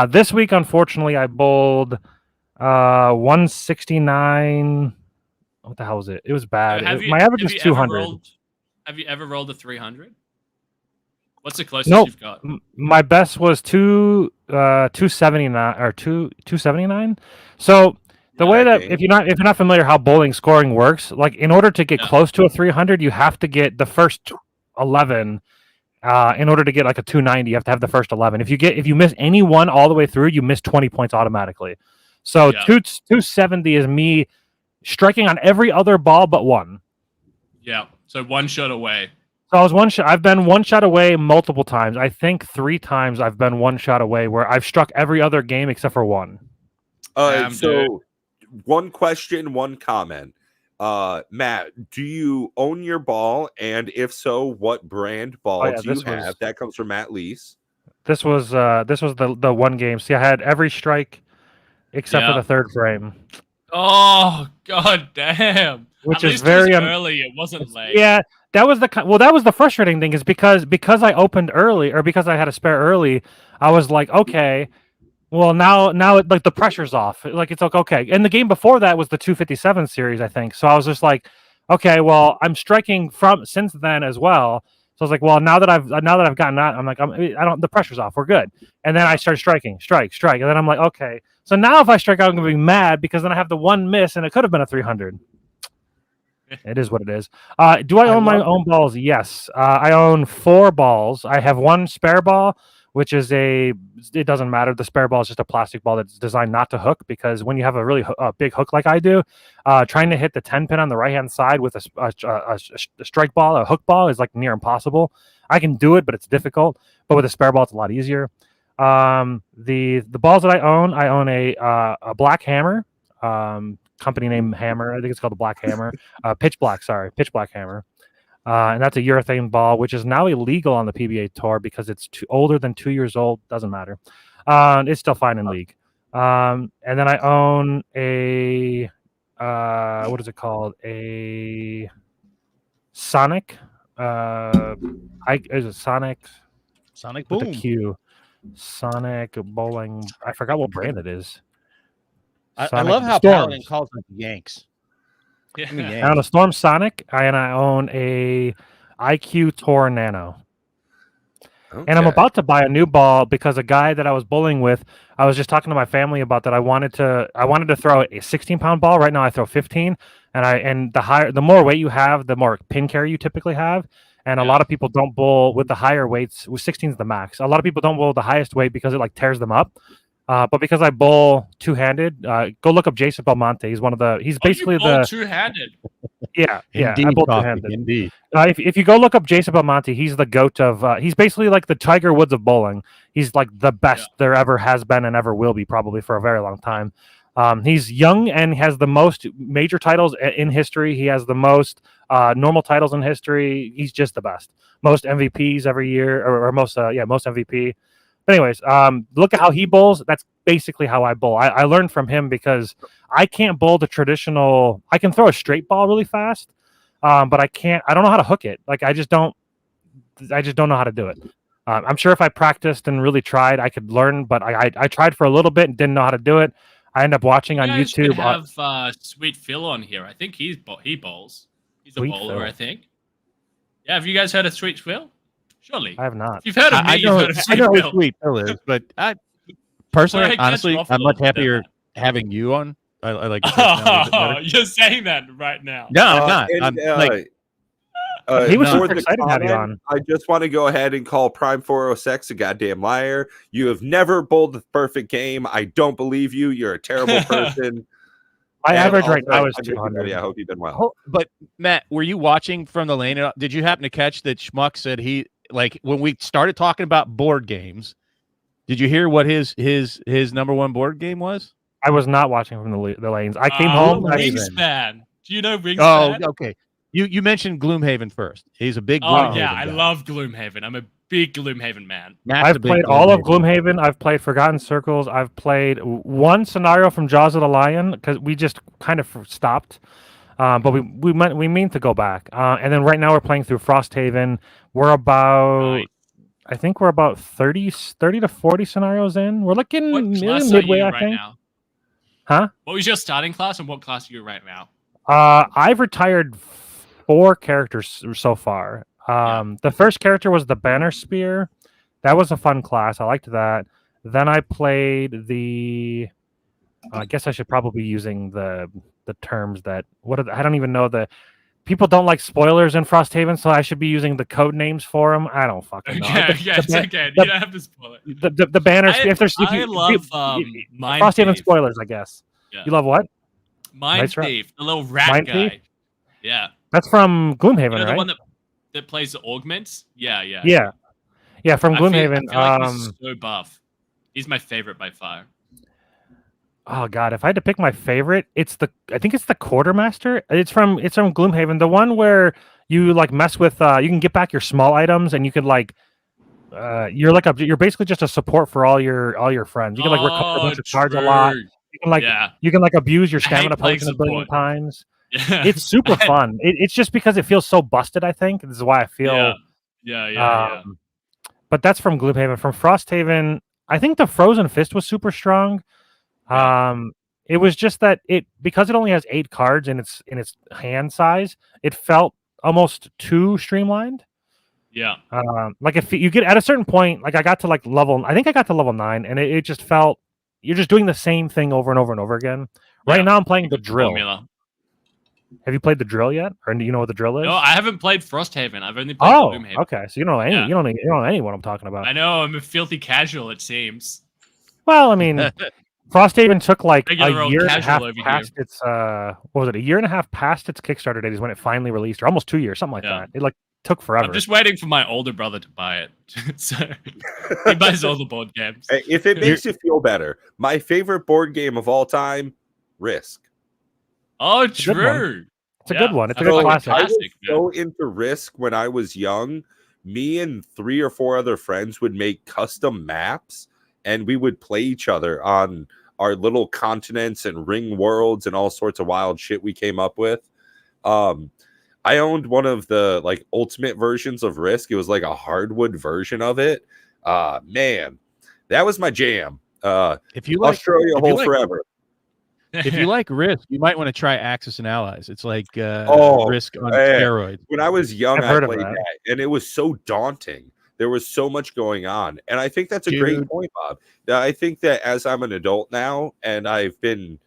This week, unfortunately, I bowled 169. What the hell was it? It was bad. My average is 200. Have you ever rolled a 300? What's the closest Nope. you've got? My best was 279 or 279. So the way that if you're not familiar how bowling scoring works, like in order to get close to a 300, you have to get the first 11. In order to get like a 290, you have to have the first 11. If you miss any one all the way through, you miss 20 points automatically. So 270 is me striking on every other ball but one. Yeah. So one shot away. So I was one shot. I've been one shot away multiple times. I think 3 times I've been one shot away where I've struck every other game except for one. So one question, one comment. Matt, do you own your ball? And if so, what brand ball do you have? That comes from Matt Lease. This was the one game. See, I had every strike except for the 3rd frame. Oh, god damn. Which At is very early. It wasn't late. Yeah, that was the frustrating thing is because I opened early or because I had a spare early, I was like, okay, well now like the pressure's off. Like it's like okay. And the game before that was the 257 series, I think. So I was just like, okay, well, I'm striking from since then as well. So I was like, well, now that I've gotten that, I'm like, the pressure's off. We're good. And then I started striking, strike. And then I'm like, okay. So now if I strike out, I'm going to be mad because then I have the one miss and it could have been a 300. It is what it is. Do I own my own balls? Yes. I own 4 balls. I have 1 spare ball, which is it doesn't matter. The spare ball is just a plastic ball that's designed not to hook because when you have a really big hook like I do, trying to hit the 10 pin on the right-hand side with a strike ball, a hook ball is like near impossible. I can do it, but it's difficult. But with a spare ball, it's a lot easier. The balls that I own a black hammer, company name Hammer. I think it's called the Black Hammer. Pitch Black Hammer. And that's a urethane ball, which is now illegal on the PBA tour because it's older than 2 years old. Doesn't matter. It's still fine in league. And then I own a what is it called? A Sonic. Is it Sonic? Sonic with Boom. a Q. Sonic bowling. I forgot what brand it is. I love how Paladin calls it the Yanks. Yeah. I own a Storm Sonic, and I own a IQ Tour Nano. Okay. And I'm about to buy a new ball because a guy that I was bowling with, I was just talking to my family about that. I wanted to throw a 16-pound ball. Right now, I throw 15, and the more weight you have, the more pin carry you typically have. And a lot of people don't bowl with the higher weights. 16 is the max. A lot of people don't bowl the highest weight because it like tears them up. But because I bowl two-handed, go look up Jason Belmonte. He's basically the two-handed. Yeah, indeed, I bowl two-handed. Indeed. If you go look up Jason Belmonte, he's the goat of. He's basically like the Tiger Woods of bowling. He's like the best there ever has been and ever will be, probably for a very long time. He's young and has the most major titles in history. He has the most normal titles in history. He's just the best. Most MVPs every year, or most MVP. But anyways, look at how he bowls. That's basically how I bowl. I learned from him because I can't bowl the traditional. I can throw a straight ball really fast, but I can't. I don't know how to hook it. Like I just don't know how to do it. I'm sure if I practiced and really tried, I could learn. But I tried for a little bit and didn't know how to do it. I ended up watching on YouTube. We have Sweet Phil on here. I think he bowls. He's a bowler, I think. Yeah, have you guys heard of Sweet Phil? Surely. I have not. You've heard of me. I know who Sweet Phil is, but I personally, honestly, I'm much happier having you on. I like. You're saying that right now. No, I'm not. He was super excited to have you on. I just want to go ahead and call Prime 406 a goddamn liar. You have never bowled the perfect game. I don't believe you. You're a terrible person. My average right now is 200. I hope you've been well. But Matt, were you watching from the lane? Did you happen to catch that Schmuck said when we started talking about board games? Did you hear what his number one board game was? I was not watching from the lanes. I came home. Wingspan. Do you know Wingspan? Oh, okay. You mentioned Gloomhaven first. He's a big Oh Gloomhaven yeah, I guy. love Gloomhaven. I'm a big Gloomhaven man. Matt's I've played all of Gloomhaven. I've played Forgotten Circles. I've played one scenario from Jaws of the Lion because we just kind of stopped. But we mean to go back. And then right now we're playing through Frosthaven. We're about Nice. I think we're about 30 to 40 scenarios in. We're looking What class midway, are you I right think. now? Huh? What was your starting class, and what class are you right now? I've retired 4 characters so far. The first character was the Banner Spear. That was a fun class. I liked that. Then I played the. I guess I should probably be using the terms that I don't even know the people don't like spoilers in Frosthaven, so I should be using the code names for them. I don't fucking know. It's okay. You don't have to spoil it. The Banner Spear. I love Mind Frosthaven Thief. spoilers, I guess. Yeah. You love what? Mind Thief, the little rat Mind guy. Thief? Yeah. That's from Gloomhaven, You know, the right? one that plays the augments? Yeah. Yeah, from Gloomhaven. I feel like he's so buff. He's my favorite by far. Oh god, if I had to pick my favorite, I think it's the Quartermaster. It's from Gloomhaven, the one where you like mess with you can get back your small items and you can like you're basically just a support for all your friends. You can like recover a bunch of cards a lot. You can abuse your stamina potion a billion times. Yeah. It's super fun. It's just because it feels so busted, I think. This is why I feel Yeah. But that's from Gloomhaven. From Frosthaven, I think the Frozen Fist was super strong. It was just that because it only has 8 cards in its hand size, it felt almost too streamlined. Yeah. Like if you get at a certain point, like I got to level 9, and it just felt you're just doing the same thing over and over and over again. Right now I'm playing the drill. Formula. Have you played the drill yet? Or do you know what the drill is? No, I haven't played Frosthaven. I've only played Gloomhaven. Okay. So you don't know you don't know what I'm talking about. I know, I'm a filthy casual, it seems. Well, I mean Frosthaven took like Regular a year and a half over past here. its what was it? A year and a half past its Kickstarter date is when it finally released, or almost 2 years, something like that. It took forever. I'm just waiting for my older brother to buy it. So he buys all the board games. If it makes you feel better, my favorite board game of all time, Risk. Oh, true. It's a good one. It's a good classic. I was so into Risk when I was young. Me and 3 or 4 other friends would make custom maps, and we would play each other on our little continents and ring worlds and all sorts of wild shit we came up with. I owned one of the ultimate versions of Risk. It was like a hardwood version of it. Man, that was my jam. If you like Australia forever. If you like Risk, you might want to try Axis and Allies. It's like Risk on steroids. When I was young, I played that, and it was so daunting. There was so much going on, and I think that's a great point, Bob. I think that as I'm an adult now, and I've been,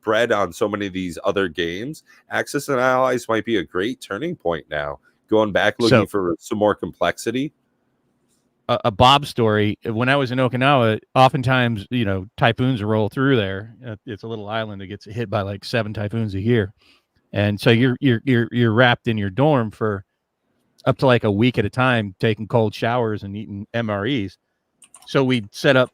bred on so many of these other games, Axis and Allies might be a great turning point now. Going back, looking for some more complexity. A Bob story. When I was in Okinawa, oftentimes, typhoons roll through there. It's a little island that gets hit by like 7 typhoons a year, and so you're wrapped in your dorm for up to like a week at a time, taking cold showers and eating MREs. So we set up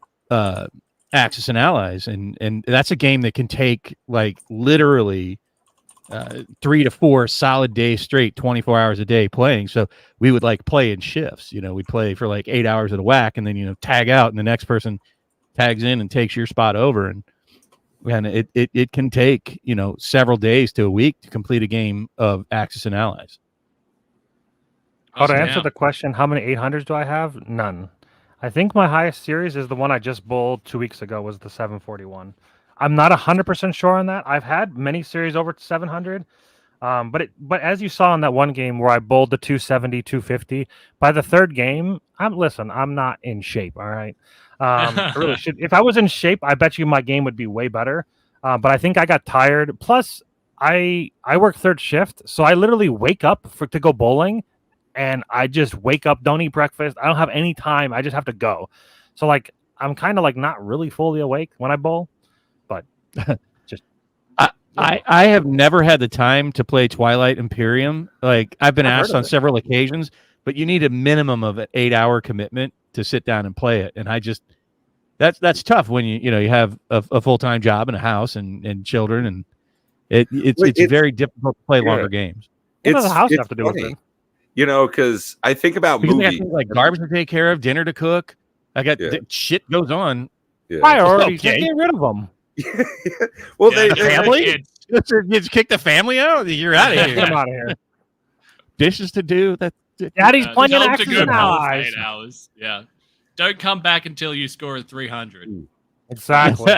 Axis and Allies, and that's a game that can take like literally 3 to 4 solid days straight, 24 hours a day playing. So we would play in shifts. We'd play for like 8 hours at a whack, and then tag out, and the next person tags in and takes your spot over. And it can take several days to a week to complete a game of Axis and Allies. To answer the question, how many 800s do I have? None. I think my highest series is the one I just bowled 2 weeks ago, was the 741. I'm not 100% sure on that. I've had many series over 700, but as you saw in that one game where I bowled the 270, 250, by the 3rd game, I'm not in shape. All right, I really should. If I was in shape, I bet you my game would be way better. But I think I got tired. Plus, I work 3rd shift, so I literally wake up to go bowling, and I just wake up, don't eat breakfast. I don't have any time. I just have to go. So I'm kind of not really fully awake when I bowl. But I have never had the time to play Twilight Imperium. I've been asked on several occasions, but you need a minimum of an 8-hour commitment to sit down and play it. And that's tough when you have a full-time job and a house and children, and It's very difficult to play longer games. What does the house have to do with it? Because I think about because movies. they got things like garbage to take care of, dinner to cook. I got shit goes on. Yeah. Priorities. Just get rid of them. Well, the family. Just kick the family out. You're out of here. Get them out of here. Dishes to do. Daddy's playing Action RPGs. Yeah. Don't come back until you score a 300. Exactly.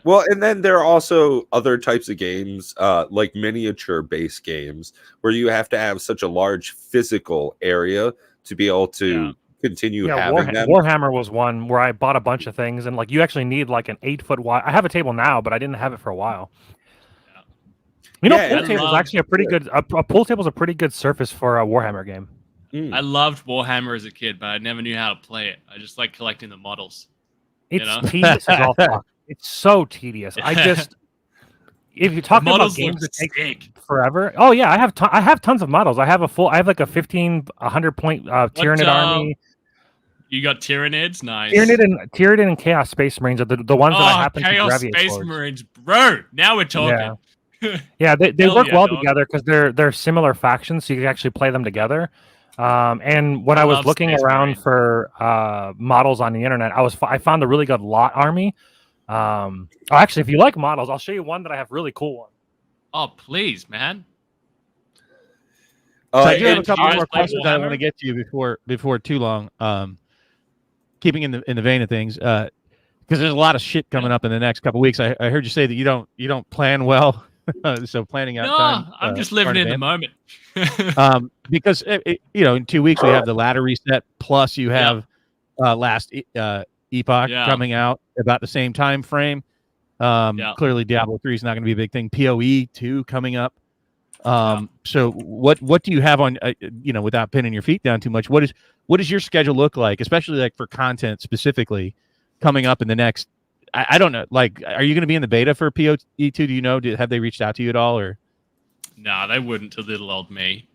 Well, and then there are also other types of games, like miniature-based games, where you have to have such a large physical area to be able to continue having them. Warhammer was one where I bought a bunch of things, and like you actually need like an 8-foot wide. I have a table now, but I didn't have it for a while. Pool table is actually a pretty good. A pool table is a pretty good surface for a Warhammer game. I loved Warhammer as a kid, but I never knew how to play it. I just like collecting the models. It's tedious as all fuck. It's so tedious. If you talk about games that take forever, I have tons of models. I have like a 100 point Tyranid army. You got Tyranids, nice. Tyranid and Chaos Space Marines are the ones that I happen to gravitate towards. Chaos Space Marines, bro. Now we're talking. Yeah, they work well together because they're similar factions, so you can actually play them together. And when I was looking around for models on the internet, I found a really good lot army. Actually, if you like models, I'll show you one that I have really cool one. Oh, please, man. So I do have a couple more questions I want to get to you before too long. Keeping in the vein of things, because there's a lot of shit coming up in the next couple weeks. I heard you say that you don't plan well, so planning out time. I'm just living in the moment. Because in 2 weeks we have the ladder reset, plus you have last Epoch coming out about the same time frame. Clearly Diablo 3 is not going to be a big thing. PoE 2 coming up. So what do you have on without pinning your feet down too much, what does your schedule look like, especially like for content specifically coming up in the next I don't know, like, are you going to be in the beta for PoE 2? Do you know? Have they reached out to you at all, or? No, they wouldn't to little old me.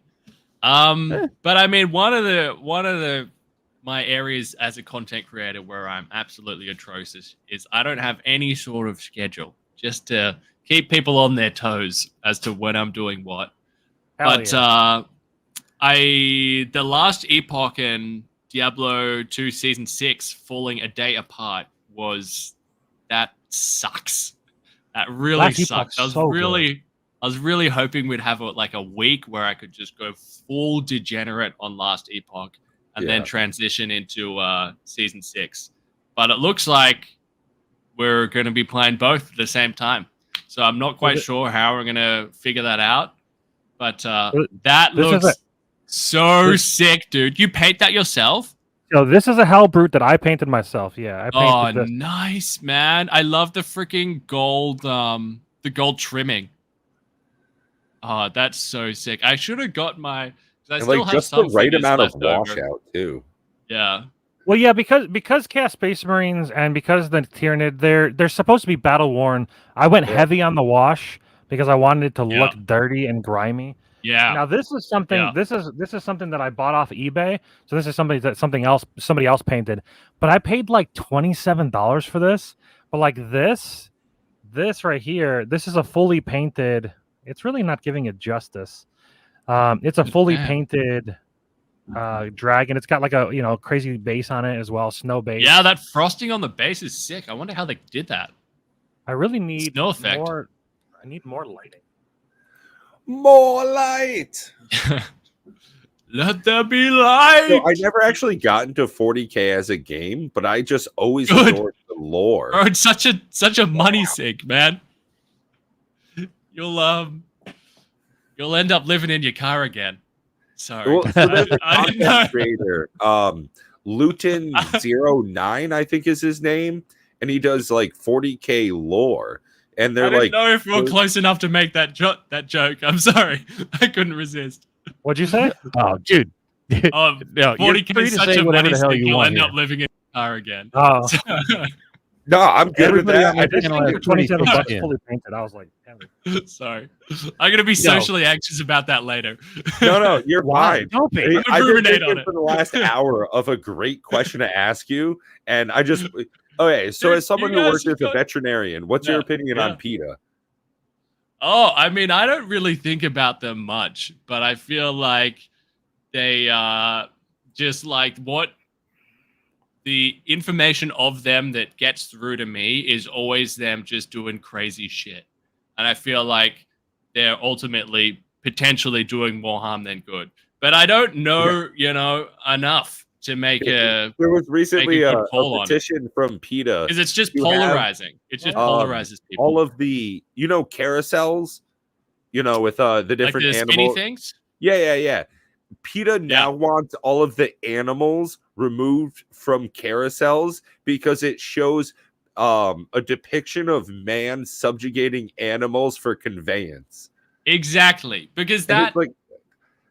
But I mean, one of the my areas as a content creator where I'm absolutely atrocious is I don't have any sort of schedule, just to keep people on their toes as to when I'm doing what. The last Epoch and Diablo 2 Season 6 falling a day apart that sucks. That really sucks. I was really hoping we'd have a week where I could just go full degenerate on last Epoch and then transition into Season 6. But it looks like we're going to be playing both at the same time. So I'm not quite sure how we're going to figure that out. But that looks so sick, dude. You paint that yourself? So this is a hell brute that I painted myself. Yeah, I painted this. Nice, man. I love the freaking gold, the gold trimming. Oh, that's so sick. I should have got my... I still have just the right amount of washout too. Yeah. Well, yeah, because Chaos Space Marines and because the Tyranid, they're supposed to be battle worn. I went heavy on the wash because I wanted it to look dirty and grimy. Yeah. Now this is something. Yeah. This is something that I bought off eBay. So this is somebody somebody else painted. But I paid like $27 for this. But like this right here, this is a fully painted. It's really not giving it justice. It's a fully painted dragon. It's got like a crazy base on it as well, snow base. Yeah, that frosting on the base is sick. I wonder how they did that. I really need snow effect. I need more lighting. More light. Let there be light. So I never actually got into 40K as a game, but I just always adored the lore. Bro, it's such a money sink, man. You'll end up living in your car again. Sorry. Well, so there's a content creator, Luton09, I think is his name, and he does like 40K lore. And they're I didn't know if we're close enough to make that joke. I'm sorry. I couldn't resist. What'd you say? Oh, dude. No, 40K is such a money sink. You'll end up living in your car again. Oh. No, I'm good with that. I just think $27 fully painted. I was like, sorry. I'm gonna be socially anxious about that later. No, you're fine. Don't be. I've been thinking for the last hour of a great question to ask you, and I just okay. So, as someone who works as a veterinarian, what's your opinion on PETA? Oh, I mean, I don't really think about them much, but I feel like they just like what the information of them that gets through to me is always them just doing crazy shit. And I feel like they're ultimately potentially doing more harm than good. But I don't know, enough to make There was recently good a call on it. petition from PETA. Because it's just to polarizing. It just polarizes people. All of the, carousels, with the Like different the spinny animals. things? Yeah. PETA now wants all of the animals removed from carousels because it shows a depiction of man subjugating animals for conveyance. Exactly. Because that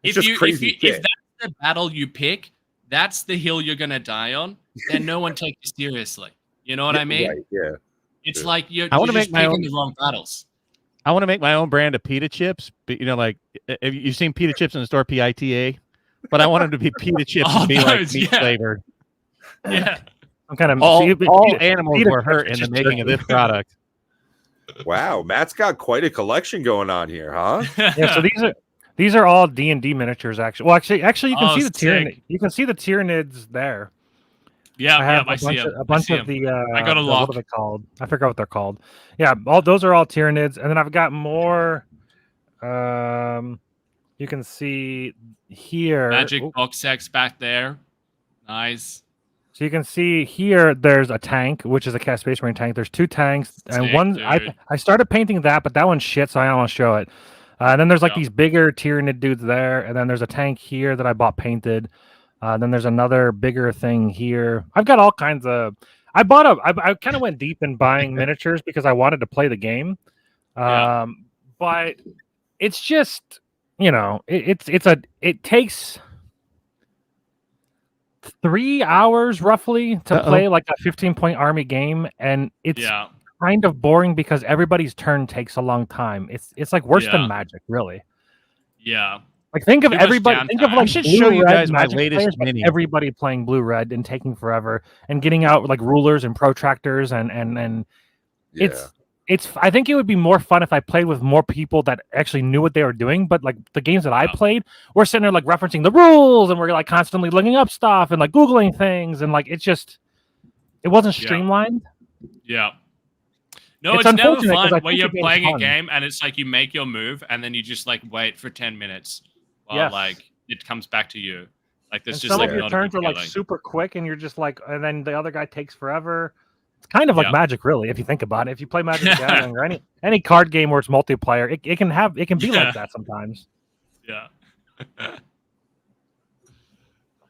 it's just crazy shit. if that's the battle you pick, that's the hill you're gonna die on, then no one takes you seriously. You know what I mean? Right, yeah. It's like you're I want to just make my picking own the wrong battles. I want to make my own brand of pita chips. But, like you've seen pita chips in the store, PITA, but I want them to be pita chips and be like meat flavored. Yeah. I'm kind of all animals were hurt in the making of this product. Wow, Matt's got quite a collection going on here, huh? Yeah. So these are all D&D miniatures. Actually, well, actually, you can see the Tyranids. You can see the Tyranids there. Yeah, I have a bunch of the. I got a lock. What are they called? I forgot what they're called. Yeah, those are all Tyranids, and then I've got more. You can see here magic box sets back there. Nice. So you can see here. There's a tank, which is a Space Marine tank. There's 2 tanks, and one. I started painting that, but that one's shit, so I don't want to show it. And then there's like these bigger Tyranid dudes there, and then there's a tank here that I bought painted. Then there's another bigger thing here. I've got all kinds of. I kind of went deep in buying miniatures because I wanted to play the game. But it's just, it takes 3 hours roughly to play like a 15-point army game, and it's kind of boring because everybody's turn takes a long time. It's like worse than Magic, really. Yeah. Like think of everybody. Think of like I should show you guys my latest players, mini. Everybody playing blue red and taking forever and getting out like rulers and protractors and it's. I think it would be more fun if I played with more people that actually knew what they were doing. But like the games that I played, we're sitting there like referencing the rules and we're like constantly looking up stuff and like googling things and like it wasn't streamlined. Yeah. No, it's never fun when you're playing a game and it's like you make your move and then you just like wait for 10 minutes while like it comes back to you. Like there's just some like of your turns are like super quick and you're just like, and then the other guy takes forever. It's kind of like Magic, really, if you think about it. If you play Magic the Gathering or any card game where it's multiplayer, it can be like that sometimes. Yeah.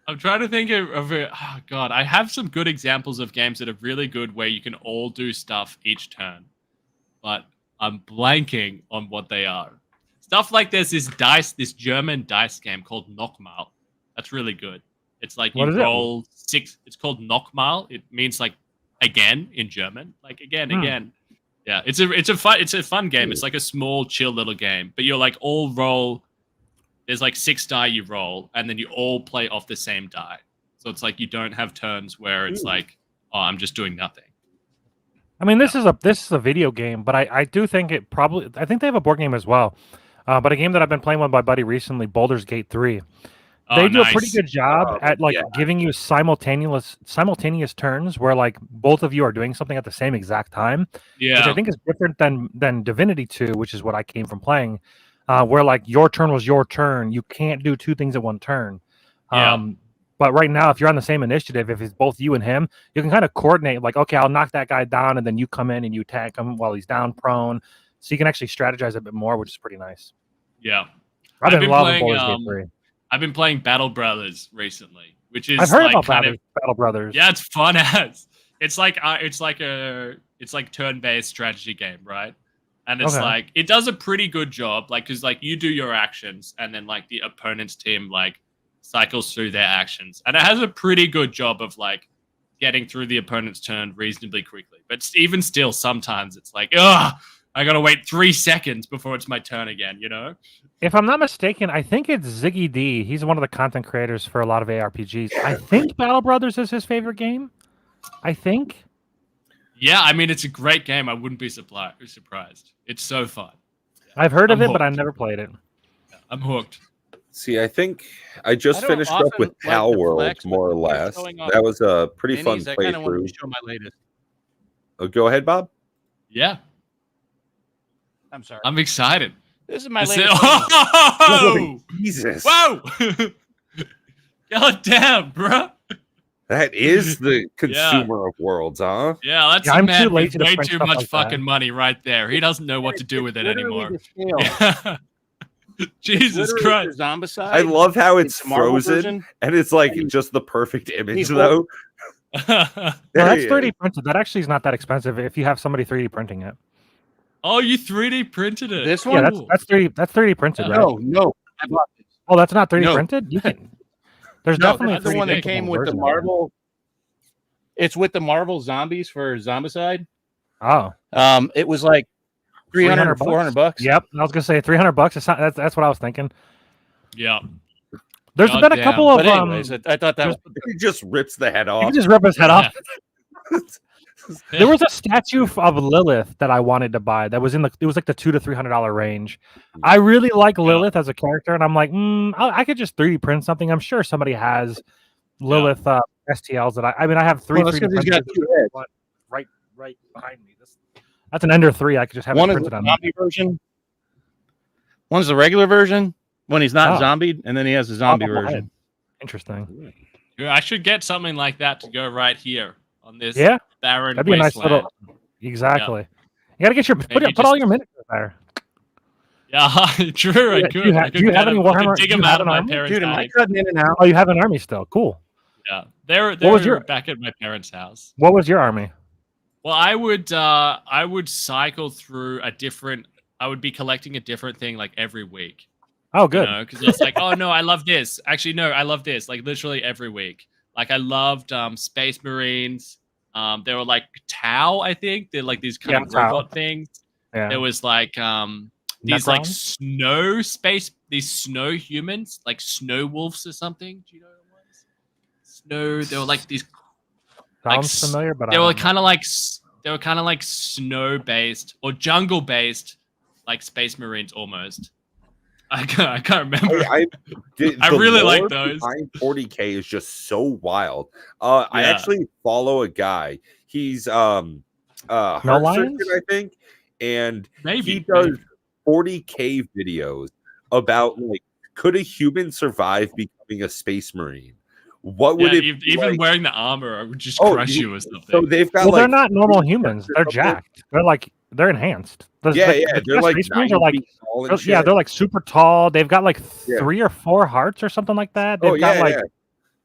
I'm trying to think of it. Oh, God. I have some good examples of games that are really good where you can all do stuff each turn. But I'm blanking on what they are. Stuff like this German dice game called Nochmal. That's really good. It's like you roll 6. It's called Nochmal. It means like again in German. Like again. Yeah. It's a fun game. It's like a small, chill little game. But you're like all roll. There's like 6 die you roll, and then you all play off the same die. So it's like you don't have turns where it's like, oh, I'm just doing nothing. I mean, this is a video game, but I do think I think they have a board game as well. But a game that I've been playing with my buddy recently, Baldur's Gate 3. They do a pretty good job at like giving you simultaneous turns where like both of you are doing something at the same exact time. Yeah. Which I think is different than Divinity 2, which is what I came from playing. Where like your turn was your turn. You can't do 2 things at one turn. But right now, if you're on the same initiative, if it's both you and him, you can kind of coordinate like, okay, I'll knock that guy down and then you come in and you attack him while he's down prone. So you can actually strategize a bit more, which is pretty nice. Yeah. I've been loving Baldur's Gate 3. I've been playing Battle Brothers recently, which is I've heard like about Battle Brothers. Yeah, it's fun as it's like turn-based strategy game, right? And it's like it does a pretty good job, like because like you do your actions, and then like the opponent's team like cycles through their actions, and it has a pretty good job of like getting through the opponent's turn reasonably quickly. But even still, sometimes it's like, I gotta wait 3 seconds before it's my turn again. You know? If I'm not mistaken, I think it's Ziggy D. He's one of the content creators for a lot of ARPGs. I think Battle Brothers is his favorite game. I think. Yeah, I mean, it's a great game. I wouldn't be surprised. It's so fun. I've heard of I'm it, but I hooked. never played it. I'm hooked. See, I think I just I don't finished up often with like Pal to World, flex, but more or when you're less. showing off That was a pretty fun minis, I kind of wanted playthrough. to show my latest. Go ahead, Bob. Yeah, I'm sorry. I'm excited. This is my Is latest. it- Oh, Oh, Jesus. whoa! God damn, bro. That is the consumer of worlds, huh? Yeah, that's Yeah, a I'm man too lazy with to way print too stuff much like fucking that. money right there. He doesn't know what to do with it Literally anymore. the scale. Yeah. Jesus Christ. The Zombicide. I love how it's a Marvel frozen version. and it's like just the perfect image, He though. No, There that's he 3D is. printed. That actually is not that expensive if you have somebody 3D printing it. Oh, you 3D printed it. This Yeah, one? that's 3D printed, Yeah. right? No. I bought this. Oh, that's not 3D No. printed. You can. There's No, definitely that's a the 3D one that printable came with the version. Marvel. It's with the Marvel zombies for Zombicide. Oh, It was like 300 or 400 bucks. Yep, I was gonna say $300. It's not, that's what I was thinking. Yeah. There's been a Goddamn. couple of But anyways, I thought that there's- He just rips the head you off. can just rip his head off. Yeah. There was a statue of Lilith that I wanted to buy. That was it was like the $200 to $300 range. I really like Lilith as a character, and I'm like, I could just 3D print something. I'm sure somebody has Lilith STLs that I mean, I have three. Well, that's 3D 'cause he's got printers, 2 heads. one right behind me. That's an Ender 3. I could just have One it is the printed on. zombie version. One's the regular version when he's not Oh. zombied, and then he has the zombie Oh, version. Interesting. Yeah, I should get something like that to go right here on this Yeah, barren that'd be a nice wasteland. little. Exactly. You gotta get your put Maybe all just- your miniatures there. Yeah, true. I Yeah, could. do you have any Warhammer- Dig do you them have out of an my army? parents' Dude, am I attic. cutting in and out? Oh, you have an army still. Cool. Yeah, they're was your- back at my parents' house. What was your army? Well, I would cycle through a different. I would be collecting a different thing like every week. Oh, good. Because it's like, oh no, I love this. Actually, no, I love this. Like literally every week. Like I loved Space Marines. They were like Tau, I think. They're like these kind of Tau. robot things. Yeah. There was like these like Necrons? these snow humans, like snow wolves or something. Do you know what it was? Snow. They were like these. Sounds familiar, but They I were don't know. kind of like snow based or jungle based, like Space Marines almost. I can't remember. I really like lore those. behind 40K is just so wild. I actually follow a guy. He's Heart Lions? Surgeon, I think, and Maybe he does 40K videos about like, could a human survive becoming a Space Marine? What would it be even like? wearing the armor would just Oh, crush you or something. So they've got Well, like they're not normal humans. They're something. jacked. They're enhanced. The they're like Space Marines 9 are like feet tall and yeah, shit. they're like super tall. They've got like Yeah. 3 or 4 hearts or something like that. They've got like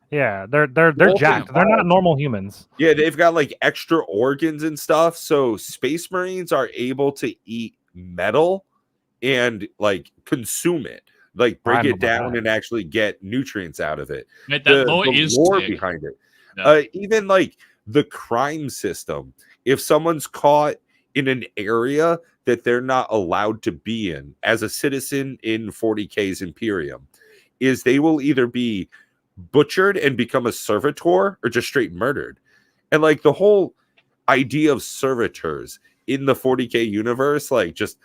they're Molten jacked. They're not heart. normal humans. Yeah, they've got like extra organs and stuff. So Space Marines are able to eat metal and like consume it, like break I don't it know about down that. and actually get nutrients out of it. Mate, that lore the is lore sick. behind it. Yeah. Even like the crime system. If someone's caught in an area that they're not allowed to be in as a citizen in 40K's Imperium, is they will either be butchered and become a servitor or just straight murdered. And like the whole idea of servitors in the 40K universe, like just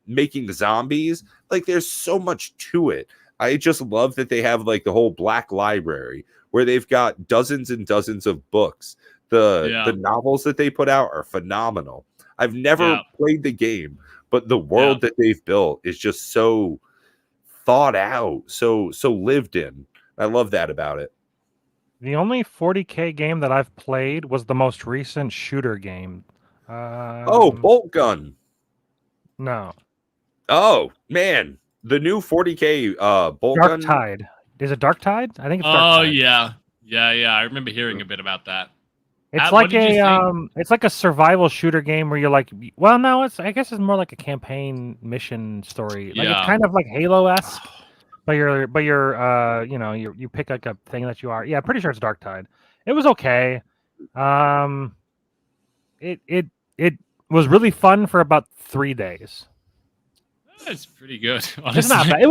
making zombies, like there's so much to it. I just love that they have like the whole Black Library where they've got dozens and dozens of books. The novels that they put out are phenomenal. I've never played the game, but the world that they've built is just so thought out, so lived in. I love that about it. The only 40K game that I've played was the most recent shooter game. Bolt Gun. No. Oh man, the new 40K Bolt Dark Gun. Tide. Is it Dark Tide? I think it's Dark Oh Tide. yeah. I remember hearing a bit about that. It's what like did you think? it's like a survival shooter game where you're like, well, no, I guess it's more like a campaign mission story. Like it's kind of like Halo-esque, but you pick like a thing that you are. Yeah, pretty sure it's Dark Tide. It was okay. It was really fun for about 3 days. That's pretty good. Honestly. It's not bad. It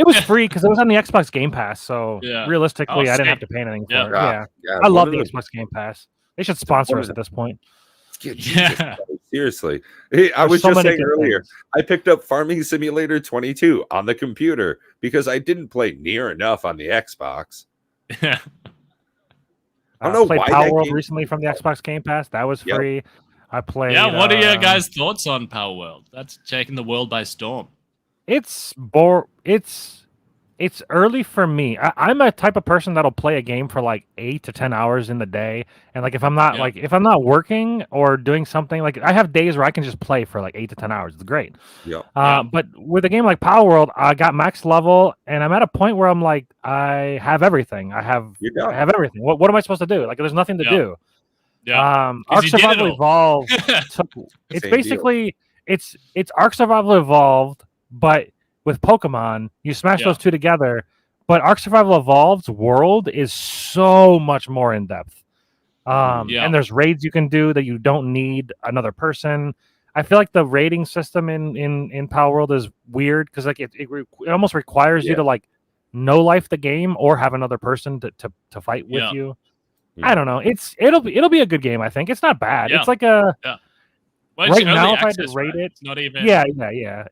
was free because it was on the Xbox Game Pass. So realistically, I didn't have to pay anything for it. Yeah. I love the Xbox Game Pass. They should sponsor us at this point. Jesus Christ, Seriously. Hey, I There's was so just many saying good earlier, things. I picked up Farming Simulator 22 on the computer because I didn't play near enough on the Xbox. Yeah. I don't know Played why Power that World game. recently from the Xbox Game Pass. That was Yep. free. I played. Yeah, what are your guys' thoughts on Power World? That's taking the world by storm. It's early for me. I'm a type of person that'll play a game for like 8 to 10 hours in the day, and like if I'm not if I'm not working or doing something, like I have days where I can just play for like 8 to 10 hours. It's great. Yep. But with a game like Power World, I got max level, and I'm at a point where I'm like, I have everything. I have everything. What am I supposed to do? Like, there's nothing to do. Yeah. Ark Survival Evolved. It's basically it's Ark Survival Evolved, but with Pokemon, you smash those two together. But Ark Survival Evolved's world is so much more in depth. And there's raids you can do that you don't need another person. I feel like the raiding system in Power World is weird because like it almost requires you to like no life the game or have another person to fight with you. I don't know. It'll be a good game. I think it's not bad. It's like a Well, right now, if I had to rate it, it's not even. Yeah.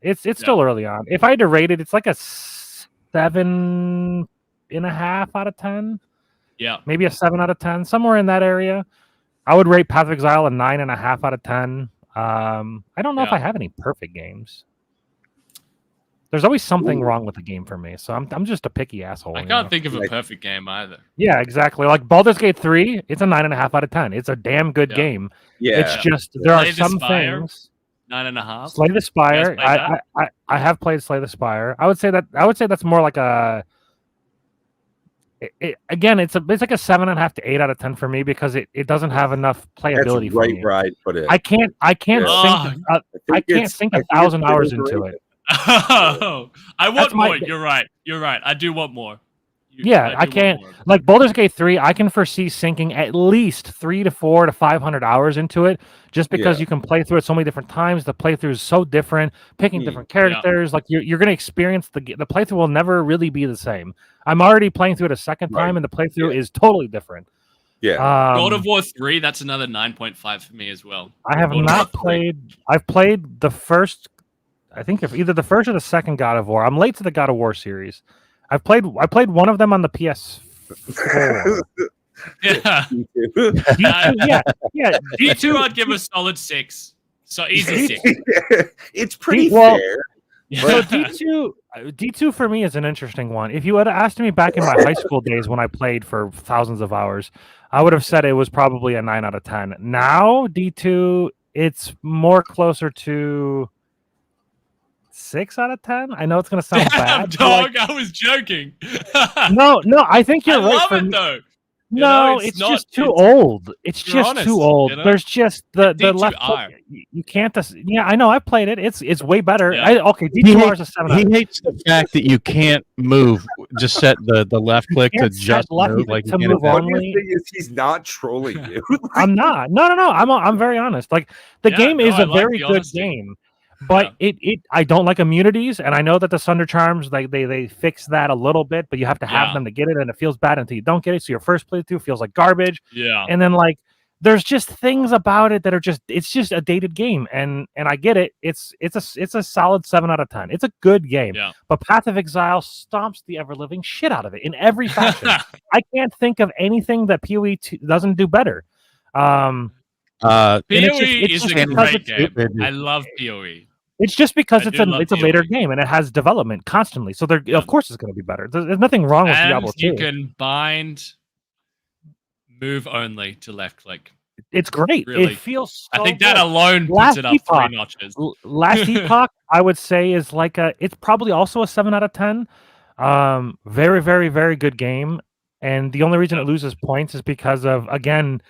It's still early on. If I had to rate it, it's like a 7.5 out of 10. Yeah, maybe a 7 out of 10, somewhere in that area. I would rate Path of Exile a 9.5 out of 10. I don't know if I have any perfect games. There's always something wrong with the game for me, so I'm just a picky asshole. I can't think of a perfect game either. Yeah, exactly. Like Baldur's Gate 3, it's a 9.5 out of 10. It's a damn good game. Yeah, it's just there are some things. 9.5. Slay the Spire. I have played Slay the Spire. I would say that's more like a. Again, it's like a 7.5 to 8 out of 10 for me because it doesn't have enough playability That's for right me. where I'd put it. I can't sink 1,000 hours into it. Oh, I want more. You're right. I do want more. I can't. Like Baldur's Gate 3, I can foresee sinking at least 300 to 400 to 500 hours into it, just because you can play through it so many different times. The playthrough is so different, picking different characters. Like you're going to experience the playthrough will never really be the same. I'm already playing through it a second time, and the playthrough is totally different. Yeah. God of War 3, that's another 9.5 for me as well. I have not played. I've played the first. I think either the first or the second God of War. I'm late to the God of War series. I played one of them on the PS4. Yeah. D2 I'd give a solid 6. So easy 6. It's pretty fair. So D2 for me is an interesting one. If you had asked me back in my high school days when I played for thousands of hours, I would have said it was probably a 9 out of 10. Now D2, it's more closer to 6 out of 10. I know it's gonna sound bad. Dog, I was joking. No, I think you're right. Love it though. No, it's just too old. It's just too old. There's just the left hook. You can't. Yeah, I know. I played it. It's way better. D2R is a 7. He hates the fact that you can't move. Just set the left click to just move. Like to move only. He's not trolling you. I'm not. No. I'm very honest. Like the game is a very good game. But I don't like immunities, and I know that the Sunder Charms they fix that a little bit, but you have to have them to get it, and it feels bad until you don't get it. So your first playthrough feels like garbage. Yeah. And then like there's just things about it that are it's just a dated game, and I get it. It's a solid 7 out of 10. It's a good game. Yeah. But Path of Exile stomps the ever living shit out of it in every fashion. I can't think of anything that PoE doesn't do better. PoE is a great game. I love PoE. It's just because it's a later game and it has development constantly, so of course it's going to be better. There's nothing wrong with Diablo 2. You can bind move only to left click. It's great. Really. It feels. So I think that alone puts it up 3 notches. Last Epoch, I would say, is like it's probably also a 7 out of 10. Very, very, very good game, and the only reason it loses points is because of, again,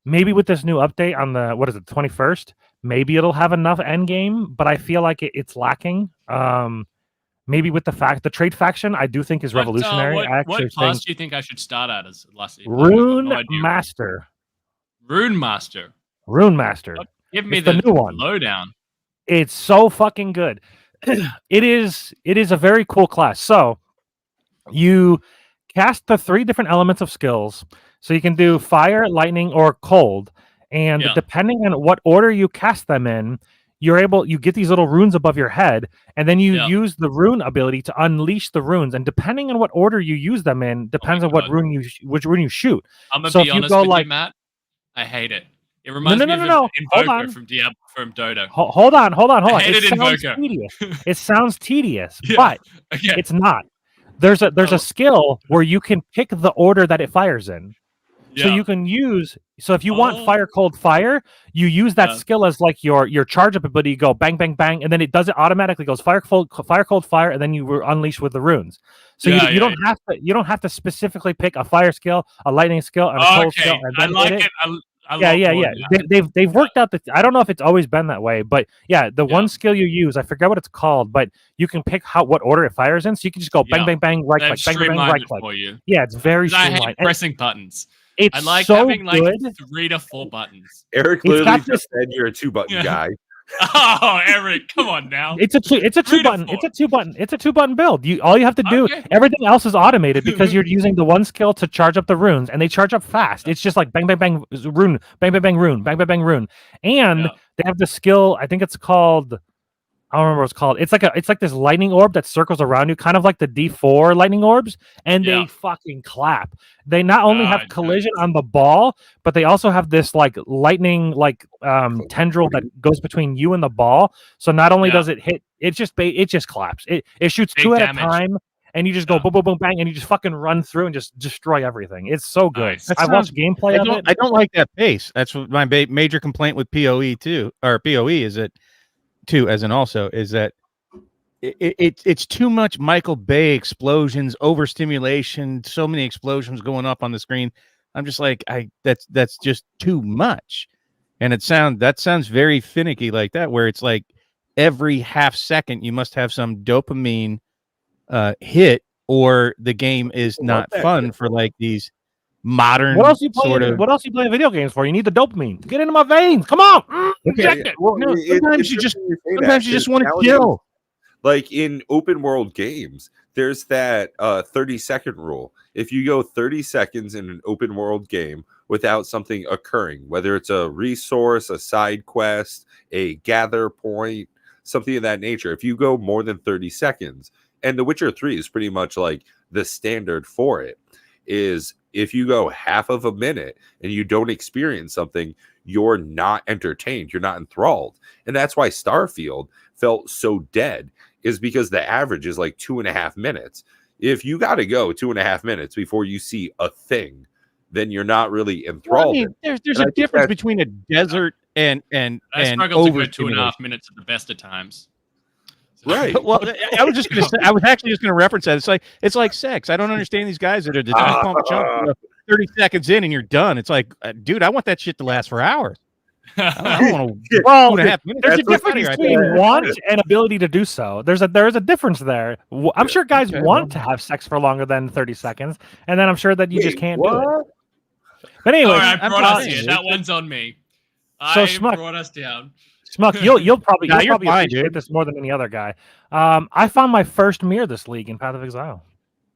maybe with this new update on the 21st. Maybe it'll have enough end game, but I feel like it's lacking. Maybe with the trade faction, I do think is revolutionary. What class do you think I should start at as last? Rune Master. Rune Master. Give me the new one. Lowdown. It's so fucking good. It is a very cool class. So you cast the 3 different elements of skills. So you can do fire, lightning, or cold. and depending on what order you cast them in, you get these little runes above your head, and then you use the rune ability to unleash the runes. And depending on what order you use them in, depends on which rune you shoot. I'm gonna so be if you honest go with like, you, Matt. I hate it. It reminds me of Invoker from Diablo, from Dodo. Hold on. I hate It it, sounds Invoker. tedious. It sounds tedious, Yeah. but Okay. it's not. There's a skill where you can pick the order that it fires in. So you can use. So if you want fire, cold, fire, you use that skill as like your charge up ability. You go bang, bang, bang, and then it does it automatically. Goes fire, cold, fire, and then you unleash with the runes. So you don't have to specifically pick a fire skill, a lightning skill, and a cold skill. And then I like it. They've worked out I don't know if it's always been that way, but one skill you use, I forget what it's called, but you can pick what order it fires in. So you can just go bang, bang, bang, right click, bang, bang, bang, right click. Yeah, it's very streamlined. I hate pressing buttons. It's I like so having like good. 3 to 4 buttons. Eric literally just said you're a 2-button guy. Oh, Eric, come on now. It's a two button build. All you have to do, everything else is automated because you're using the one skill to charge up the runes, and they charge up fast. It's just like bang, bang, bang, rune, bang, bang, bang, rune, bang, bang, bang, rune. And they have the skill, I think it's called, I don't remember what it's called. It's like this lightning orb that circles around you, kind of like the D4 lightning orbs, and they fucking clap. They not only have collision on the ball, but they also have this like lightning tendril that goes between you and the ball. So not only does it hit, it just claps. It shoots big 2 at damage. A time, and you just go boom, boom, boom, bang, and you just fucking run through and just destroy everything. It's so good. Nice. I've watched gameplay of it. I don't like that pace. That's what my major complaint with PoE is that. Too, as an also is that it's too much Michael Bay explosions, overstimulation, so many explosions going up on the screen. I'm just like, that's just too much, and that sounds very finicky like that, where it's like every half second you must have some dopamine hit, or the game is not fun for like these modern. What else you playing video games for? You need the dopamine. Get into my veins. Come on. Inject it. Well, sometimes you just want to kill. Like in open world games, there's that 30-second rule. If you go 30 seconds in an open world game without something occurring, whether it's a resource, a side quest, a gather point, something of that nature, if you go more than 30 seconds, and The Witcher 3 is pretty much like the standard for it, is if you go half of a minute and you don't experience something, you're not entertained, you're not enthralled. And that's why Starfield felt so dead, is because the average is like 2.5 minutes. If you got to go 2.5 minutes before you see a thing, then you're not really enthralled. Well, I mean, there's a difference between a desert and I struggle to go 2.5 minutes at the best of times. Right. Well, I was actually just going to reference that. It's like sex. I don't understand these guys that are just pump chump 30 seconds in and you're done. It's like, dude, I want that shit to last for hours. I don't want to. Well, 2.5 minutes. There's a difference between want and ability to do so. There is a difference there. I'm sure guys want to have sex for longer than 30 seconds, and then I'm sure that you just can't do it. But anyway, I brought us here. That one's on me. I brought us down. Schmuck, you'll probably appreciate this more than any other guy. I found my first mirror this league in Path of Exile.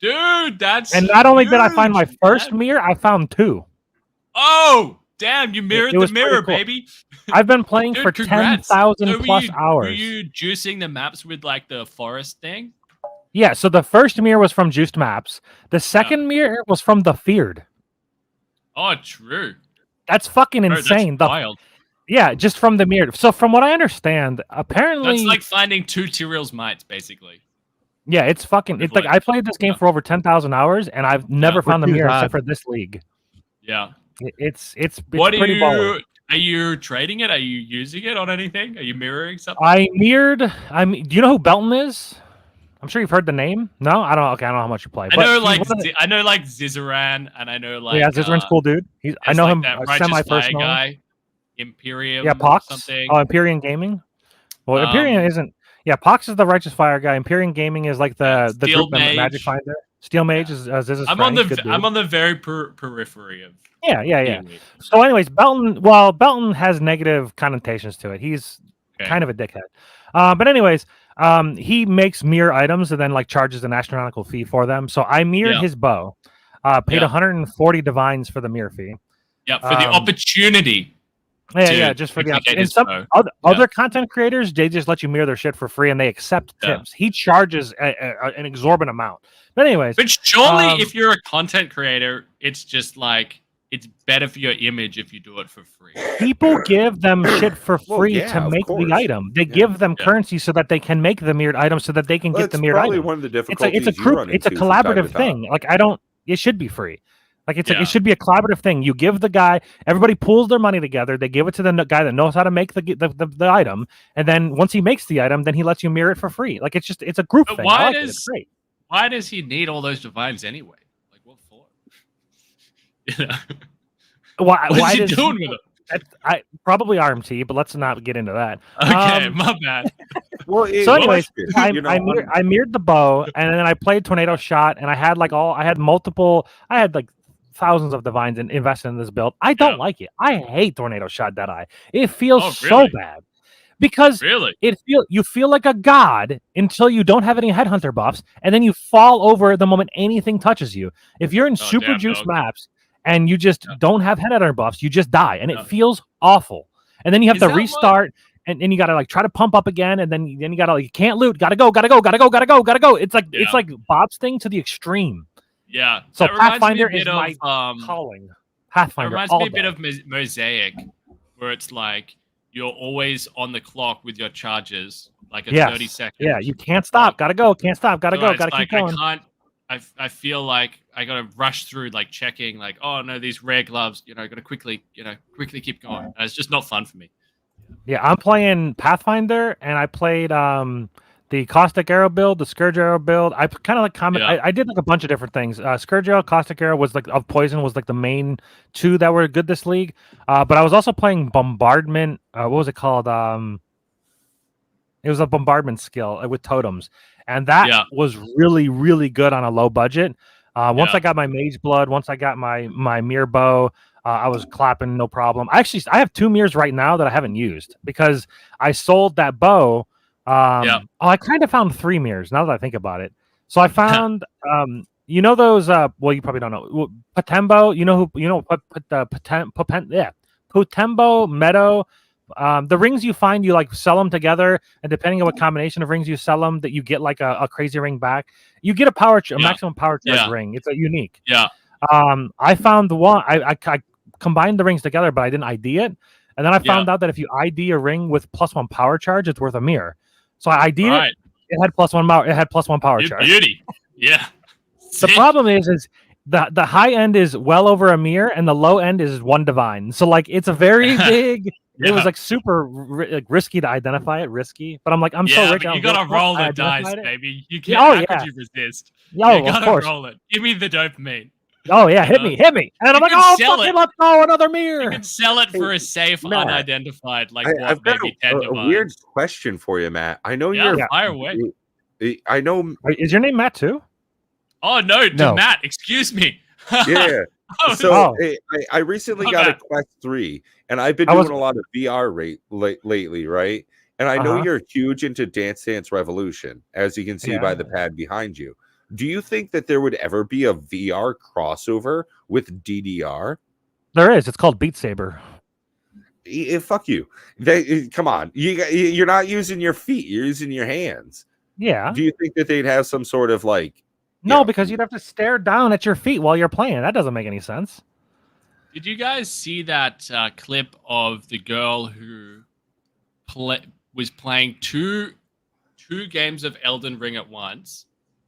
Dude, and not only did I find my first mirror, I found 2. Oh, damn! You mirrored the mirror, cool. Baby. I've been playing for 10,000 plus hours. Were you juicing the maps with like the forest thing? Yeah. So the first mirror was from Juiced Maps. The second mirror was from the Feared. Oh, true. That's fucking insane. That's wild. Yeah, just from the mirror. So from what I understand, apparently that's like finding 2 Tyrell's mites, basically. Yeah, it's fucking. It's like I played this game for over 10,000 hours, and I've never found the mirror except for this league. Yeah, it's what pretty baller. Are you trading it? Are you using it on anything? Are you mirroring something? Do you know who Belton is? I'm sure you've heard the name. No, I don't. Okay, I don't know how much you play. I know like Zizaran, and I know like Zizaran's cool dude. I know him semi-personally. Guy. Imperium, Pox. Something. Oh, Empyrean Gaming. Well, Empyrean isn't. Yeah, Pox is the Righteous Fire guy. Empyrean Gaming is like the group Magic Finder. Steel Mage is Ziz's I'm on the very periphery of. Yeah. So, anyways, Belton has negative connotations to it. He's kind of a dickhead. But anyways, he makes mirror items and then like charges an astronomical fee for them. So I mirrored his bow. Paid 140 divines for the mirror fee. Yeah, for the opportunity. Yeah, just for the option. And some other content creators, they just let you mirror their shit for free, and they accept tips. He charges an exorbitant amount. But anyways, but surely if you're a content creator, it's just like it's better for your image if you do it for free. People give them shit for free to make the item. They give them currency so that they can make the mirrored item, so that they can get the mirrored item. One of the difficulties it's a collaborative thing. Like it should be free. Like it should be a collaborative thing. You give the guy, everybody pools their money together. They give it to the guy that knows how to make the item, and then once he makes the item, then he lets you mirror it for free. Like it's a group thing. It's great. Why does he need all those divines anyway? Like what for? You know? Why is he doing with it? Probably RMT, but let's not get into that. Okay, my bad. So anyways, I mirrored the bow, and then I played Tornado Shot, and I had thousands of divines invested in this build. I don't like it. I hate Tornado Shot Deadeye. It feels so bad. Because you feel like a god until you don't have any headhunter buffs, and then you fall over the moment anything touches you. If you're in super juice maps and you just don't have headhunter buffs, you just die, and it feels awful. And then you have to restart, and you gotta like try to pump up again, and then you gotta you can't loot, gotta go. It's like Bob's thing to the extreme. Yeah. So Pathfinder is my calling. Pathfinder reminds me a bit of Mosaic, where it's like you're always on the clock with your charges, like at 30 seconds. Yeah, you can't stop. Gotta go. Can't stop. Gotta go. Gotta keep going. I feel like I gotta rush through, like checking, like, oh no, these rare gloves. Gotta quickly keep going. And it's just not fun for me. Yeah, I'm playing Pathfinder, and I played the Caustic Arrow build, the Scourge Arrow build. I kind of like comment. I did like a bunch of different things. Scourge Arrow, Caustic Arrow was like of Poison was like the main two that were good this league. But I was also playing Bombardment. What was it called? It was a Bombardment skill with totems, and that was really, really good on a low budget. Once I got my Mage Blood, once I got my Mirror Bow, I was clapping no problem. I have 2 mirrors right now that I haven't used because I sold that bow. I kind of found 3 mirrors now that I think about it. So I found, those. Well, you probably don't know Potembo. Potembo, Meadow. The rings you find, you like sell them together, and depending on what combination of rings you sell them, that you get like a crazy ring back. You get a maximum power charge ring. It's a unique. Yeah. I found the one. I combined the rings together, but I didn't ID it, and then I found out that if you ID a ring with +1 power charge, it's worth a mirror. So I ID'd it. It had +1 power charge. Beauty. Yeah. The problem is the high end is well over a mirror, and the low end is 1 divine. So like it's a very big. It was like super risky to identify it. But I'm like, I'm so rich. But you gotta roll the dice, baby. You can't. How could you resist? You gotta roll it. Give me the dopamine. Oh yeah, hit me, and I'm like, fucking let's go, another mirror. You can sell it for a safe, unidentified, like I've got maybe a weird question for you, Matt. I know you're fire away. I know. Is your name Matt too? Oh no, Matt. Excuse me. Yeah. So I recently got a Quest 3, and I've been doing a lot of VR lately, right? And I know you're huge into Dance Dance Revolution, as you can see by the pad behind you. Do you think that there would ever be a VR crossover with DDR? There is. It's called Beat Saber. Fuck you. Come on. You're not using your feet. You're using your hands. Yeah. Do you think that they'd have some sort of like... No, because you'd have to stare down at your feet while you're playing. That doesn't make any sense. Did you guys see that clip of the girl who was playing two games of Elden Ring at once?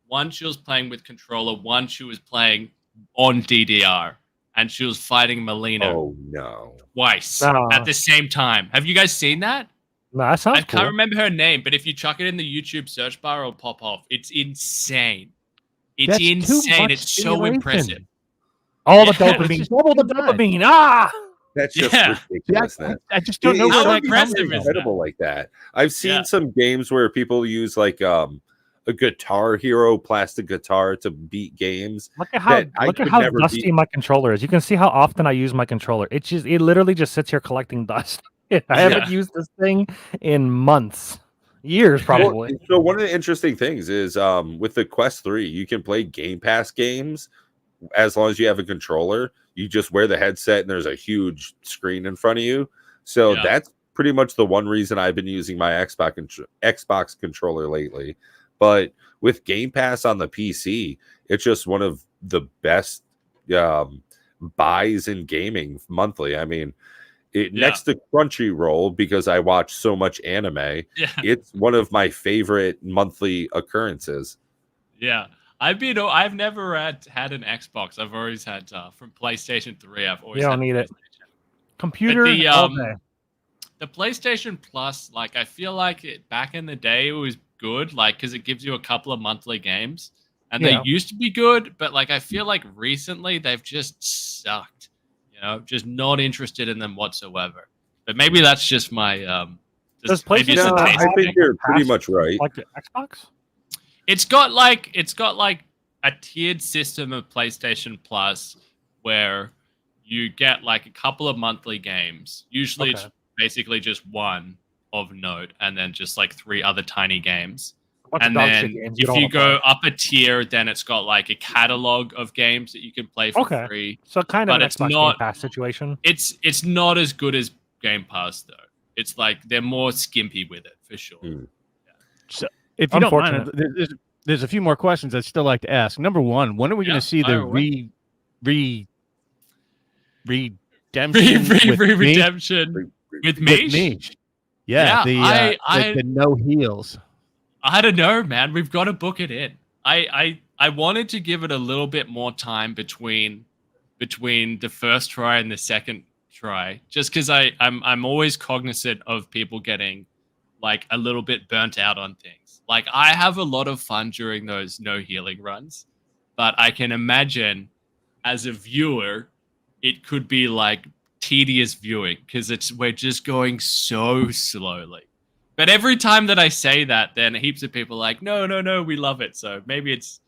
One she was playing with controller, one she was playing on DDR, and she was fighting Melina. Oh no! Twice at the same time. Have you guys seen that? No, that sounds cool. I can't remember her name, but if you chuck it in the YouTube search bar, it'll pop off. It's insane. It's insane. It's so impressive. All the dopamine, double the dopamine. That's just ridiculous. I just don't know where that comes from. Incredible like that. I've seen some games where people use like a Guitar Hero plastic guitar to beat games. Look at how dusty my controller is. You can see how often I use my controller. It literally just sits here collecting dust. I haven't used this thing in months. Years, probably. So one of the interesting things is with the Quest 3, you can play Game Pass games as long as you have a controller. You just wear the headset and there's a huge screen in front of you. So that's pretty much the one reason I've been using my Xbox controller lately. But with Game Pass on the PC, it's just one of the best buys in gaming monthly. I mean, next to Crunchyroll, because I watch so much anime, it's one of my favorite monthly occurrences. Yeah. I've never had an Xbox. I've always had from PlayStation 3. I've always don't need it. Computer all day. The PlayStation Plus, like, I feel like back in the day it was good, like, because it gives you a couple of monthly games, and they used to be good, but like I feel like recently they've just sucked. Just not interested in them whatsoever. But maybe that's just my Does PlayStation I think you're pretty much right. Like the Xbox? It's got like a tiered system of PlayStation Plus where you get like a couple of monthly games. Usually it's basically just one of note, and then just like 3 other tiny games. And then if you go up a tier, then it's got like a catalog of games that you can play for free. So kind of an Xbox Game Pass situation. It's not as good as Game Pass though. It's like they're more skimpy with it for sure. So if you don't mind, there's a few more questions I'd still like to ask. Number one, when are we going to see the redemption with Mish? Yeah, the no heals. I don't know, man. We've got to book it in. I wanted to give it a little bit more time between the first try and the second try, just because I'm always cognizant of people getting like a little bit burnt out on things. Like, I have a lot of fun during those no healing runs, but I can imagine as a viewer, it could be like tedious viewing because we're just going so slowly. But every time that I say that, then heaps of people are like, no, we love it. So maybe that's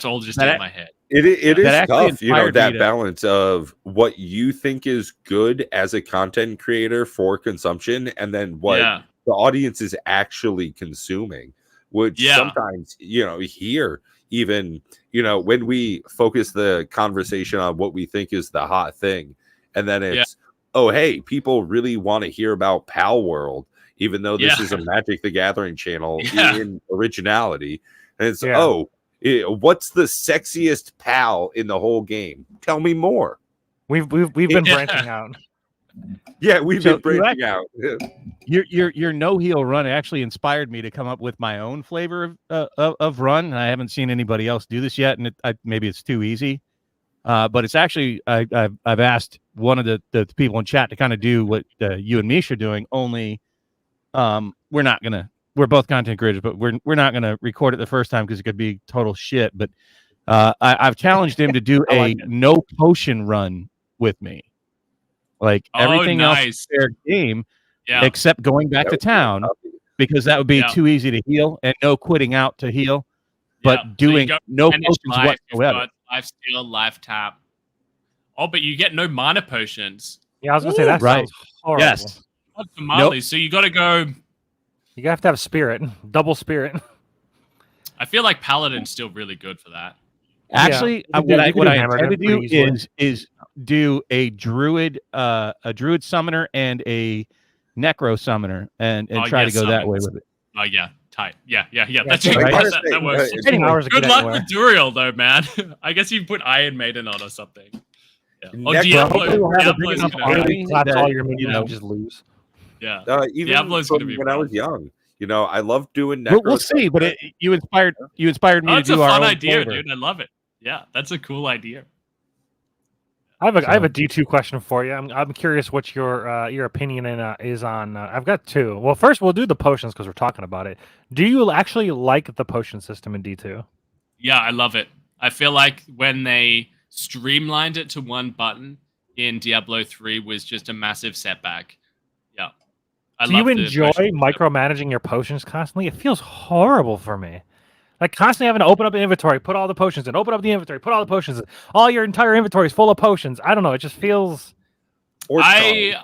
all just in my head. It is tough, that balance of what you think is good as a content creator for consumption, and then what the audience is actually consuming. Which sometimes, here, even, when we focus the conversation on what we think is the hot thing, and then it's, oh, hey, people really want to hear about Pal World, even though this is a Magic the Gathering channel in originality. And it's, what's the sexiest pal in the whole game? Tell me more. We've been branching out. Yeah, we've been branching out. Your no heal run actually inspired me to come up with my own flavor of run. I haven't seen anybody else do this yet, and maybe it's too easy. But it's actually I've asked one of the people in chat to kind of do what you and Mish are doing. Only we're both content creators, but we're not gonna record it the first time because it could be total shit. But I've challenged him to do no potion run with me. Like everything else is fair game, except going back to town, because that would be too easy to heal, and no quitting out to heal, but doing no potions whatsoever. Life steal, life tap. Oh, but you get no mana potions. Yeah, I was gonna say that sounds horrible. Yes. So you got to go. You have to have spirit, double spirit. I feel like Paladin's still really good for that. Actually, what I intend to do is do a druid summoner and a necro summoner, and try to go that way with it. Oh yeah, tight. Yeah. That's right. That works. Good luck with Duriel though, man. I guess you put Iron Maiden on or something. Yeah. That's all your minions just lose. Yeah. Even Diablo's gonna be when I was young. I love doing necro. We'll see, but you inspired me to do our own That's a fun idea, dude. I love it. Yeah, that's a cool idea. I have a D2 question for you. I'm curious what your opinion is on. I've got 2. Well, first we'll do the potions because we're talking about it. Do you actually like the potion system in D2? Yeah, I love it. I feel like when they streamlined it to one button in Diablo 3 was just a massive setback. Yeah. Do you enjoy micromanaging your potions constantly? It feels horrible for me. Like constantly having to open up the inventory, put all the potions in, open up the inventory, put all the potions in. All your entire inventory is full of potions. I don't know. It just feels. I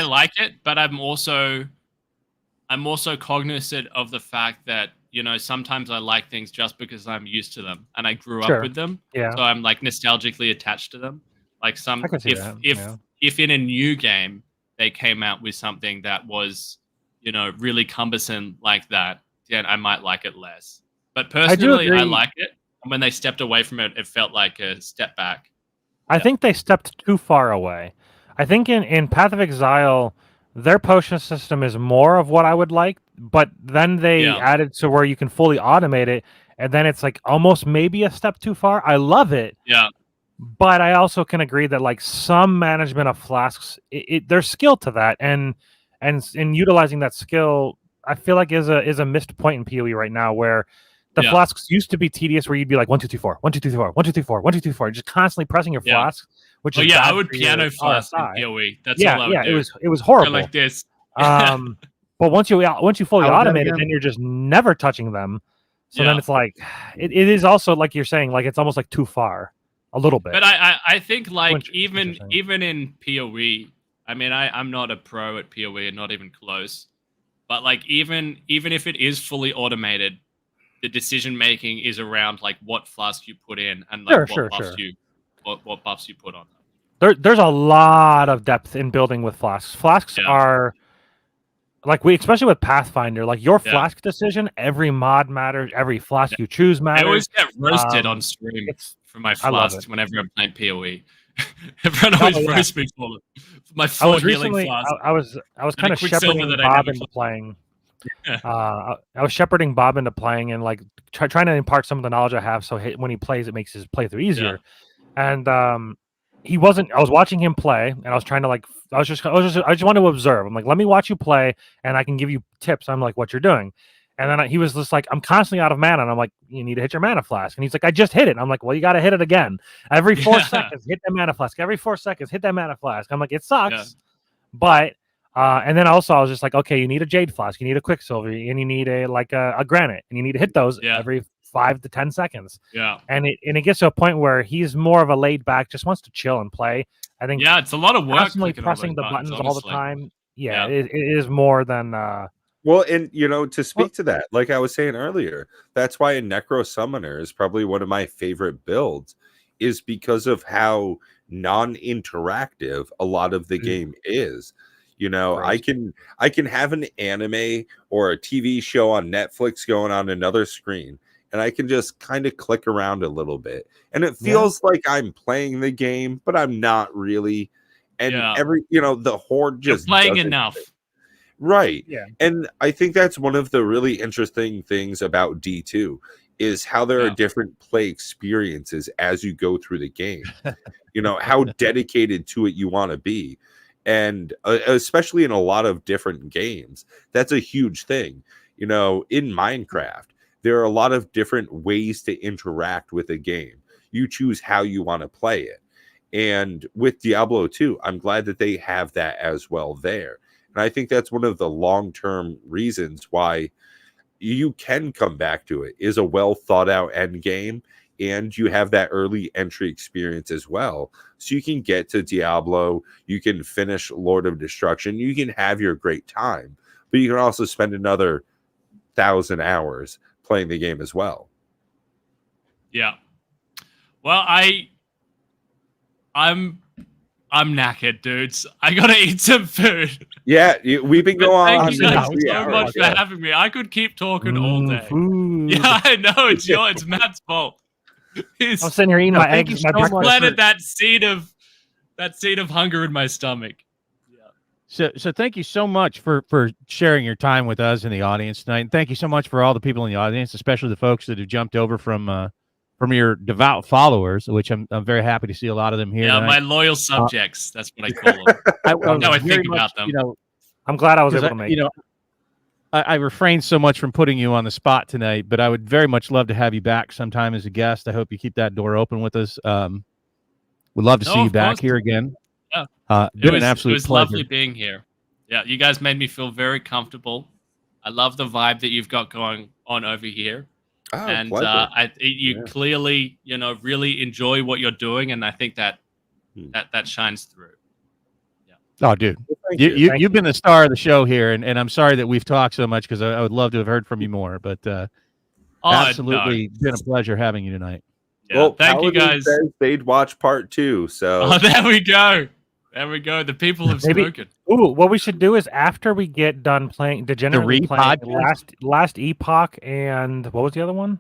like it, but I'm also cognizant of the fact that sometimes I like things just because I'm used to them and I grew up with them. Yeah. So I'm like nostalgically attached to them. Like if if in a new game they came out with something that was, really cumbersome like that, then I might like it less. But personally, I like it. And when they stepped away from it, it felt like a step back. I think they stepped too far away. I think in Path of Exile, their potion system is more of what I would like, but then they added to where you can fully automate it, and then it's like almost maybe a step too far. I love it. Yeah. But I also can agree that like some management of flasks, there's skill to that, and utilizing that skill, I feel like is a missed point in PoE right now, where the flasks used to be tedious, where you'd be like 1 2 3 4, 1 2 3 4, 1 2 3 4, 1 2 3 4, just constantly pressing your flasks. Which is I would piano flask in PoE. That's all I would do. It was horrible. Like this. But once you fully automate it, then you're just never touching them. So then it's like it is also like you're saying, like it's almost like too far. A little bit. But I think like even in PoE, I mean I'm not a pro at PoE and not even close. But like even if it is fully automated, the decision making is around like what flask you put in and like what buffs you put on them. There's a lot of depth in building with flasks. Flasks are like especially with Pathfinder, like your flask decision, every mod matters, every flask you choose matters. I always get roasted on stream for my flasks whenever I'm playing PoE. Everyone always roasts me for my 4 healing flasks. I was kind of shepherding Bob into playing. I was shepherding Bob into playing and like trying to impart some of the knowledge I have, so when he plays, it makes his playthrough easier. And he wasn't. I was watching him play, and I was trying to like. I just wanted to observe. I'm like, let me watch you play, and I can give you tips on like what you're doing. And then he was just like, I'm constantly out of mana, and I'm like, you need to hit your mana flask. And he's like, I just hit it. And I'm like, well, you got to hit it again. Every 4 seconds, hit that mana flask. Every 4 seconds, hit that mana flask. I'm like, it sucks, but. And then also I was just like, okay, you need a jade flask, you need a quicksilver, and you need a granite, and you need to hit those every 5 to 10 seconds. Yeah. And it gets to a point where he's more of a laid back, just wants to chill and play. I think it's a lot of work. Constantly pressing the buttons all the time. Yeah. It is more than well, and to speak to that, like I was saying earlier, that's why a Necro Summoner is probably one of my favorite builds, is because of how non-interactive a lot of the game is. I can have an anime or a TV show on Netflix going on another screen, and I can just kind of click around a little bit, and it feels like I'm playing the game, but I'm not really. And the horde just you're playing enough. Right. Yeah. And I think that's one of the really interesting things about D2 is how there are different play experiences as you go through the game. How dedicated to it you want to be. And especially in a lot of different games, that's a huge thing. In Minecraft, there are a lot of different ways to interact with a game. You choose how you want to play it. And with Diablo 2, I'm glad that they have that as well there. And I think that's one of the long-term reasons why you can come back to it, is a well thought out end game. And you have that early entry experience as well. So you can get to Diablo, you can finish Lord of Destruction, you can have your great time, but you can also spend another 1,000 hours playing the game as well. Yeah. Well, I'm knackered, dudes. I gotta eat some food. Yeah, we've been going on. Thank you guys so much for having me. I could keep talking all day. Food. Yeah, I know it's Matt's fault. I'm sitting here eating my eggs. He's planted that seed of hunger in my stomach. So thank you so much for sharing your time with us in the audience tonight. And thank you so much for all the people in the audience, especially the folks that have jumped over from your devout followers, which I'm very happy to see a lot of them here. Yeah, tonight. My loyal subjects. That's what I call them. I think about them. I'm glad I was able to make it. I refrained so much from putting you on the spot tonight, but I would very much love to have you back sometime as a guest. I hope you keep that door open with us. We'd love to see you back here again. Yeah, been an absolute it was pleasure. lovely being here. Yeah, you guys made me feel very comfortable. I love the vibe that you've got going on over here. Oh, and you clearly, really enjoy what you're doing, and I think that shines through. Oh, dude, well, you've been the star of the show here, and I'm sorry that we've talked so much because I would love to have heard from you more. But absolutely been a pleasure having you tonight. Yeah, well, thank you guys. They'd watch part 2. So there we go. There we go. The people have Maybe- spoken. Ooh, what we should do is after we get done playing degenerately playing last Epoch and what was the other one?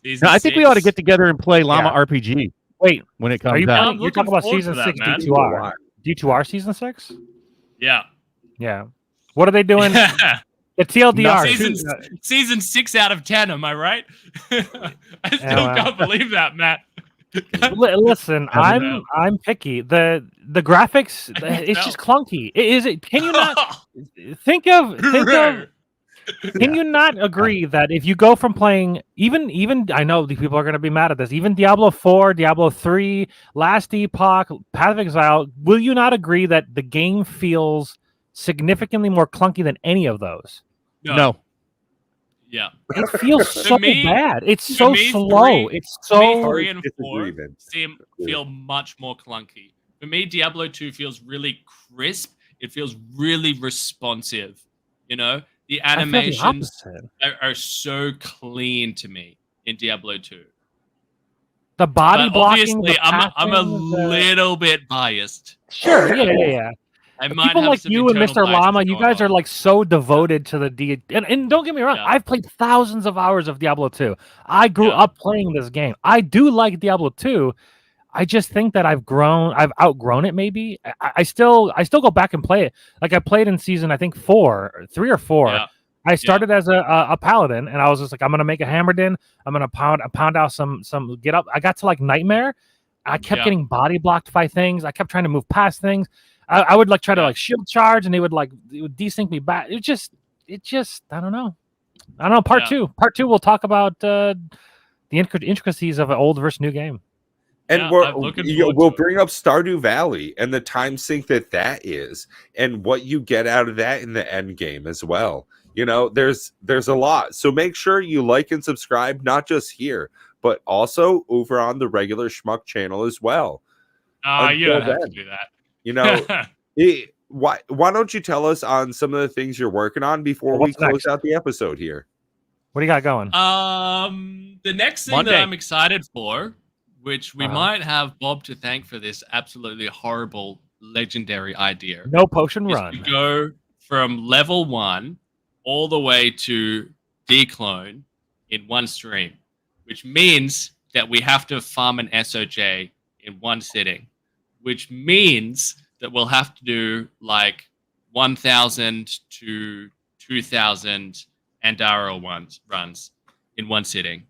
Season No, I think we ought to 6. get together and play Llama Yeah. RPG Wait, when it are comes you out. playing, you're talking about looking season forward to 6 that, man. D2R? D2R season 6? Yeah. Yeah. What are they doing? The TLDR. Season 6 out of 10. Am I right? I still can't believe that, Matt. Listen, I'm picky. The graphics, it's just clunky. Is it? Can you not think of? Can you not agree that if you go from playing even I know these people are going to be mad at this, even Diablo 4, Diablo 3, Last Epoch, Path of Exile, will you not agree that the game feels significantly more clunky than any of those? No. Yeah. It feels so bad. It's so slow. It's so 3 and 4 feel much more clunky. For me, Diablo 2 feels really crisp. It feels really responsive. You know, the animations are so clean to me in Diablo 2. The body blocking. Obviously, I'm a little bit biased. Sure, yeah. People like you and Mr. Llama, you guys are like so devoted to the and don't get me wrong, I've played thousands of hours of Diablo 2. I grew up playing this game. I do like Diablo 2. I just think that I've outgrown it. Maybe I still go back and play it. Like I played in season, I think 3 or 4. Yeah. I started as a paladin, and I was just like, I'm gonna make a Hammerdin. I'm gonna pound out some get up. I got to like Nightmare. I kept getting body blocked by things. I kept trying to move past things. I would like try to like shield charge, and it would desync me back. It just I don't know. Part 2 we'll talk about the intricacies of an old versus new game. And we'll bring up Stardew Valley and the time sink that is, and what you get out of that in the end game as well. You know, there's a lot. So make sure you like and subscribe, not just here, but also over on the Regular Schmuck channel as well. You don't have to do that. You know, why don't you tell us on some of the things you're working on before we close out the episode here? What do you got going? The next thing that I'm excited for, which we might have Bob to thank for this absolutely horrible, legendary idea. No potion run. To go from level 1 all the way to declone in one stream, which means that we have to farm an SOJ in one sitting, which means that we'll have to do like 1,000 to 2,000 Andaro runs in one sitting.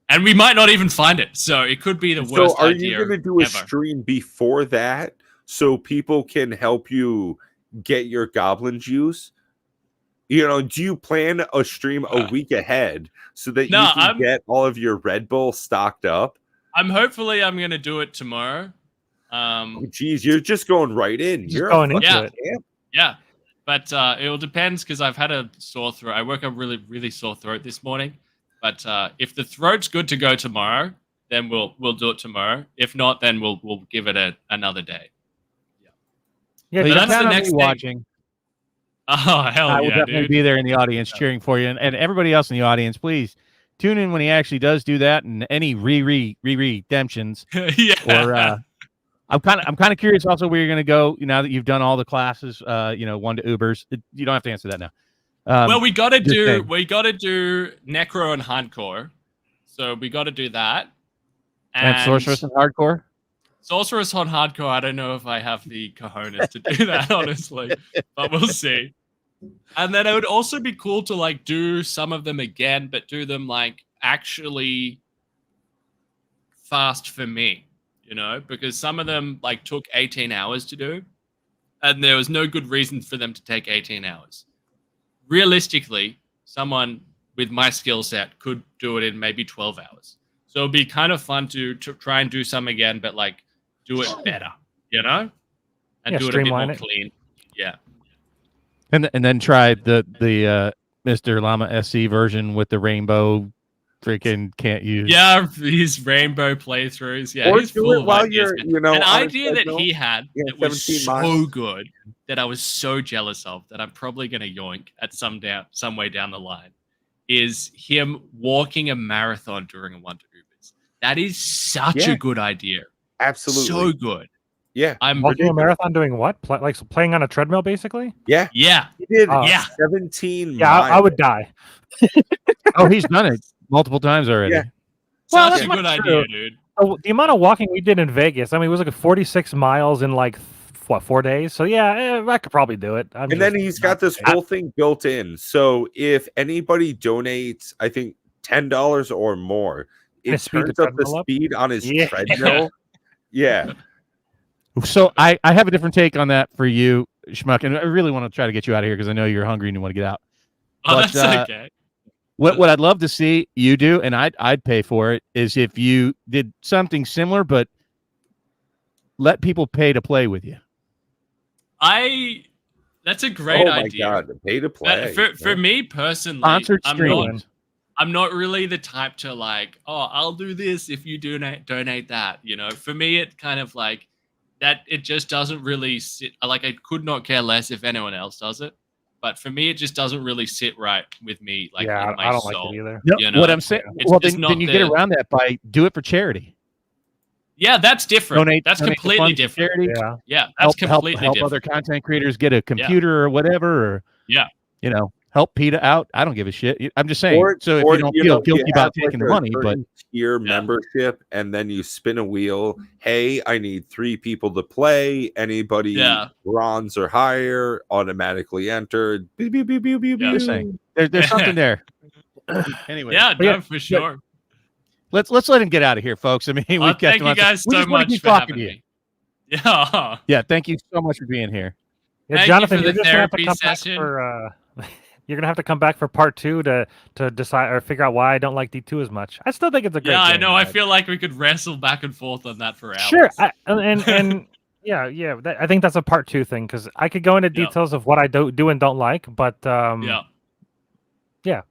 And we might not even find it. So it could be the worst idea. So are you going to do a stream before that so people can help you get your goblin juice? You know, do you plan a stream a week ahead so that you can get all of your Red Bull stocked up? I'm going to do it tomorrow. Geez, you're just going right in. You're going into it. Yeah. But it will depend because I've had a sore throat. I woke up really, really sore throat this morning. But if the throat's good to go tomorrow, then we'll do it tomorrow. If not, then we'll give it another day. Yeah, but that's the next watching. Oh, hell I will definitely be there in the audience cheering for you. And everybody else in the audience, please tune in when he actually does do that, and any redemptions. Or I'm kind of curious also where you're going to go now that you've done all the classes. 1 to Ubers. You don't have to answer that now. Well, we gotta do Necro and Hardcore, so we gotta do that. And Sorceress and Hardcore. Sorceress on Hardcore. I don't know if I have the cojones to do that, honestly, but we'll see. And then it would also be cool to like do some of them again, but do them like actually fast for me, you know, because some of them like took 18 hours to do, and there was no good reason for them to take 18 hours. Realistically, someone with my skill set could do it in maybe 12 hours. So it'd be kind of fun to try and do some again, but like do it better, you know, and do it a bit more clean. Yeah. And then try the Mr. Llama SC version with the rainbow freaking can't use. Yeah, his rainbow playthroughs. Yeah, or he's full of while ideas. you're, an idea that he had that was so miles. good that I was so jealous of that I'm probably going to yoink at some way down the line is him walking a marathon during a 1 to Ubers. That is such a good idea. Absolutely. So good. Yeah, I'm walking a marathon doing what? Like playing on a treadmill, basically? yeah. yeah. He did Yeah. 17 Yeah, miles. I would die. Oh, he's done it multiple times already. Yeah. Well, Such that's a not good true. idea, dude. The amount of walking we did in Vegas, I mean, it was like 46 miles in like, 4 days? So yeah, I could probably do it. And then he's got this whole thing built in. So if anybody donates, I think $10 or more, it His speed to turns up the treadmill up? speed on his Yeah. treadmill. Yeah. So I have a different take on that for you, Schmuck, and I really want to try to get you out of here because I know you're hungry and you want to get out. Oh, But, that's okay. What I'd love to see you do, and I'd pay for it, is if you did something similar, but let people pay to play with you. That's a great oh my idea. God, pay to play. For me personally, Sponsored streams. I'm not really the type to like, oh, I'll do this if you donate that. You know, for me, it kind of like that. It just doesn't really sit. Like, I could not care less if anyone else does it, but for me, it just doesn't really sit right with me. Like, yeah, in my I don't soul. like it either. No, You know? what I'm saying, It's well, just then not you get the- around that by do it for charity. Yeah, that's different. That's donate the completely funds to different. charity. Yeah. Yeah, that's completely help different. other content creators get a computer or whatever, or Yeah. you know, help PETA out. I don't give a shit. I'm just saying. So if or, you don't you feel know, guilty you about have, like, taking the a money, but certain tier membership, and then you spin a wheel. Hey, I need 3 people to play. Anybody bronze or higher automatically entered. Beep, beep, beep, beep, beep, just saying, there's something there. Anyway, Yeah, no, for sure. Let's let him get out of here, folks. I mean, we've got thank you guys we so just want to much keep for talking having to you. me. Yeah. Yeah, thank you so much for being here. Yeah, Thank Jonathan, you for you're the just gonna have to therapy come session. back for you're gonna have to come back for part 2 to decide or figure out why I don't like D2 as much. I still think it's a great Yeah, I game, know. I but- feel like we could wrestle back and forth on that for hours. Sure, and yeah, I think that's a part 2 thing because I could go into details of what I do and don't like, but yeah.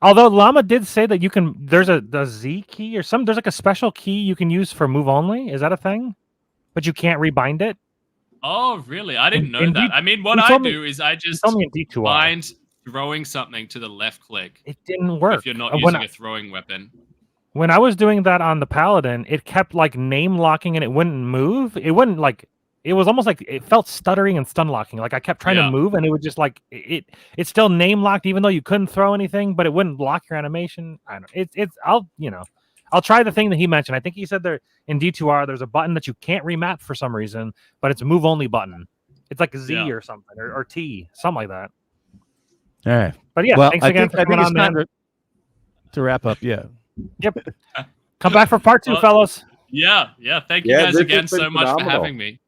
Although Llama did say that you can, there's the Z key or there's like a special key you can use for move only. Is that a thing? But you can't rebind it. Oh, really? I didn't know in that. D- I mean, what he I told me- do is I just told me in D2R. bind throwing something to the left click It didn't work if you're not When using a throwing weapon. When I was doing that on the Paladin, it kept like name locking and it wouldn't move. It wouldn't like. It was almost like it felt stuttering and stun locking. Like I kept trying to move and it would just like it still name locked even though you couldn't throw anything, but it wouldn't block your animation. I don't know. I'll try the thing that he mentioned. I think he said there in D2R there's a button that you can't remap for some reason, but it's a move only button. It's like Z or something or T, something like that. All right. But yeah, well, thanks again for coming on, man. To wrap up, yeah. Yep. Come back for part 2, fellas. Yeah. Thank you guys again so much for having me.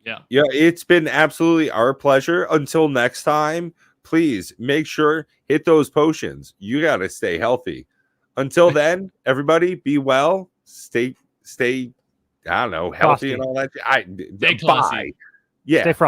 Yeah, it's been absolutely our pleasure. Until next time, please make sure hit those potions. You got to stay healthy. Until then, everybody be well, stay I don't know, healthy Frosty. and all that. Stay Bye. Yeah. Stay frosty.